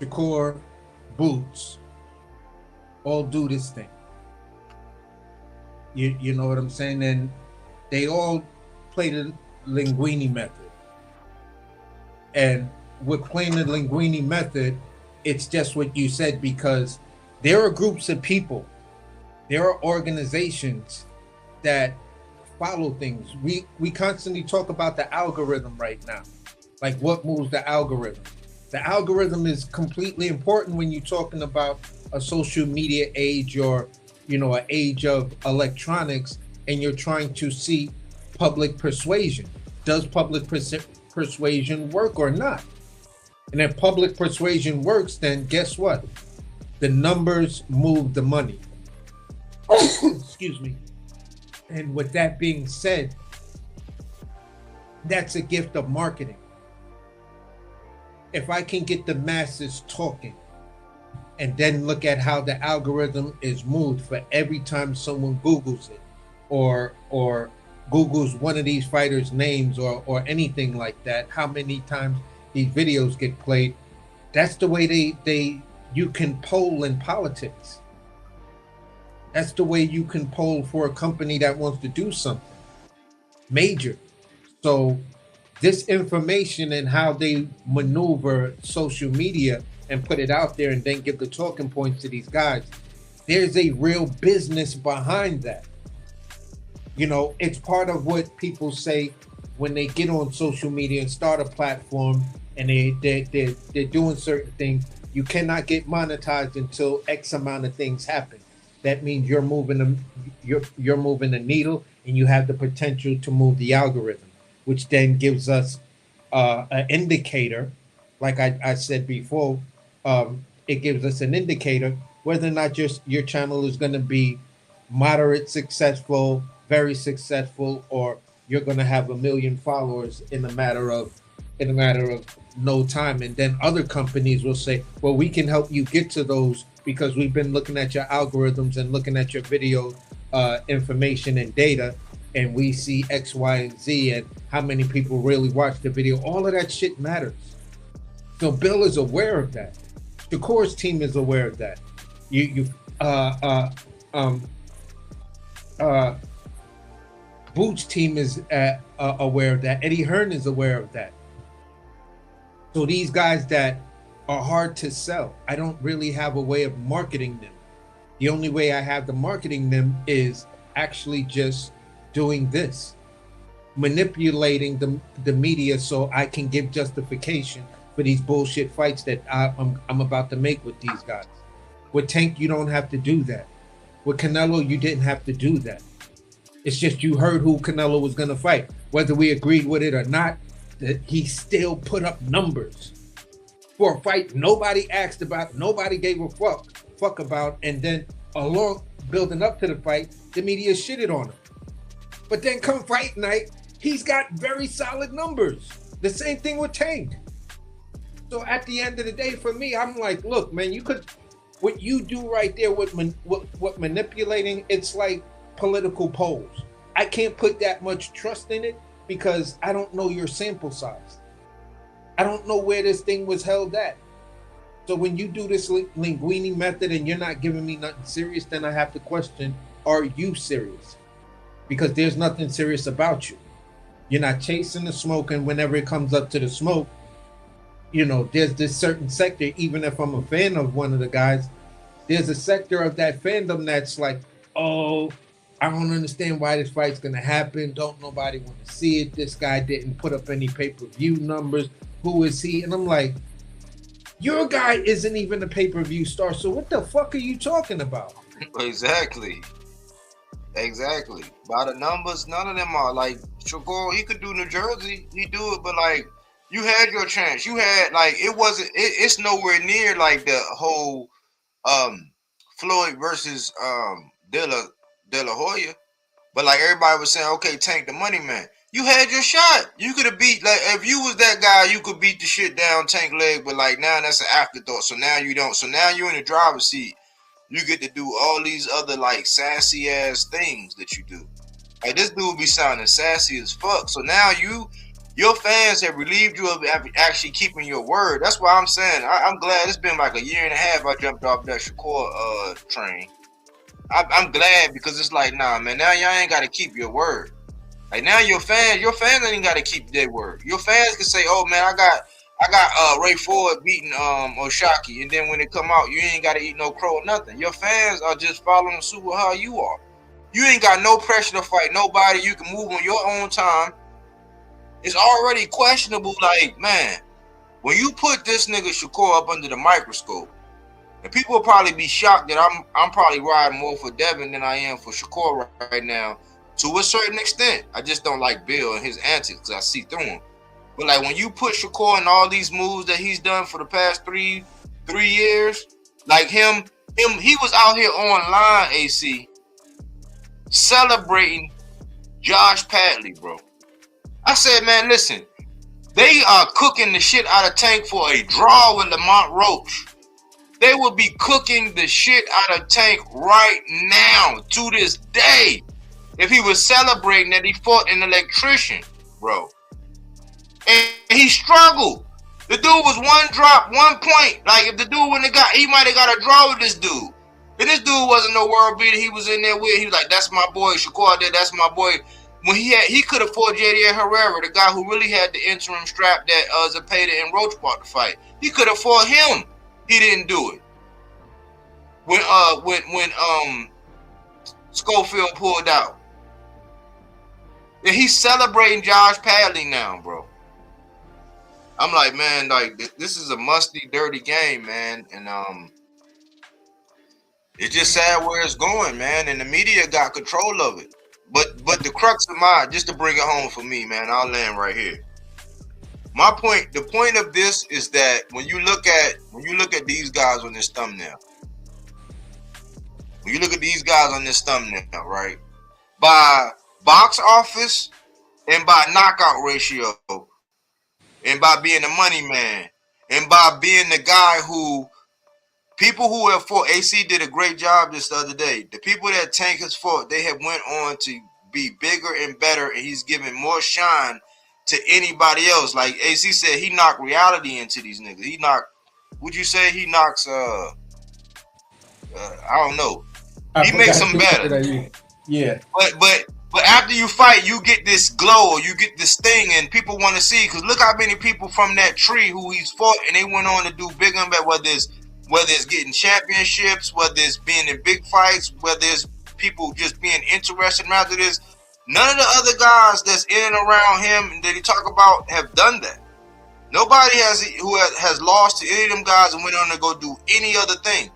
Shakur, Boots, all do this thing. You know what I'm saying? And they all play the Linguini method. And with playing the Linguini method, it's just what you said, because there are groups of people, there are organizations that follow things. We constantly talk about the algorithm right now. Like, what moves the algorithm? The algorithm is completely important when you're talking about a social media age, or an age of electronics, and you're trying to see public persuasion. Does public persuasion work or not? And if public persuasion works, then guess what? The numbers move the money. Excuse me. And with that being said, that's a gift of marketing. If I can get the masses talking, and then look at how the algorithm is moved for every time someone Googles it, or Googles one of these fighters' names, or anything like that, how many times these videos get played, that's the way you can poll in politics. That's the way you can poll for a company that wants to do something major. So this information and how they maneuver social media and put it out there and then give the talking points to these guys, there's a real business behind that. You know, it's part of what people say when they get on social media and start a platform and they're doing certain things. You cannot get monetized until X amount of things happen. That means you're moving the needle, and you have the potential to move the algorithm, which then gives us an indicator. Like I said before, it gives us an indicator whether or not your channel is going to be moderate successful, very successful, or you're going to have 1 million followers in a matter of no time. And then other companies will say, well, we can help you get to those because we've been looking at your algorithms and looking at your video information and data, and we see X, Y, and Z, and how many people really watch the video. All of that shit matters. So Bill is aware of that. Shakur's team is aware of that. Boots' team is aware of that. Eddie Hearn is aware of that. So these guys that are hard to sell, I don't really have a way of marketing them. The only way I have to marketing them is actually just doing this, manipulating the media so I can give justification for these bullshit fights that I'm about to make with these guys. With Tank, you don't have to do that. With Canelo, you didn't have to do that. It's just you heard who Canelo was going to fight. Whether we agreed with it or not, that he still put up numbers for a fight nobody asked about, nobody gave a fuck about, and then along building up to the fight, the media shitted on him. But then come fight night, he's got very solid numbers. The same thing with Tank. So at the end of the day, for me, I'm like, look, man, what you do right there with manipulating, it's like political polls. I can't put that much trust in it because I don't know your sample size. I don't know where this thing was held at. So when you do this linguini method and you're not giving me nothing serious, then I have to question, are you serious? Because there's nothing serious about you. You're not chasing the smoke, and whenever it comes up to the smoke, you know, there's this certain sector, even if I'm a fan of one of the guys, there's a sector of that fandom that's like, oh, I don't understand why this fight's going to happen. Don't nobody want to see it. This guy didn't put up any pay-per-view numbers. Who is he? And I'm like, your guy isn't even a pay-per-view star. So what the fuck are you talking about? Exactly. By the numbers, none of them are like Shakur. He could do New Jersey. He do it, but like you had your chance. You had like it's nowhere near like the whole Floyd versus De La Hoya. But like everybody was saying, okay, Tank the money man. You had your shot. You could have beat, like, if you was that guy, you could beat the shit down Tank leg, but like now that's an afterthought. So now you don't. So now you're in the driver's seat. You get to do all these other like sassy ass things that you do. Like this dude be sounding sassy as fuck. So now your fans have relieved you of actually keeping your word. That's why I'm saying I'm glad it's been like a year and a half I jumped off that Shakur train. I'm glad because it's like, nah, man, now y'all ain't got to keep your word. Like now your fans ain't got to keep their word. Your fans can say, oh man, I got Ray Ford beating Oshaki, and then when it come out, you ain't got to eat no crow or nothing. Your fans are just following suit with how you are. You ain't got no pressure to fight nobody. You can move on your own time. It's already questionable. Like, man, when you put this nigga Shakur up under the microscope, and people will probably be shocked that I'm probably riding more for Devin than I am for Shakur right now, to a certain extent. I just don't like Bill and his antics because I see through him. But like when you put Shakur in all these moves that he's done for the past three years, like him, he was out here online, AC, celebrating Josh Padley, bro. I said, man, listen, they are cooking the shit out of Tank for a draw with Lamont Roach. They will be cooking the shit out of Tank right now to this day if he was celebrating that he fought an electrician, bro. And he struggled. The dude was one drop, 1 point. Like if the dude wouldn't have got, he might have got a draw with this dude. If this dude wasn't no world beater, he was in there with, he was like, that's my boy, Shakur did, that's my boy. when he could have fought JD Herrera, the guy who really had the interim strap that Zepeda and Roach bought the fight. He could have fought him. He didn't do it. When Schofield pulled out. And he's celebrating Josh Padley now, bro. I'm like, man, like this is a musty, dirty game, man. And it's just sad where it's going, man. And the media got control of it. But the crux of mine, just to bring it home for me, man, I'll land right here. My point, the point of this is that when you look at these guys on this thumbnail, right? By box office and by knockout ratio, and by being a money man, and by being the guy who people who have fought, AC did a great job this the other day. The people that Tank has fought, they have went on to be bigger and better, and he's giving more shine to anybody else. Like AC said, he knocked reality into these niggas. He knocked, would you say he knocks, I don't know. He makes them better. Yeah. But after you fight, you get this glow, or you get this thing, and people want to see. Because look how many people from that tree who he's fought, and they went on to do bigger and better, whether it's getting championships, whether it's being in big fights, whether it's people just being interested in after this. None of the other guys that's in and around him that he talk about have done that. Nobody has lost to any of them guys and went on to go do any other thing.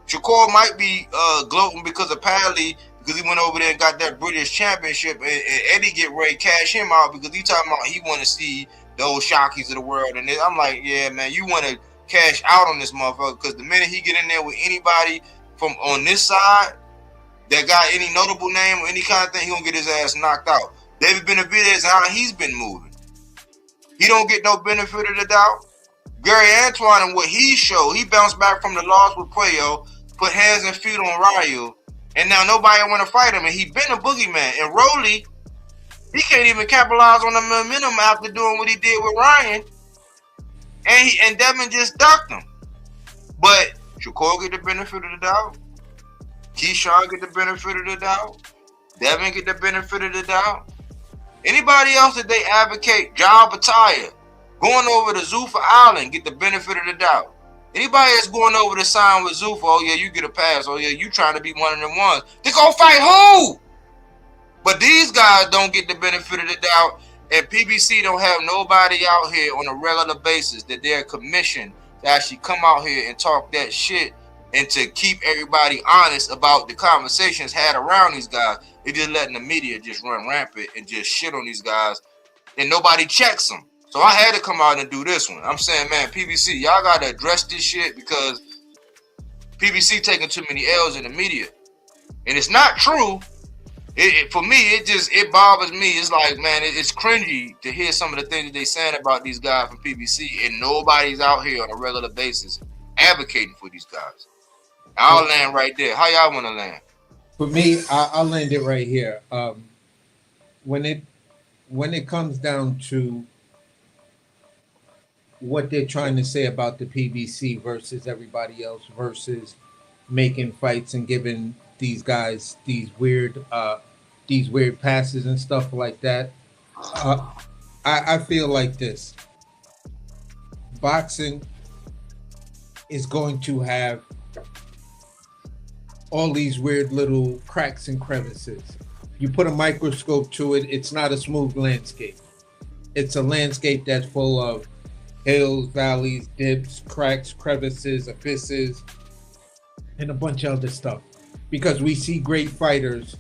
Shakur might be gloating because of Padley, because he went over there and got that British championship, and Eddie get ready to cash him out because he talking about he want to see the old Shockies of the world. And I'm like, yeah, man, you want to cash out on this motherfucker, because the minute he get in there with anybody from on this side that got any notable name or any kind of thing, he gonna get his ass knocked out. David Benavidez, how he's been moving, he don't get no benefit of the doubt. Gary Antoine and what he showed, he bounced back from the loss with Puello, put hands and feet on Ryu, and now nobody want to fight him, and he been a boogeyman. And Rolly, he can't even capitalize on the momentum after doing what he did with Ryan. And Devin just ducked him. But Shakur get the benefit of the doubt. Keyshawn get the benefit of the doubt. Devin get the benefit of the doubt. Anybody else that they advocate, John Bataya, going over to Zuffa Island, get the benefit of the doubt. Anybody that's going over to sign with Zuffa, oh yeah, you get a pass. Oh yeah, you trying to be one of them ones. They gonna fight who? But these guys don't get the benefit of the doubt. And PBC don't have nobody out here on a regular basis that they're commissioned to actually come out here and talk that shit and to keep everybody honest about the conversations had around these guys. They just letting the media just run rampant and just shit on these guys, and nobody checks them. So I had to come out and do this one. I'm saying, man, PBC, y'all got to address this shit, because PBC taking too many L's in the media. And it's not true. For me, it bothers me. It's like, man, it's cringy to hear some of the things that they saying about these guys from PBC, and nobody's out here on a regular basis advocating for these guys. I'll land right there. How y'all want to land? For me, I'll land it right here. When it comes down to what they're trying to say about the PBC versus everybody else, versus making fights and giving these guys these weird passes and stuff like that, I feel like this. Boxing is going to have all these weird little cracks and crevices. You put a microscope to it, it's not a smooth landscape. It's a landscape that's full of hills, valleys, dips, cracks, crevices, abysses, and a bunch of other stuff. Because we see great fighters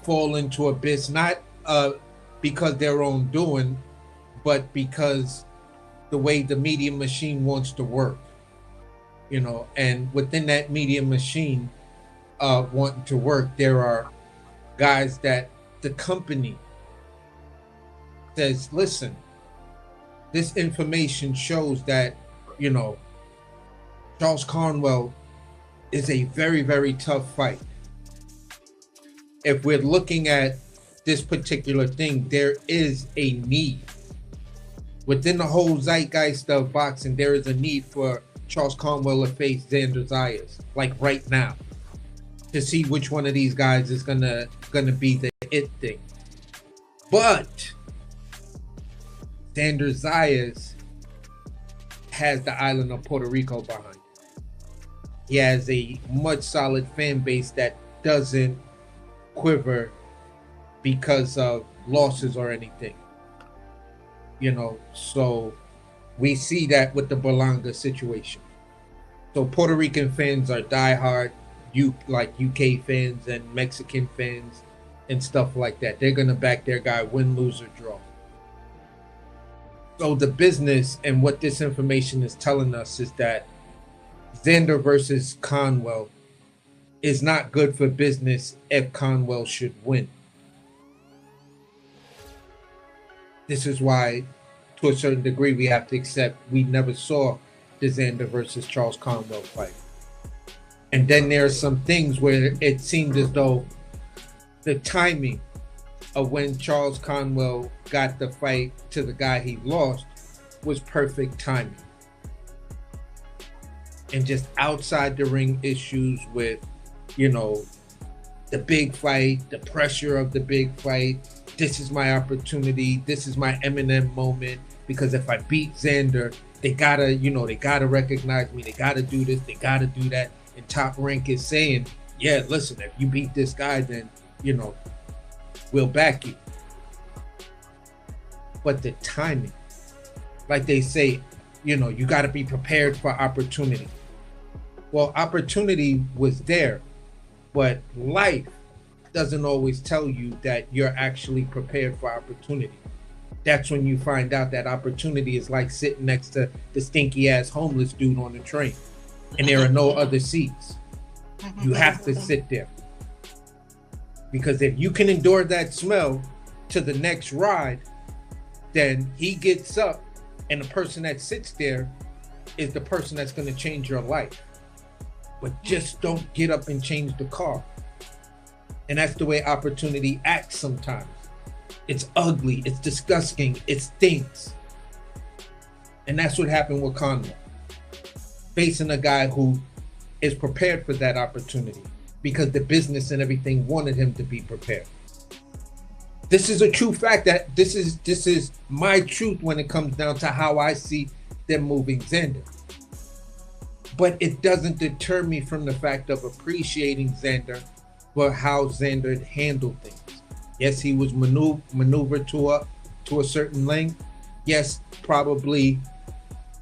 fall into abyss, not because their own doing, but because the way the media machine wants to work. You know, and within that media machine wanting to work, there are guys that the company says, listen, this information shows that, you know, Charles Cornwell is a very, very tough fight. If we're looking at this particular thing, there is a need. Within the whole zeitgeist of boxing, there is a need for Charles Cornwell to face Xander Zayas, like right now, to see which one of these guys is gonna be the it thing. But Xander Zayas has the island of Puerto Rico behind him. He has a much solid fan base that doesn't quiver because of losses or anything. So we see that with the Berlanga situation. So Puerto Rican fans are diehard, like UK fans and Mexican fans and stuff like that. They're gonna back their guy, win, lose, or draw. So the business and what this information is telling us is that Xander versus Conwell is not good for business if Conwell should win. This is why, to a certain degree, we have to accept we never saw the Xander versus Charles Conwell fight. And then there are some things where it seemed as though the timing of when Charles Conwell got the fight to the guy he lost was perfect timing. And just outside the ring issues with, the big fight, the pressure of the big fight. This is my opportunity. This is my Eminem moment. Because if I beat Xander, they gotta recognize me. They gotta do this. They gotta do that. And Top Rank is saying, yeah, listen, if you beat this guy, then, we'll back you. But the timing, like they say, you got to be prepared for opportunity. Well, opportunity was there, but life doesn't always tell you that you're actually prepared for opportunity. That's when you find out that opportunity is like sitting next to the stinky ass homeless dude on the train and there are no other seats. You have to sit there. Because if you can endure that smell to the next ride, then he gets up and the person that sits there is the person that's going to change your life. But just don't get up and change the car. And that's the way opportunity acts sometimes. It's ugly, it's disgusting, it stinks. And that's what happened with Conwell. Facing a guy who is prepared for that opportunity because the business and everything wanted him to be prepared. This is a true fact that this is my truth when it comes down to how I see them moving Xander. But it doesn't deter me from the fact of appreciating Xander for how Xander handled things. Yes, he was maneuvered to a certain length. Yes, probably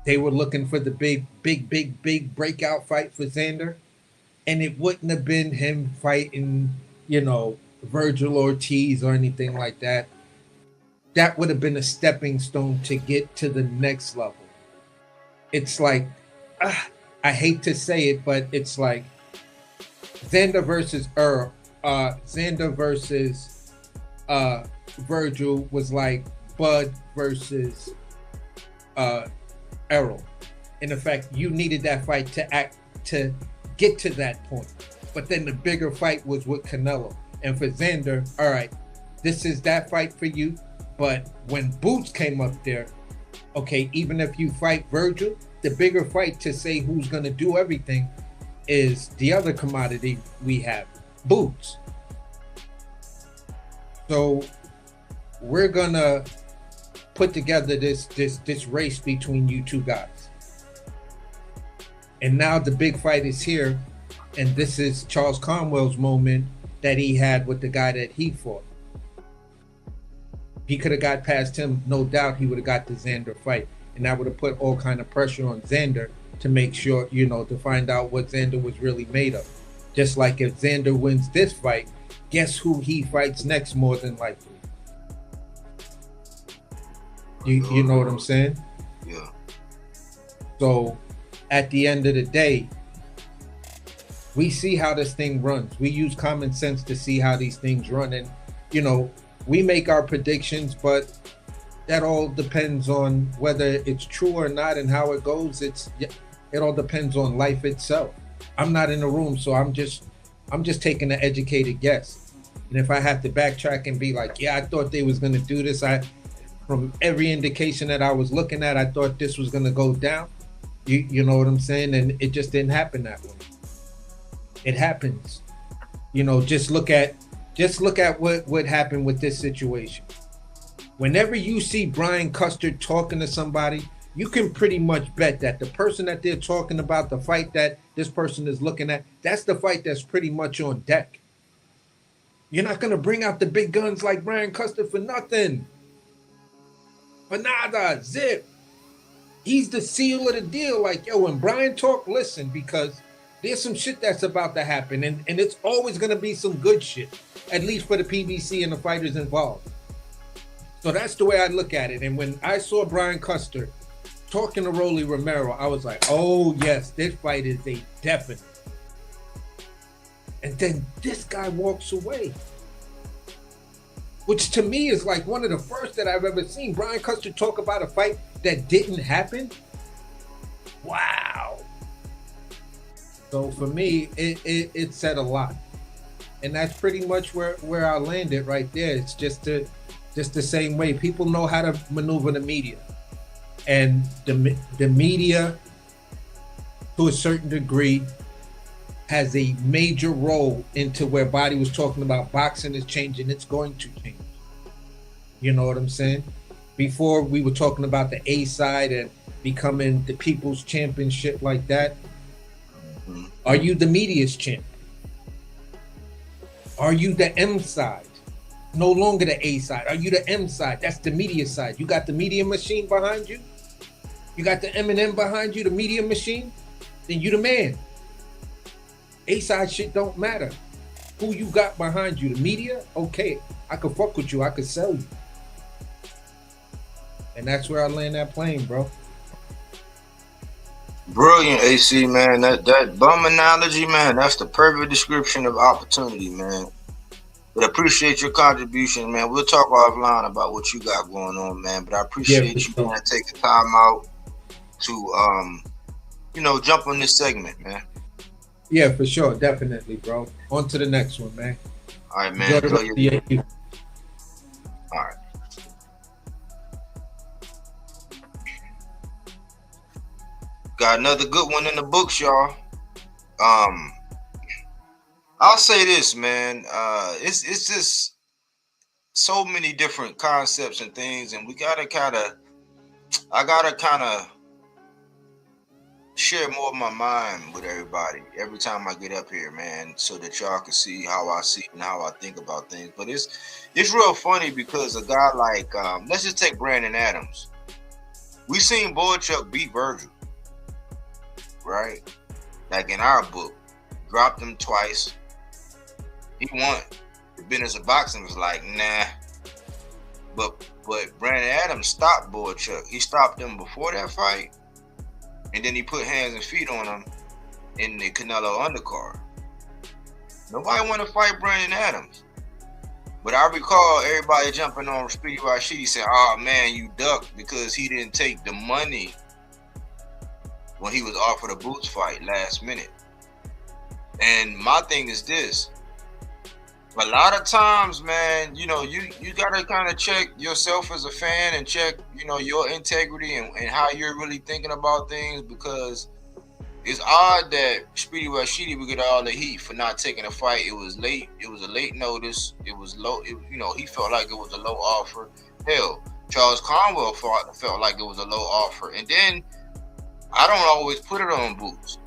they were looking for the big breakout fight for Xander. And it wouldn't have been him fighting, Virgil Ortiz or anything like that. That would have been a stepping stone to get to the next level. It's like, I hate to say it, but it's like Xander versus Virgil was like Bud versus Errol. In effect, you needed that fight to get to that point. But then the bigger fight was with Canelo. And for Xander, all right, this is that fight for you. But when Boots came up there, okay, even if you fight Virgil, the bigger fight to say who's going to do everything is the other commodity we have, Boots. So we're going to put together this race between you two guys. And now the big fight is here. And this is Charles Conwell's moment that he had with the guy that he fought. He could have got past him, no doubt he would have got the Xander fight. And that would have put all kind of pressure on Xander to make sure, to find out what Xander was really made of. Just like if Xander wins this fight, guess who he fights next more than likely? You know what I'm saying? Yeah. So at the end of the day, we see how this thing runs. We use common sense to see how these things run. And, we make our predictions, but that all depends on whether it's true or not and how it goes. It all depends on life itself. I'm not in the room, so I'm just taking an educated guess. And if I have to backtrack and be like, yeah, I thought they was going to do this. From every indication that I was looking at, I thought this was going to go down. You know what I'm saying? And it just didn't happen that way. It happens. Just look at what happened with this situation. Whenever you see Brian Custer talking to somebody, you can pretty much bet that the person that they're talking about, the fight that this person is looking at, that's the fight that's pretty much on deck. You're not going to bring out the big guns like Brian Custer for nothing. For nada, zip. He's the seal of the deal. Like, yo, when Brian talk, listen, because there's some shit that's about to happen, and it's always going to be some good shit, at least for the PBC and the fighters involved. So that's the way I look at it. And when I saw Brian Custer talking to Rolly Romero, I was like, oh, yes, this fight is a definite. And then this guy walks away, which to me is like one of the first that I've ever seen Brian Custer talk about a fight that didn't happen. Wow. So for me, it said a lot. And that's pretty much where I landed right there. It's just the same way. People know how to maneuver the media. And the media, to a certain degree, has a major role into where Body was talking about boxing is changing. It's going to change. You know what I'm saying? Before we were talking about the A side and becoming the people's championship like that. Are you the media's champ? Are you the M side? No longer the A side. Are you the M side? That's the media side. You got the media machine behind you? You got the M&M behind you, the media machine? Then you the man. A side shit don't matter. Who you got behind you? The media? Okay, I could fuck with you. I could sell you. And that's where I land that plane, bro. Brilliant, AC, man. That bum analogy, man, that's the perfect description of opportunity, man. But I appreciate your contribution, man. We'll talk offline about what you got going on, man. But I appreciate you, man, taking time out to jump on this segment, man. Yeah, for sure. Definitely, bro. On to the next one, man. All right, man. All right. Got another good one in the books, y'all. I'll say this, man. It's just so many different concepts and things, and I gotta kind of share more of my mind with everybody every time I get up here, man, so that y'all can see how I see and how I think about things. But it's real funny because a guy like let's just take Brandon Adams. We seen Boychuk beat Virgil, right? Like in our book, dropped him twice. He won. The business of boxing was like, nah. But Brandon Adams stopped Boychuk. He stopped him before that fight. And then he put hands and feet on him in the Canelo undercard. Nobody want to fight Brandon Adams. But I recall everybody jumping on Speedy Rashidi saying, oh man, you ducked because he didn't take the money when he was offered a boots fight last minute. And my thing is this. A lot of times, man, you gotta kind of check yourself as a fan and check, your integrity and how you're really thinking about things, because it's odd that Speedy Rashidi would get all the heat for not taking a fight. It was late. It was a late notice. It was low. He felt like it was a low offer. Hell, Charles Conwell felt like it was a low offer. And then I don't always put it on Boots.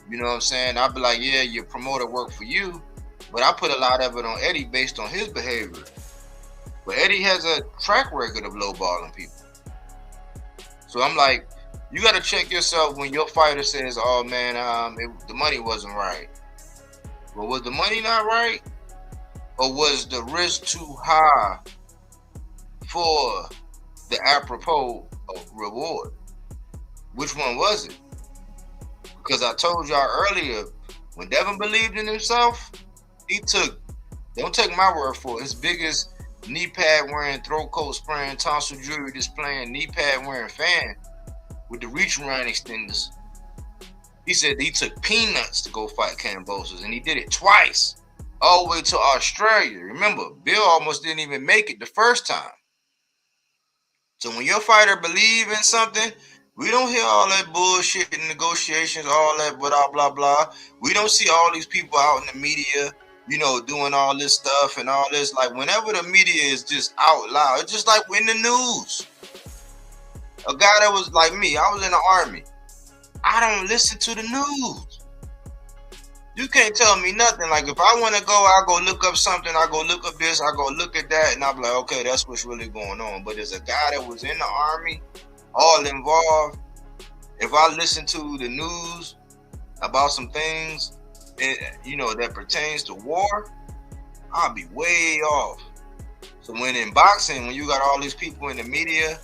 You know what I'm saying? I'd be like, yeah, your promoter worked for you. But I put a lot of it on Eddie based on his behavior. But Eddie has a track record of lowballing people. So I'm like, you got to check yourself when your fighter says, oh, man, the money wasn't right. Well, was the money not right? Or was the risk too high for the apropos reward? Which one was it? Because I told y'all earlier, when Devin believed in himself, he took, don't take my word for it, his biggest knee pad wearing, throat coat spraying, tonsil jewelry displaying, knee pad wearing fan with the reach around extenders. He said he took peanuts to go fight Cambosos, and he did it twice, all the way to Australia. Remember, Bill almost didn't even make it the first time. So when your fighter believe in something, we don't hear all that bullshit in negotiations, all that blah, blah, blah. We don't see all these people out in the media, doing all this stuff and all this. Like whenever the media is just out loud, it's just like in the news. A guy that was like me, I was in the army. I don't listen to the news. You can't tell me nothing. Like if I want to go, I go look up something. I go look up this. I go look at that, and I'm like, okay, that's what's really going on. But as a guy that was in the army, all involved, if I listen to the news about some things, that pertains to war, I'll be way off. So when in boxing, when you got all these people in the media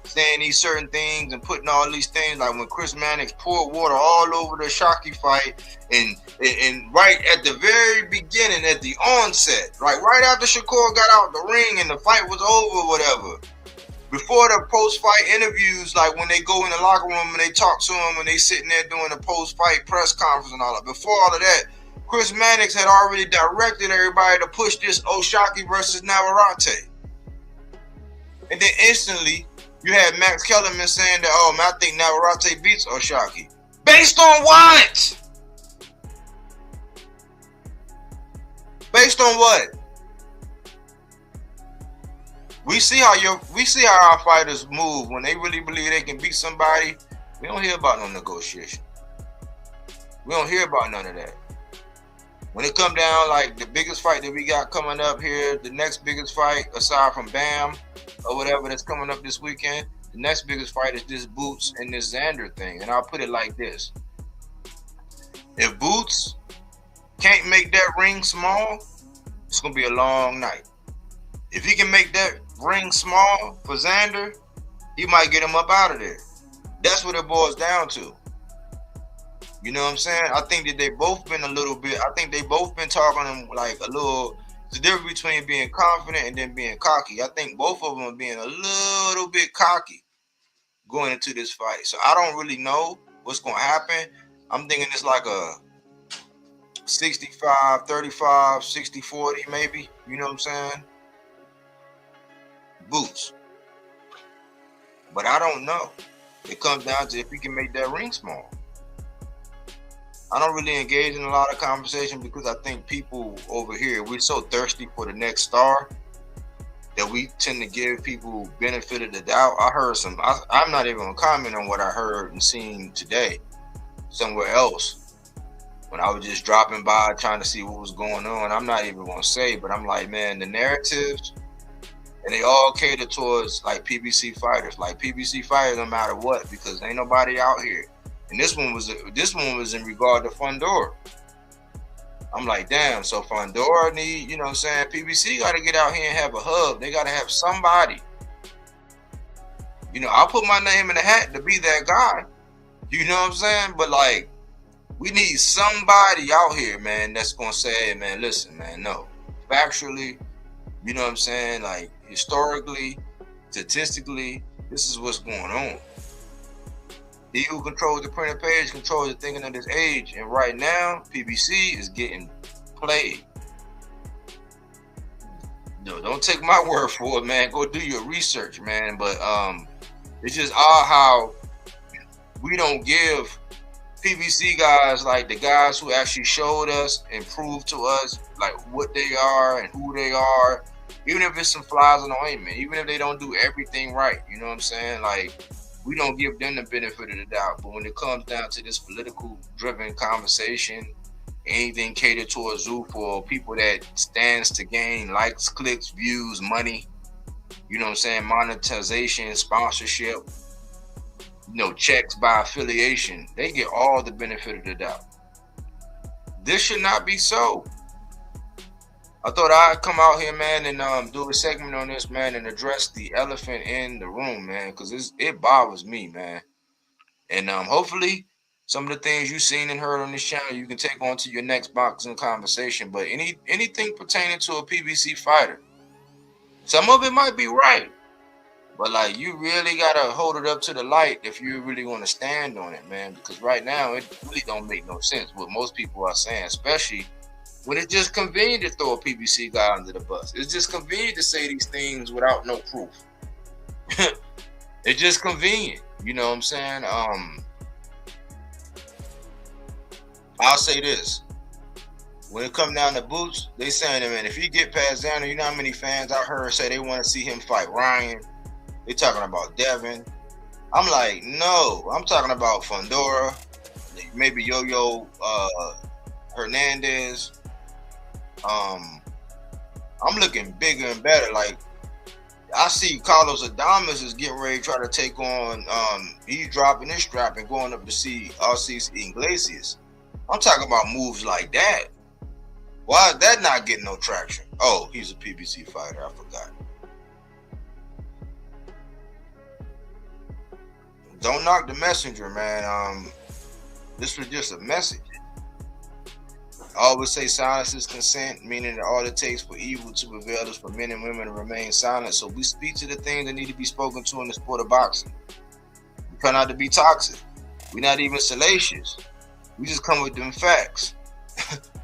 saying these certain things and putting all these things, like when Chris Mannix poured water all over the Shockey fight, and right at the very beginning, at the onset, right after Shakur got out the ring and the fight was over, whatever. Before the post-fight interviews, like when they go in the locker room and they talk to him and they sitting there doing the post-fight press conference and all that, before all of that, Chris Mannix had already directed everybody to push this Shockey versus Navarrete. And then instantly, you had Max Kellerman saying that, I think Navarrete beats Shockey. Based on what? Based on what? We see how our fighters move when they really believe they can beat somebody. We don't hear about no negotiation. We don't hear about none of that. When it come down, like the biggest fight that we got coming up here, the next biggest fight aside from Bam or whatever that's coming up this weekend, the next biggest fight is this Boots and this Xander thing. And I'll put it like this. If Boots can't make that ring small, it's going to be a long night. If he can make that ring small for Xander, he might get him up out of there. That's what it boils down to. You know what I'm saying? I think that they both been talking like a little. It's the difference between being confident and then being cocky. I think both of them are being a little bit cocky going into this fight. So I don't really know what's going to happen. I'm thinking it's like a 65, 35, 60, 40 maybe. You know what I'm saying? Boots. But I don't know. It comes down to if he can make that ring small. I don't really engage in a lot of conversation because I think people over here, we're so thirsty for the next star that we tend to give people benefit of the doubt. I heard I'm not even going to comment on what I heard and seen today somewhere else when I was just dropping by trying to see what was going on. I'm not even going to say, but I'm like, man, the narratives, and they all cater towards like PBC fighters. Like PBC fighters no matter what, because ain't nobody out here. And this one was in regard to Fundora. I'm like, damn, so Fundora need, you know what I'm saying? PBC got to get out here and have a hub. They got to have somebody. I'll put my name in the hat to be that guy. You know what I'm saying? But like, we need somebody out here, man, that's going to say, hey, man, listen, man, no. Factually, you know what I'm saying? Like, historically, statistically, this is what's going on. He who controls the printed page controls the thinking of this age. And right now, PBC is getting played. No, don't take my word for it, man. Go do your research, man. But it's just odd how we don't give PBC guys, like the guys who actually showed us and proved to us like what they are and who they are, even if it's some flies in the ointment, even if they don't do everything right, you know what I'm saying? Like, we don't give them the benefit of the doubt. But when it comes down to this political driven conversation, anything catered towards Zoo for people that stands to gain likes, clicks, views, money, you know what I'm saying, monetization, sponsorship, checks by affiliation, they get all the benefit of the doubt. This should not be so. I thought I'd come out here, man, and do a segment on this, man, and address the elephant in the room, man, because it bothers me, man. And hopefully some of the things you've seen and heard on this channel, you can take on to your next boxing conversation. But anything pertaining to a PBC fighter, some of it might be right, but like, you really got to hold it up to the light if you really want to stand on it, man, because right now it really don't make no sense what most people are saying, especially when it's just convenient to throw a PBC guy under the bus. It's just convenient to say these things without no proof. It's just convenient. You know what I'm saying? I'll say this. when it come down to Boots, they saying, man, if he get past Xander, you know how many fans I heard say they want to see him fight Ryan? They talking about Devin. I'm like, no, I'm talking about Fundora, maybe Yo-Yo Hernandez. I'm looking bigger and better. Like, I see Carlos Adames is getting ready to try to take on, he's dropping his strap and going up to see Arceus Iglesias. I'm talking about moves like that. Why is that not getting no traction? Oh, he's a PBC fighter. I forgot. Don't knock the messenger, man. This was just a message. I always say silence is consent, meaning that all it takes for evil to prevail is for men and women to remain silent. So we speak to the things that need to be spoken to in the sport of boxing. We try not to be toxic. We're not even salacious. We just come with them facts.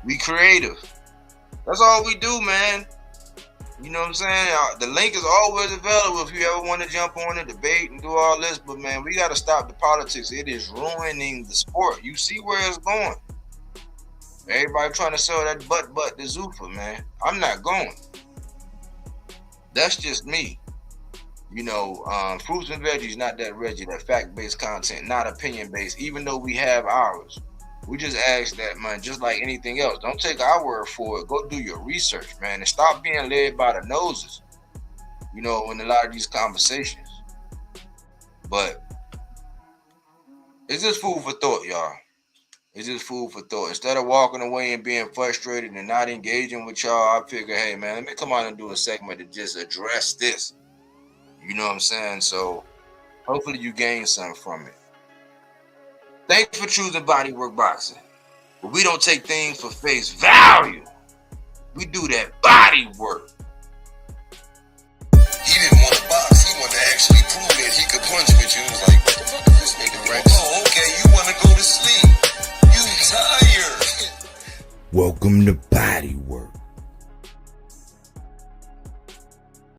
We creative. That's all we do, man. You know what I'm saying? The link is always available if you ever want to jump on it, debate, and do all this. But, man, we got to stop the politics. It is ruining the sport. You see where it's going. Everybody trying to sell that butt to Zuffa, man. I'm not going. That's just me. You know, fruits and veggies, not that Reggie, that fact-based content, not opinion-based, even though we have ours. We just ask that, man, just like anything else. Don't take our word for it. Go do your research, man, and stop being led by the noses, you know, in a lot of these conversations. But it's just food for thought, y'all. It's just food for thought. Instead of walking away and being frustrated and not engaging with y'all, I figure, hey, man, let me come out and do a segment to just address this. You know what I'm saying? So hopefully you gain something from it. Thanks for choosing Bodywork Boxing. But we don't take things for face value. We do that body work. He didn't want to box. He wanted to actually prove that he could punch with you. He was like, what the fuck is this nigga? Right? Oh, okay, you want to go to sleep. You tired. Welcome to Bodywork.